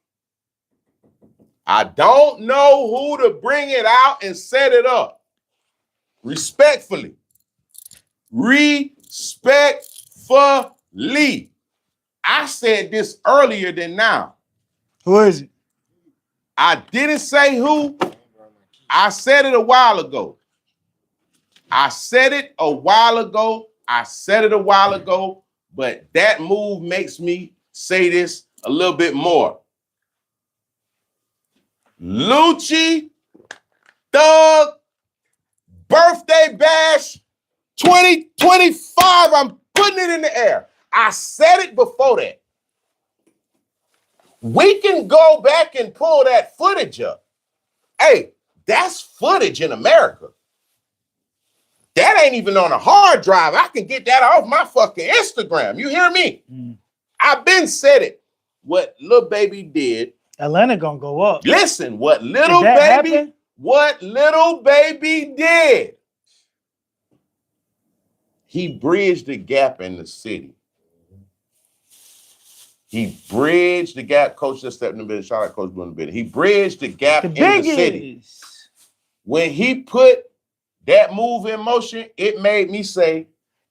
I don't know who to bring it out and set it up. Respectfully. Respectfully. I said this earlier than now. Who is it? I didn't say who. I said it a while ago. But that move makes me say this a little bit more. Lucci, Thug, birthday bash, 2025. I'm putting it in the air. I said it before that. We can go back and pull that footage up. Hey, that's footage in America. That ain't even on a hard drive. I can get that off my fucking Instagram. You hear me? I've been said it. What Lil Baby did. Atlanta gonna go up. Listen, what Lil Baby did. He bridged the gap in the city. He bridged the gap. Coach just stepped in the business. Shout out Coach Blue in the business. He bridged the gap in the city. When he put that move in motion, it made me say,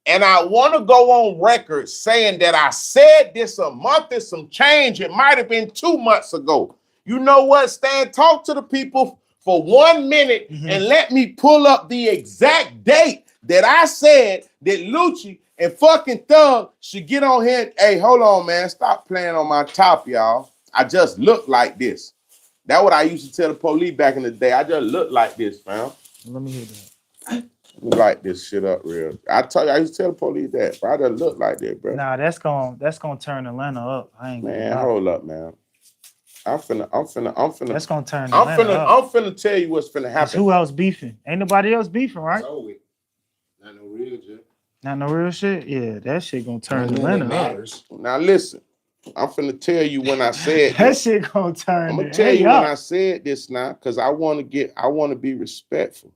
And I want to go on record saying that I said this a month and some change. It might have been 2 months ago. You know what, Stan? Talk to the people for 1 minute and let me pull up the exact date that I said that Lucci and fucking Thug should get on here. Hey, hold on, man. Stop playing on my top, y'all. I just look like this. That's what I used to tell the police back in the day. I just look like this, fam. Let me hear that. Let me light this shit up real. I tell you, I used to tell the police that, bro. I just look like that, bro. Nah, that's gonna turn Atlanta up. I ain't Man, hold up, man. I'm finna. That's gonna turn Atlanta up. I'm finna tell you what's finna happen. Who else beefing? Ain't nobody else beefing, right? Not no real shit. Not no real shit? Yeah, that shit gonna turn Atlanta up. Now listen, I'm finna tell you when I said that this. shit gonna turn. I'm gonna tell you when I said this now, because I want to be respectful.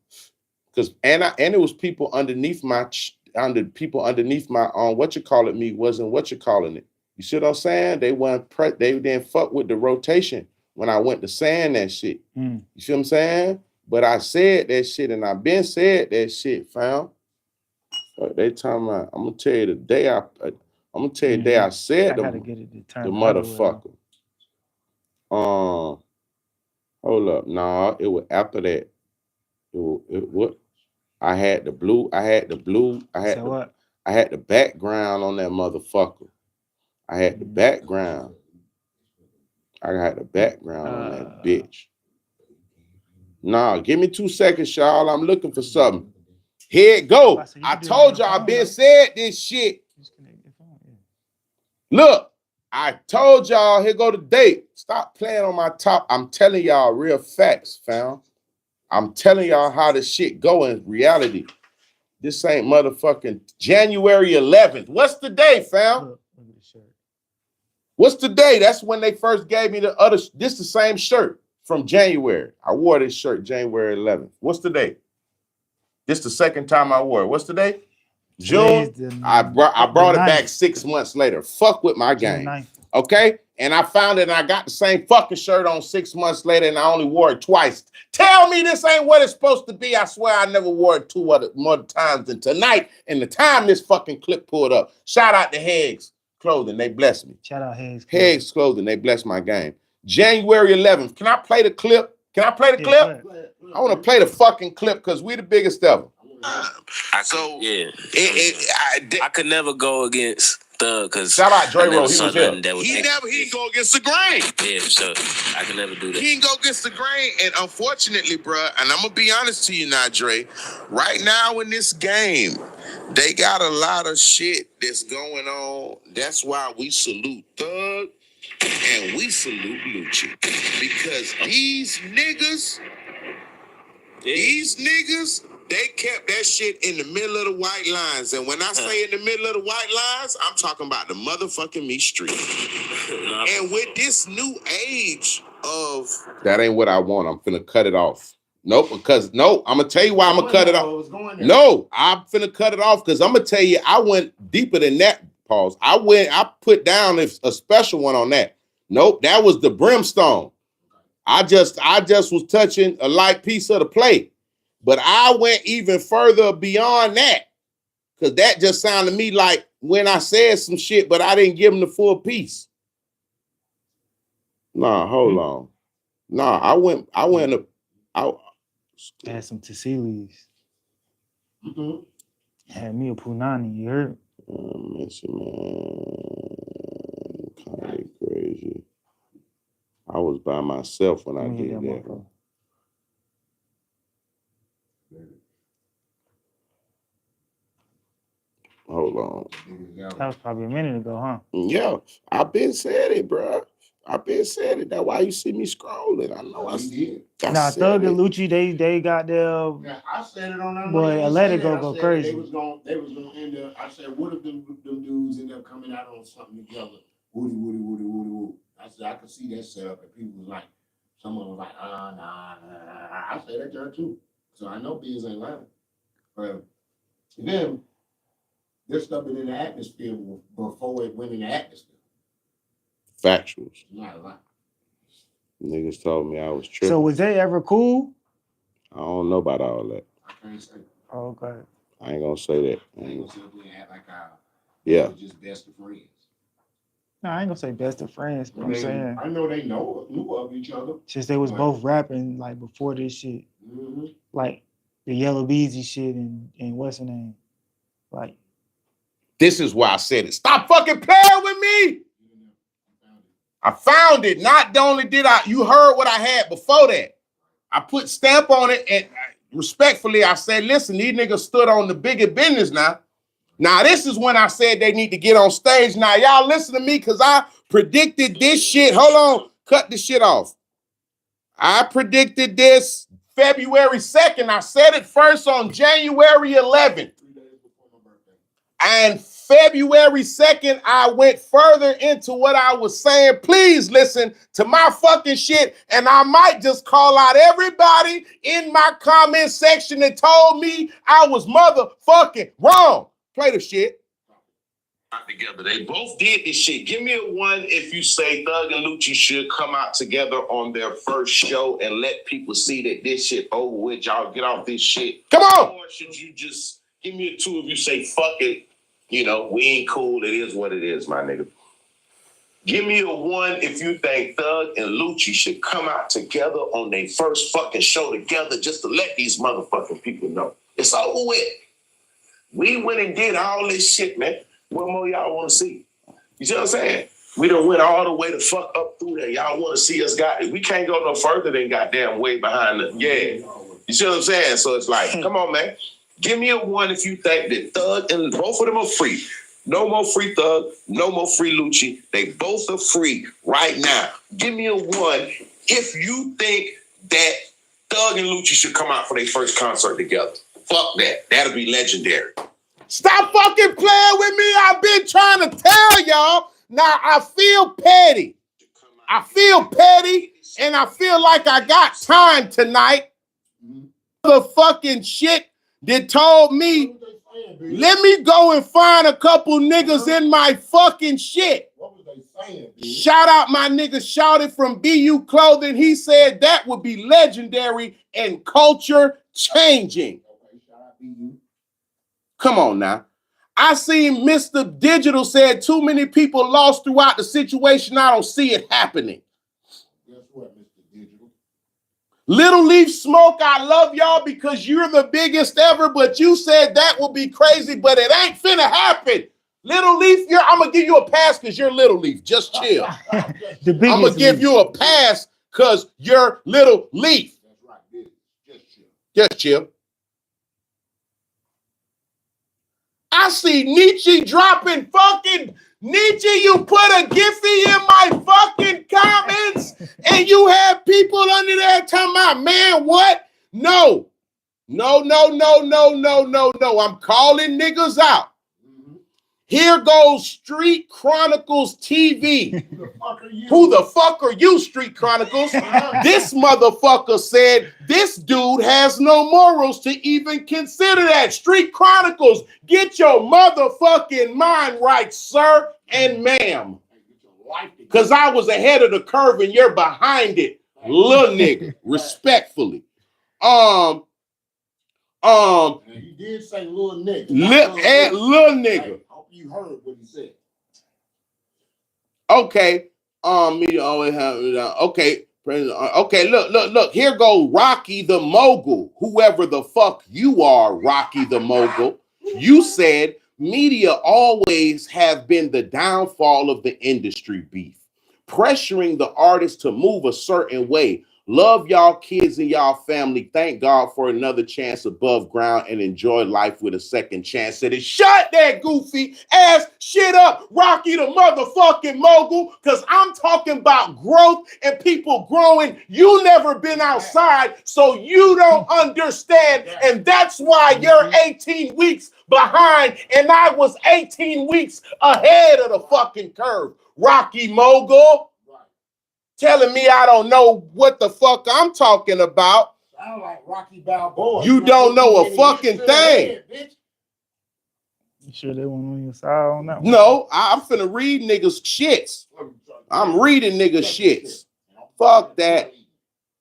Because and it was people underneath my what you call it me wasn't what you calling it. You see what I'm saying? They didn't fuck with the rotation when I went to saying that shit. You see what I'm saying? But I said that shit and I've been said that shit, fam. They talking about, I'm gonna tell you the day I said the motherfucker. Hold up. Nah, it was after that. What? I had the background on that motherfucker. I had the background. I got the background on that bitch. Nah, give me 2 seconds, y'all. I'm looking for something. Here it go. I told y'all I've been said this shit. Look, I told y'all, here go the date. Stop playing on my top. I'm telling y'all real facts, fam. I'm telling y'all how the shit go in reality. This ain't motherfucking January 11th. What's the day, fam? What's the day? That's when they first gave me the other. This the same shirt from January. I wore this shirt January 11th. What's the day? This the second time I wore it. What's the day? June. I brought it back 6 months later. Fuck with my game. Okay? And I found it and I got the same fucking shirt on 6 months later and I only wore it twice. Tell me this ain't what it's supposed to be. I swear I never wore it more times than tonight and the time this fucking clip pulled up. Shout out to Heggs Clothing. They blessed me. Shout out Heggs Clothing. Heggs Clothing. They blessed my game. January 11th. Can I play the clip? Can I play the clip? I want to play the fucking clip because we the biggest ever. I could never go against Thug because shout out Dre Roll. He didn't go against the grain. Yeah, for sure. I could never do that. He didn't go against the grain, and unfortunately, bruh, and I'm gonna be honest to you now, Dre. Right now in this game, they got a lot of shit that's going on. That's why we salute Thug and we salute Lucci because these niggas. They kept that shit in the middle of the white lines. And when I say in the middle of the white lines, I'm talking about the motherfucking me street. And with this new age of... That ain't what I want. I'm finna cut it off. Nope, I'm gonna tell you why I'm gonna cut it off. No, I'm finna cut it off because I'm gonna tell you I went deeper than that, pause. I put down a special one on that. Nope, that was the brimstone. I just was touching a light piece of the plate. But I went even further beyond that. Because that just sounded to me like when I said some shit, but I didn't give him the full piece. Nah, hold on. Nah, I had some Tassilis. Had me a Punani, you heard? Kind of crazy. I was by myself when I did that. Hold on. That was probably a minute ago, huh? Yeah, I've been said it, bro. I've been said it. That's why you see me scrolling. I know I did. Nah, Thug and Lucci, they got their. Yeah, I said it on that. Boy, I let it go crazy. They was gonna end up. I said, what if them dudes end up coming out on something together? Woody. I said I could see that setup, and people was like, someone was like, nah. I said that to her too. So I know Biz ain't lying. But then this stuff been in the atmosphere before it went in the atmosphere. Factuals. Not a lot. Niggas told me I was tripping. So was they ever cool? I don't know about all that. I can't say. Oh, okay. I ain't gonna say that. I ain't gonna sit up here and act like Yeah. we're just best of friends. No, I ain't gonna say best of friends, but I'm saying I know they knew of each other. since they was both rapping like before this shit, like the Yellow Beezy shit and what's her name, like. This is why I said it. Stop fucking playing with me. I found it. Not only did you heard what I had before that. I put stamp on it and respectfully I said, listen, these niggas stood on the bigger business now. Now this is when I said they need to get on stage. Now y'all listen to me because I predicted this shit. Hold on, cut this shit off. I predicted this February 2nd. I said it first on January 11th. And February 2nd, I went further into what I was saying. Please listen to my fucking shit. And I might just call out everybody in my comment section that told me I was motherfucking wrong. Play the shit. Together. They both did this shit. Give me a one if you say Thug and Lucci should come out together on their first show and let people see that this shit over with. Y'all get off this shit. Come on. Or should you just give me a two if you say fuck it? You know, we ain't cool. It is what it is, my nigga. Give me a one if you think Thug and Lucci should come out together on their first fucking show together just to let these motherfucking people know. It's over with. We went and did all this shit, man. What more y'all want to see? You see what I'm saying? We done went all the way the fuck up through there. Y'all want to see us we can't go no further than goddamn way behind the, yeah. You see what I'm saying? So it's like, come on, man. Give me a one if you think that Thug and both of them are free. No more free Thug, no more free Lucci. They both are free right now. Give me a one if you think that Thug and Lucci should come out for their first concert together. Fuck that. That'll be legendary. Stop fucking playing with me. I've been trying to tell y'all. Now I feel petty. I feel petty and I feel like I got time tonight. The fucking shit that told me, let me go and find a couple niggas in my fucking shit. What was they saying, dude? Shout out my nigga Shouted from QJac Clothing. He said that would be legendary and culture changing. Okay, shout out BU. Come on now. I seen Mr. Digital said too many people lost throughout the situation. I don't see it happening. Guess what, Mr. Digital? Little Leaf Smoke, I love y'all because you're the biggest ever, but you said that will be crazy, but it ain't finna happen. Little Leaf, I'm going to give you a pass because you're Little Leaf. Just chill. I'm going to give you a pass because you're Little Leaf. That's right, just chill. Just chill. I see Nietzsche dropping fucking Nietzsche. You put a Giphy in my fucking comments and you have people under there talking about, man, what? No. No. I'm calling niggas out. Here goes Street Chronicles TV. Who the fuck are you, Street Chronicles? This motherfucker said this dude has no morals to even consider that. Street Chronicles, get your motherfucking mind right, sir and ma'am. Because I was ahead of the curve and you're behind it, little nigga, respectfully. And he did say little nigga. Little nigga. You heard what he said. Okay. Me always have okay. Okay, look. Here go Rocky the Mogul. Whoever the fuck you are, Rocky the Mogul. You said media always have been the downfall of the industry beef, pressuring the artists to move a certain way. Love y'all kids and y'all family. Thank God for another chance above ground and enjoy life with a second chance at it. Shut that goofy ass shit up, Rocky the motherfucking Mogul, because I'm talking about growth and people growing. You never been outside, so you don't understand. And that's why you're 18 weeks behind and I was 18 weeks ahead of the fucking curve. Rocky Mogul. Telling me I don't know what the fuck I'm talking about. Sound like Rocky Balboa. You don't know a fucking thing. You sure they won't on your side on that one? No, I'm finna read niggas shits. I'm reading niggas shits. Fuck that.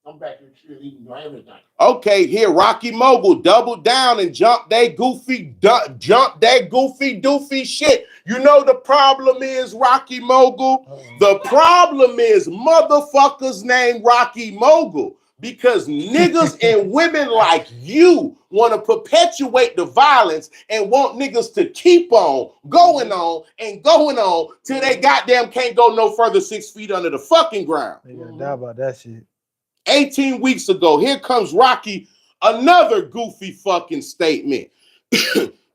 Come back and cheerleading, do everything. Okay, here Rocky Mogul doubled down and jumped that goofy doofy shit. You know the problem is, Rocky Mogul? The problem is motherfuckers named Rocky Mogul because niggas and women like you want to perpetuate the violence and want niggas to keep on going on and going on till they goddamn can't go no further 6 feet under the fucking ground. They gotta die about that shit. 18 weeks ago, here comes Rocky, another goofy fucking statement.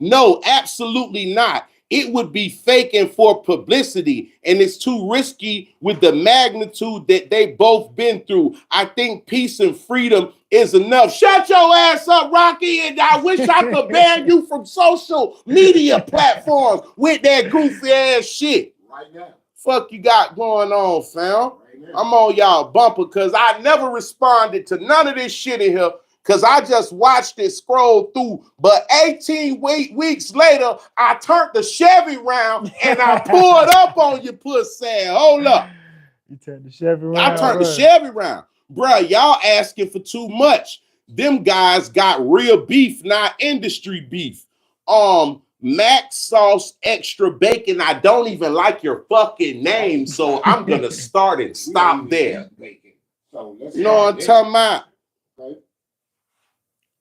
No, absolutely not. It would be faking for publicity, and it's too risky with the magnitude that they both been through. I think peace and freedom is enough. Shut your ass up, Rocky, and I wish I could ban you from social media platforms with that goofy ass shit. Right now. Fuck you got going on, fam? I'm on y'all bumper because I never responded to none of this shit in here because I just watched it scroll through. But 18 weeks later, I turned the Chevy round and I pulled up on your pussy. Hold up. You turned the Chevy round. I turned the Chevy round. Bruh, y'all asking for too much. Them guys got real beef, not industry beef. Mac sauce extra bacon. I don't even like your fucking name, so I'm gonna start and stop there. So let's You know what I'm talking about?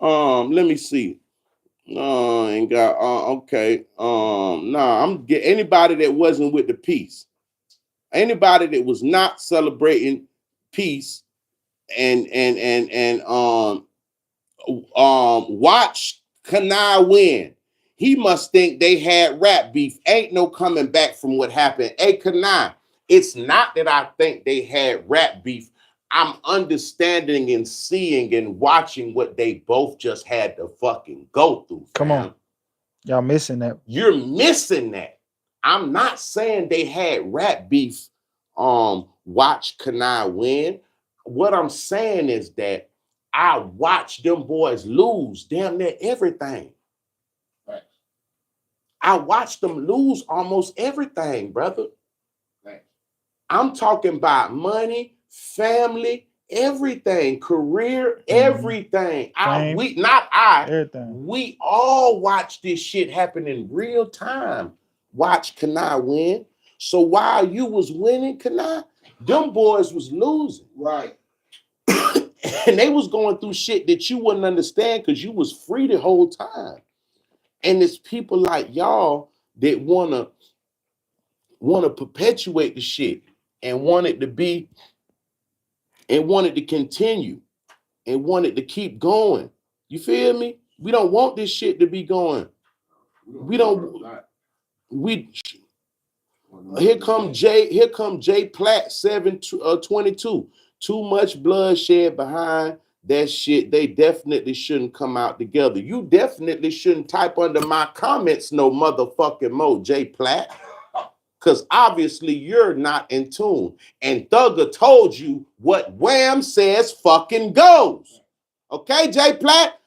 Okay. Let me see. Ain't got okay. Nah, I'm get anybody that wasn't with the peace, anybody that was not celebrating peace and watch Kanai win. He must think they had rap beef. Ain't no coming back from what happened. Hey, Kanai, it's not that I think they had rap beef. I'm understanding and seeing and watching what they both just had to fucking go through. Fam. Come on. Y'all missing that. You're missing that. I'm not saying they had rap beef. Watch Kanai win. What I'm saying is that I watched them boys lose damn near everything. I watched them lose almost everything, brother. Right. I'm talking about money, family, everything, career, everything. Everything. We all watch this shit happen in real time. Watch Kanai win. So while you was winning, Kanai, them boys was losing. Right. And they was going through shit that you wouldn't understand because you was free the whole time. And it's people like y'all that wanna perpetuate the shit and want it to be and want it to continue and want it to keep going. You feel me? We don't want this shit to be going. Here come J Platt 722. Too much bloodshed behind that shit. They definitely shouldn't come out together. You definitely shouldn't type under my comments no motherfucking more, J Platt. Because obviously you're not in tune. And Thugger told you what Wham says fucking goes. Okay, J Platt?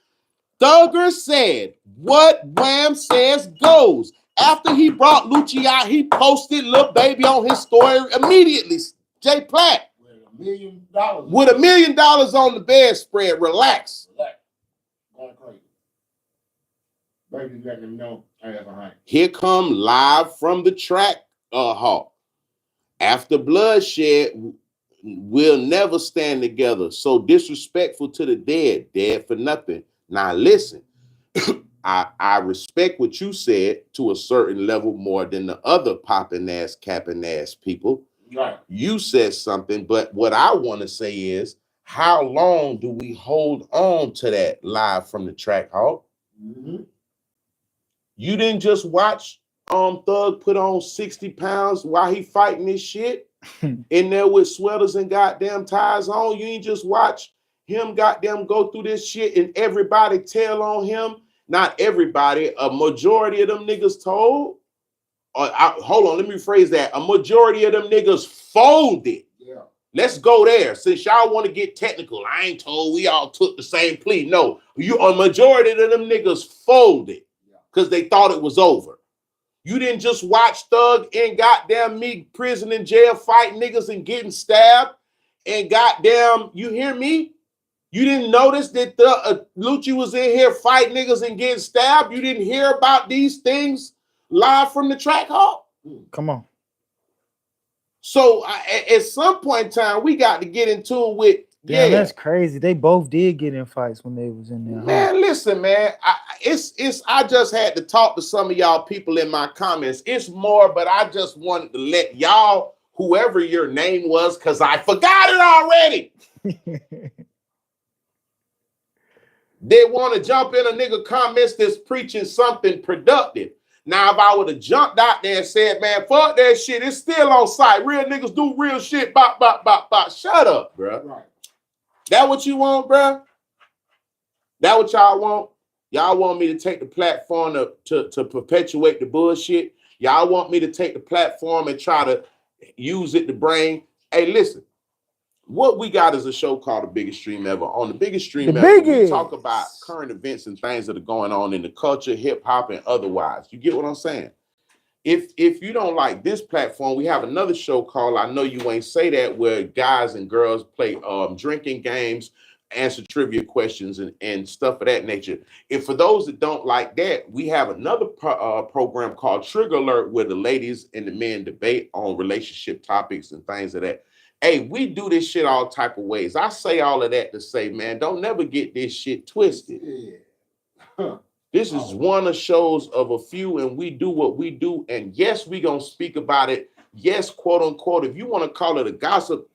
Thugger said what Wham says goes. After he brought Lucci out, he posted Lil Baby on his story immediately. J Platt. With $1 million on the bedspread. Relax. Going crazy. Baby's letting them know I have a hand. Here come live from the track hall. After bloodshed, we'll never stand together. So disrespectful to the dead for nothing. Now listen, I respect what you said to a certain level more than the other popping ass, capping ass people. Right. You said something, but what I want to say is, how long do we hold on to that live from the track hall? Mm-hmm. You didn't just watch Thug put on 60 pounds while he fighting this shit in there with sweaters and goddamn ties on. You ain't just watch him goddamn go through this shit and everybody tell on him. Not everybody, a majority of them niggas told. Hold on, let me rephrase that. A majority of them niggas folded. Yeah. Let's go there. Since y'all want to get technical, I ain't told we all took the same plea. No, a majority of them niggas folded because they thought it was over. You didn't just watch Thug and goddamn me prison and jail fighting niggas and getting stabbed and goddamn, you hear me? You didn't notice that Lucci was in here fighting niggas and getting stabbed? You didn't hear about these things live from the track hall? Come on. So at some point in time, we got to get into it with, Damn, that's crazy. They both did get in fights when they was in there. Man, listen, man. I just had to talk to some of y'all people in my comments. It's more, but I just wanted to let y'all, whoever your name was, because I forgot it already. They want to jump in a nigga comments that's preaching something productive. Now, if I would have jumped out there and said, man, fuck that shit, it's still on site. Real niggas do real shit. Bop, bop, bop, bop. Shut up, bro. Right. That what you want, bro? That what y'all want? Y'all want me to take the platform to perpetuate the bullshit? Y'all want me to take the platform and try to use it to bring? Hey, listen. What we got is a show called The Biggest Stream Ever. On The Biggest Stream Ever, we talk about current events and things that are going on in the culture, hip-hop, and otherwise. You get what I'm saying? If you don't like this platform, we have another show called I Know You Ain't Say That, where guys and girls play drinking games, answer trivia questions, and stuff of that nature. If for those that don't like that, we have another program called Trigger Alert, where the ladies and the men debate on relationship topics and things of that. Hey, we do this shit all type of ways. I say all of that to say, man, don't never get this shit twisted. Yeah. This is one of shows of a few, and we do what we do. And yes, we gonna speak about it. Yes, quote unquote. If you want to call it a gossip,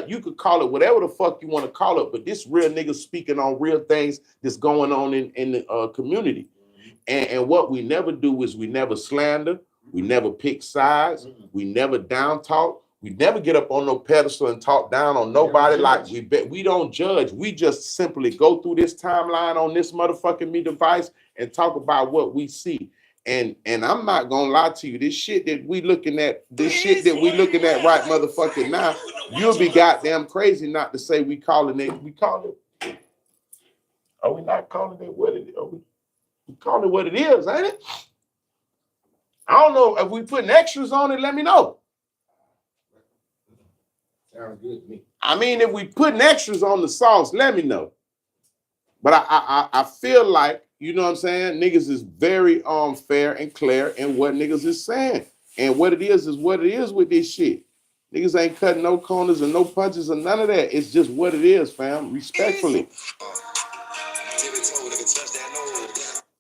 you could call it whatever the fuck you want to call it. But this real nigga speaking on real things that's going on in the community. And what we never do is we never slander. We never pick sides. We never down talk. We never get up on no pedestal and talk down on nobody. Like we don't judge. We just simply go through this timeline on this motherfucking me device and talk about what we see. And I'm not gonna lie to you, this shit that we looking at right motherfucking now, you'll be goddamn crazy not to say we calling it. We call it. Are we not calling it what it is? We call it what it is, ain't it? I don't know if we putting extras on it. Let me know. Sounds good to me. I mean, if we putting extras on the sauce, let me know. But I feel like, you know what I'm saying, niggas is very fair and clear in what niggas is saying. And what it is what it is with this shit. Niggas ain't cutting no corners and no punches or none of that. It's just what it is, fam. Respectfully.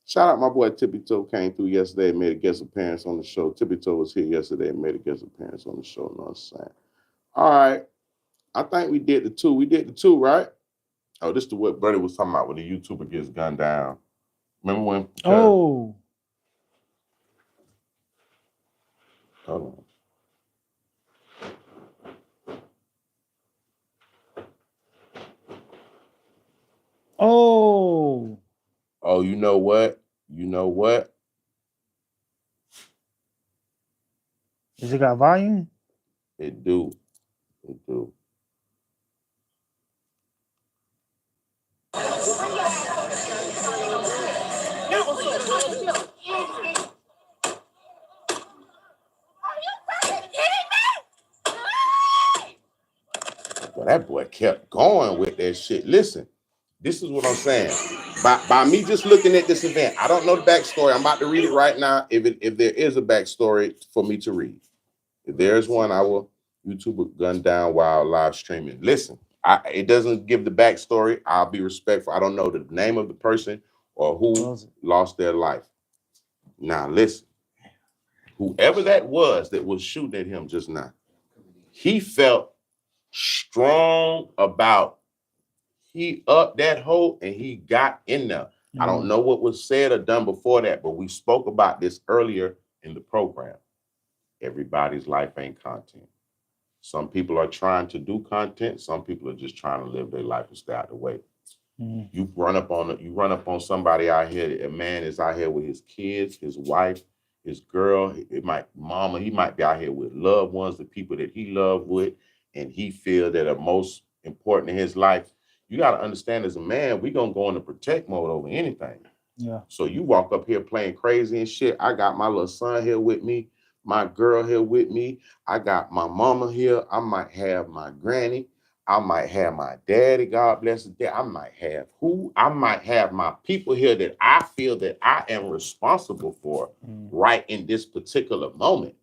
Shout out my boy Tippy Toe, came through yesterday and made a guest appearance on the show. Tippy Toe was here yesterday and made a guest appearance on the show. You know what I'm saying? All right. I think we did the two. We did the two, right? Oh, this is what Buddy was talking about when the YouTuber gets gunned down. Remember when? Oh. Hold on. Oh. Oh, you know what? You know what? Does it got volume? It do. It do. Well, that boy kept going with that shit. Listen, this is what I'm saying. By me just looking at this event, I don't know the backstory. I'm about to read it right now. If there is a backstory for me to read. If there's one, I will YouTube gun down while live streaming. Listen, it doesn't give the backstory. I'll be respectful. I don't know the name of the person or who lost their life. Now, listen, whoever that was shooting at him just now, he felt strong about, he upped that hole and he got in there. I don't know what was said or done before that, but we spoke about this earlier in the program. Everybody's life ain't content. Some people are trying to do content. Some people are just trying to live their life and stay out the way. You run up on somebody out here. A man is out here with his kids, his wife, his girl. He might be out here with loved ones, the people that he loved with, and he feel that are most important in his life. You got to understand, as a man, we gonna go into protect mode over anything. Yeah. So you walk up here playing crazy and shit. I got my little son here with me, my girl here with me. I got my mama here. I might have my granny. I might have my daddy, God bless his dad. I might have I might have my people here that I feel that I am responsible for right in this particular moment.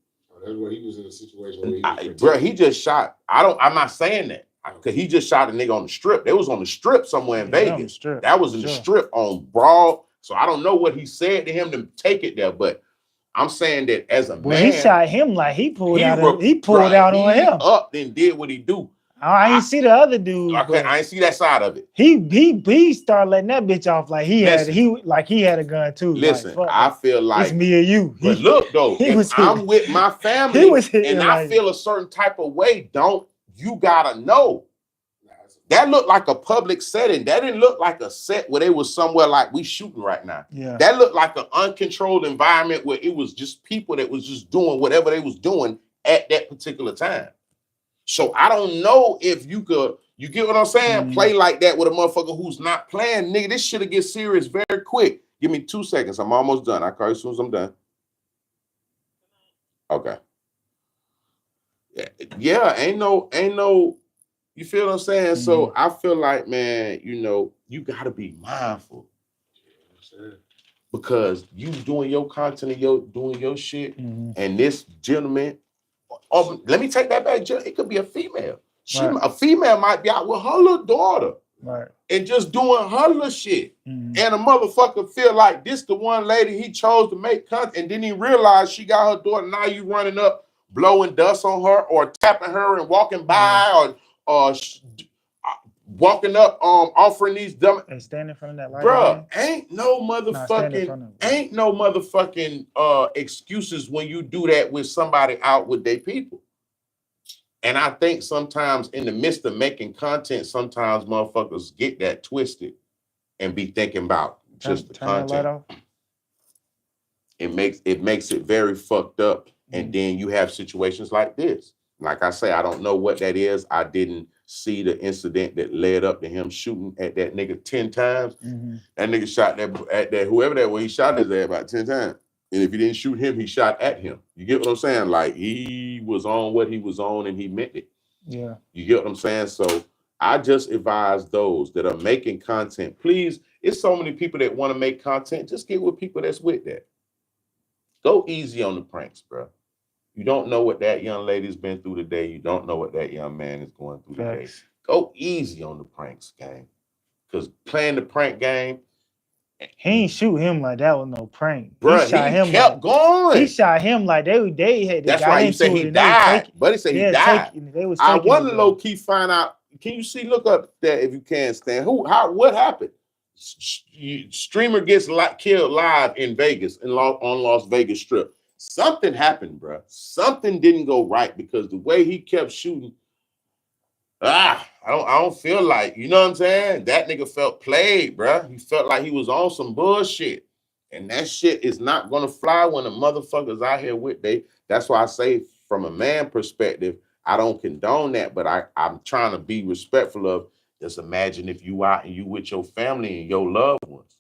That's where he was in a situation where he just shot. I'm not saying that. Because he just shot a nigga on the strip. They was on the strip somewhere in Vegas. That was in the strip on Broad. So I don't know what he said to him to take it there, but I'm saying that as a man, he shot him like he pulled out on him. Up and did what he do. I ain't see the other dude. I ain't see that side of it. He started letting that bitch off like he had a gun too. Listen, like, I feel like it's me or you. But look though, if I'm with my family and I feel a certain type of way, you gotta know. That looked like a public setting. That didn't look like a set where they was somewhere like we shooting right now. Yeah. That looked like an uncontrolled environment where it was just people that was just doing whatever they was doing at that particular time. So I don't know if you get what I'm saying? Play like that with a motherfucker who's not playing. Nigga, this shit'll get serious very quick. Give me 2 seconds. I'm almost done. I'll call you as soon as I'm done. Okay. Yeah, ain't no, you feel what I'm saying? So I feel like, man, you gotta be mindful. Because you doing your content and doing your shit, and this gentleman, let me take that back. It could be a female. A female might be out with her little daughter, and just doing her little shit. And a motherfucker feel like this the one lady he chose to make content, and then he realized she got her daughter. Now you running up, blowing dust on her, or tapping her and walking by, or walking up, offering these dumb and stand in front of that light. Bruh, ain't no motherfucking excuses when you do that with somebody out with their people. And I think sometimes in the midst of making content, sometimes motherfuckers get that twisted and be thinking about just the content. It makes it very fucked up. And then you have situations like this. Like I say, I don't know what that is. I didn't see the incident that led up to him shooting at that nigga 10 times. That nigga shot at that whoever that was, he shot his ass about 10 times. And if he didn't shoot him, he shot at him. You get what I'm saying? Like he was on what he was on and he meant it. Yeah. You get what I'm saying? So I just advise those that are making content, please, it's so many people that want to make content. Just get with people that's with that. Go easy on the pranks, bro. You don't know what that young lady's been through today. You don't know what that young man is going through today. Go easy on the pranks game. Because playing the prank game, he ain't shoot him like that was no prank. Bro, he kept going. He shot him like they had. That's why you said he died. But he said he died. I want to low key find out. Can you see? Look up there if you can, Stan. What happened? Streamer gets killed live in Vegas on Las Vegas Strip. Something happened, bro. Something didn't go right because the way he kept shooting, I don't feel like, you know what I'm saying? That nigga felt played, bro. He felt like he was on some bullshit. And that shit is not gonna fly when the motherfuckers out here with that's why I say from a man perspective, I don't condone that, but I'm trying to be respectful of, just imagine if you out and you with your family and your loved ones.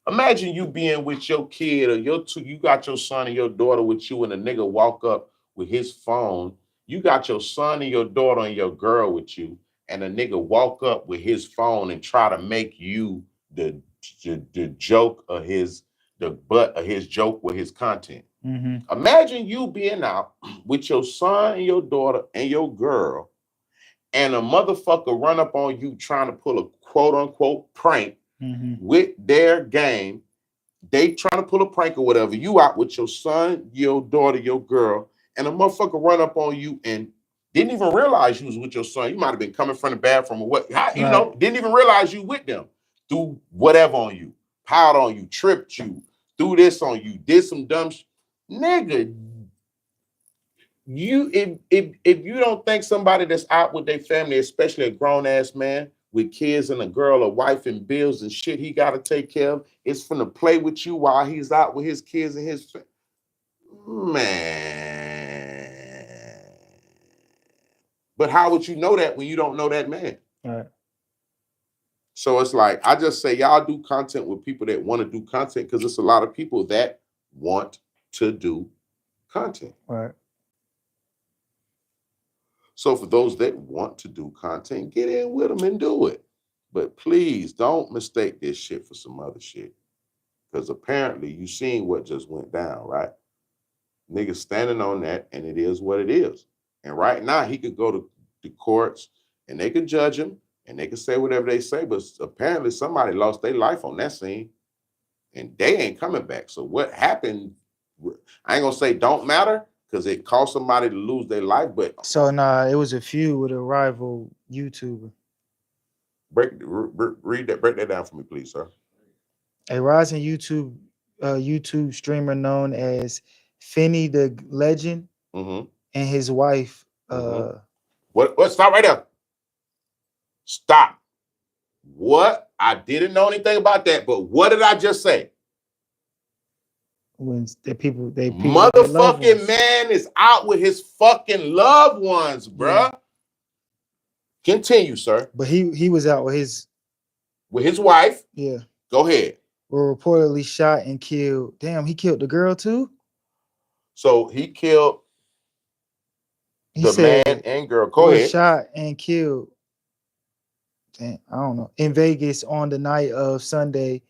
Imagine you being with your kid or you got your son and your daughter with you and a nigga walk up with his phone. You got your son and your daughter and your girl with you and a nigga walk up with his phone and try to make you the joke of the butt of his joke with his content. Imagine you being out with your son and your daughter and your girl and a motherfucker run up on you trying to pull a quote unquote prank with their game. They trying to pull a prank or whatever. You out with your son, your daughter, your girl, and a motherfucker run up on you and didn't even realize you was with your son. You might have been coming from the bathroom or what, you know, didn't even realize you with them. Threw whatever on you, piled on you, tripped you, threw this on you, did some dumb shit. Nigga, if you don't think somebody that's out with their family, especially a grown-ass man with kids and a girl, a wife and bills and shit he got to take care of, it's finna play with you while he's out with his kids and his man. But how would you know that when you don't know that man? Right. So it's like, I just say y'all do content with people that want to do content because it's a lot of people that want to do content. Right. So for those that want to do content, get in with them and do it. But please don't mistake this shit for some other shit. Because apparently you seen what just went down, right? Niggas standing on that, and it is what it is. And right now he could go to the courts and they could judge him and they could say whatever they say, but apparently somebody lost their life on that scene and they ain't coming back. So what happened, I ain't gonna say don't matter, because it caused somebody to lose their life, but So nah, it was a feud with a rival YouTuber. break that down for me, please, sir. A rising YouTube streamer known as Finny the Legend Mm-hmm. and his wife. What? Stop right there. Stop. What? I didn't know anything about that, but what did I just say? When they motherfucking man is out with his fucking loved ones, bruh. Yeah. Continue, sir. But he was out with his wife. Yeah. Go ahead. Were reportedly shot and killed. Damn, he killed the girl too? So he killed the man and girl. Go ahead. Shot and killed. Damn, I don't know. In Vegas on the night of Sunday.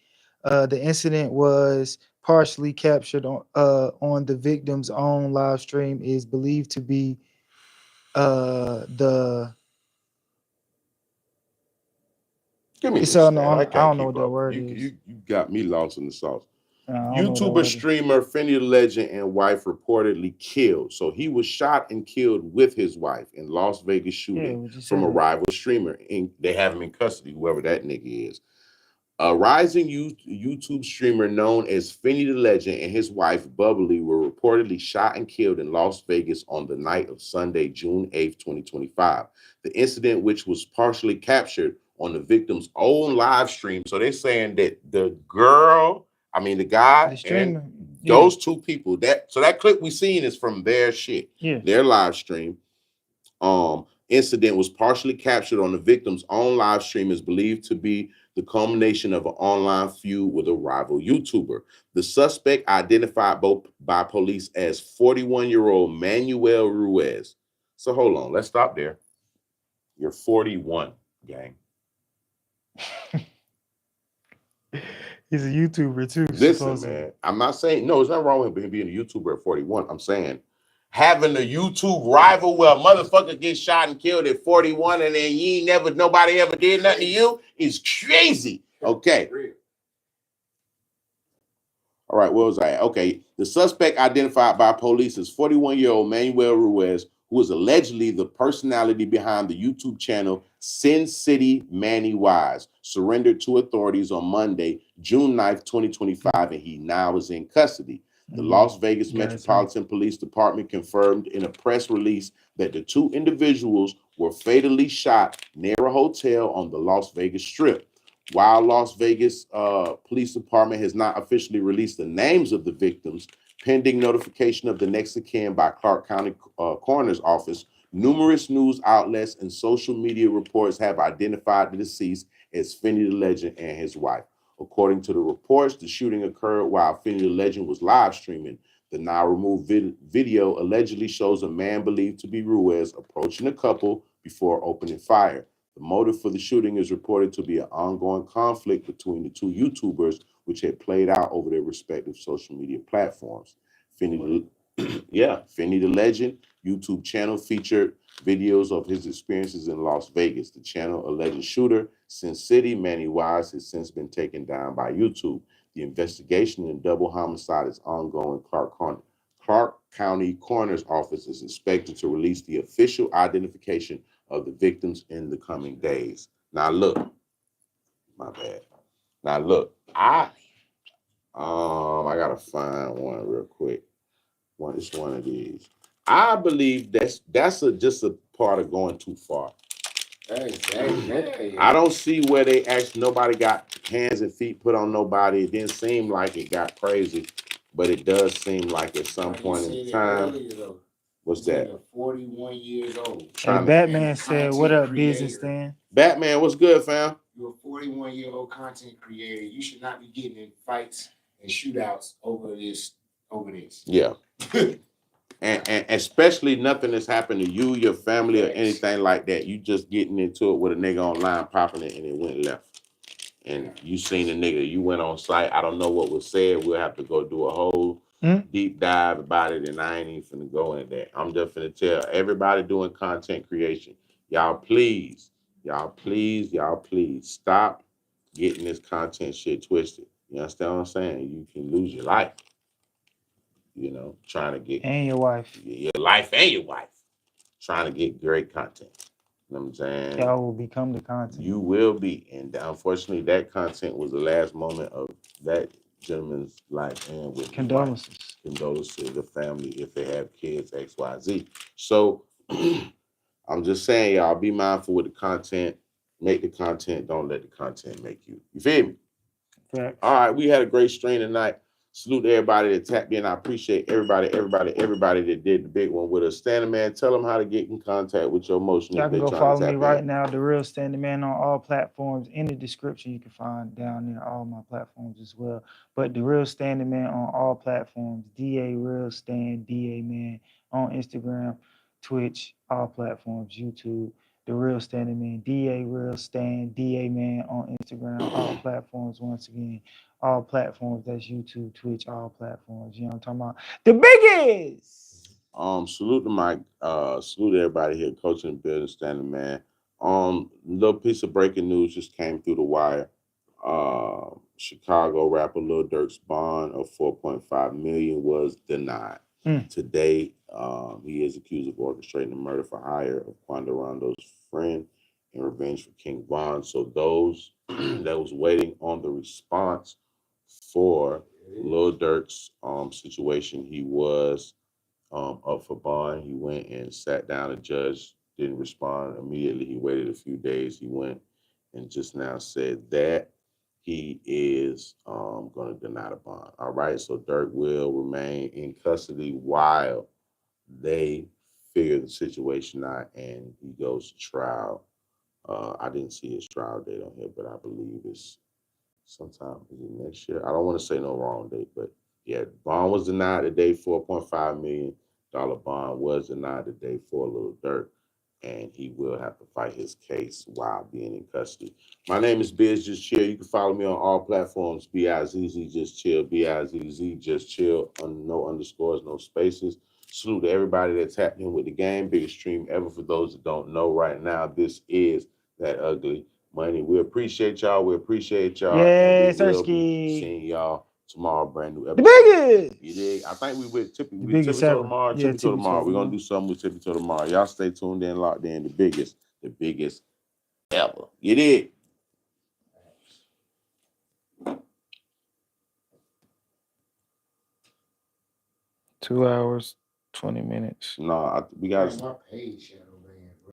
The incident was partially captured on the victim's own live stream. Is believed to be the Give me it's this, on, man. I don't know what that word is. You got me lost in the sauce. YouTuber streamer Finny the Legend and wife reportedly killed. So he was shot and killed with his wife in Las Vegas shooting from a rival streamer. They have him in custody, whoever that nigga is. A rising YouTube streamer known as Finny the Legend and his wife Bubbly were reportedly shot and killed in Las Vegas on the night of Sunday, June 8th, 2025. The incident, which was partially captured on the victim's own live stream. So they're saying that the guy and those two people, that clip we seen is from their shit, their live stream. Incident was partially captured on the victim's own live stream, is believed to be the culmination of an online feud with a rival YouTuber. The suspect, identified both by police as 41-year-old Manuel Ruiz. So hold on, let's stop there. You're 41, gang. He's a YouTuber too. Listen, supposedly. man, I'm not saying, no, it's not wrong with him being a YouTuber at 41. I'm saying having a YouTube rival where a motherfucker gets shot and killed at 41 and then nobody ever did nothing to you is crazy. Okay. All right, where was I at? Okay. The suspect, identified by police as 41-year-old Manuel Ruiz, who is allegedly the personality behind the YouTube channel Sin City Manny Wise, surrendered to authorities on Monday, June 9th, 2025, and he now is in custody. The Las Vegas Metropolitan Police Department confirmed in a press release that the two individuals were fatally shot near a hotel on the Las Vegas Strip. While Las Vegas Police Department has not officially released the names of the victims, pending notification of the next of kin by Clark County Coroner's Office, numerous news outlets and social media reports have identified the deceased as Finny the Legend and his wife. According to the reports, the shooting occurred while Finny the Legend was live streaming. The now removed video allegedly shows a man believed to be Ruiz approaching the couple before opening fire. The motive for the shooting is reported to be an ongoing conflict between the two YouTubers, which had played out over their respective social media platforms. Finny the Legend YouTube channel featured videos of his experiences in Las Vegas. The channel alleged shooter, Sin City Manny Wise, has since been taken down by YouTube. The investigation in double homicide is ongoing. Clark County Coroner's Office is expected to release the official identification of the victims in the coming days. Now look, my bad. Now look, I gotta find one real quick. It's one of these. I believe that's just a part of going too far. Hey. I don't see where they actually, nobody got hands and feet put on nobody. It didn't seem like it got crazy, but it does seem like at some point in time. What's that? 41 years old. Hey, Batman said, "What up, business stand?" Batman, what's good, fam? You're a 41-year-old content creator. You should not be getting in fights and shootouts over this. Yeah. And especially nothing that's happened to you, your family, or anything like that. You just getting into it with a nigga online, popping it, and it went left. And you seen the nigga, you went on site. I don't know what was said. We'll have to go do a whole deep dive about it, and I ain't even finna go in there. I'm just finna tell everybody doing content creation, y'all please stop getting this content shit twisted. You understand what I'm saying? You can lose your life, you know, trying to get And your wife. your life and your wife trying to get great content. You know what I'm saying? Y'all will become the content. You will be. And unfortunately, that content was the last moment of that gentleman's life. And with condolences. Condolences to the family if they have kids, XYZ. So I'm just saying, y'all, be mindful with the content. Make the content. Don't let the content make you. You feel me? Correct. All right, we had a great stream tonight. Salute to everybody that tapped in. I appreciate everybody that did the big one with us. Standing Man, tell them how to get in contact with your motion. Y'all can go follow me right now, The Real Standing Man, on all platforms. In the description, you can find down there all my platforms as well. But The Real Standing Man on all platforms. DA Real Stand, DA Man on Instagram, Twitch, all platforms, YouTube. The Real Standing Man, DA Real Stand, DA Man on Instagram, all platforms. Once again, all platforms. That's YouTube, Twitch, all platforms. You know what I'm talking about? The biggest. Salute to Mike. Salute to everybody here, coaching and building, Standing Man. Little piece of breaking news just came through the wire. Chicago rapper Lil Durk's bond of $4.5 million was denied. Today, he is accused of orchestrating the murder for hire of Quando Rondo's friend in revenge for King Von. So those that was waiting on the response for Lil Durk's situation, he was up for bond. He went and sat down. The judge didn't respond immediately. He waited a few days. He went and just now said that he is going to deny the bond. All right, so Durk will remain in custody while they figure the situation out and he goes to trial. I didn't see his trial date on here, but I believe it's sometime next year. I don't want to say no wrong date, but yeah, bond was denied today. $4.5 million bond was denied today for Lil Durk, and he will have to fight his case while being in custody. My name is Bizzjustchill. You can follow me on all platforms. BIZZ Just Chill. BIZZ Just Chill. No underscores, no spaces. Salute to everybody that's happening with the game. Biggest stream ever. For those that don't know right now, this is That Ugly Money. We appreciate y'all. We appreciate y'all. Yeah, and we will be Sirski. seeing y'all tomorrow. Brand new The episode. biggest. You dig? I think we with Tippy. The We biggest Tippy ever. tomorrow. Yeah, Tippy tomorrow. We're tomorrow. gonna do something with Tippy tomorrow. Y'all stay tuned in, locked in. The biggest ever. You dig? 2 hours, 20 minutes. No, we got. My page,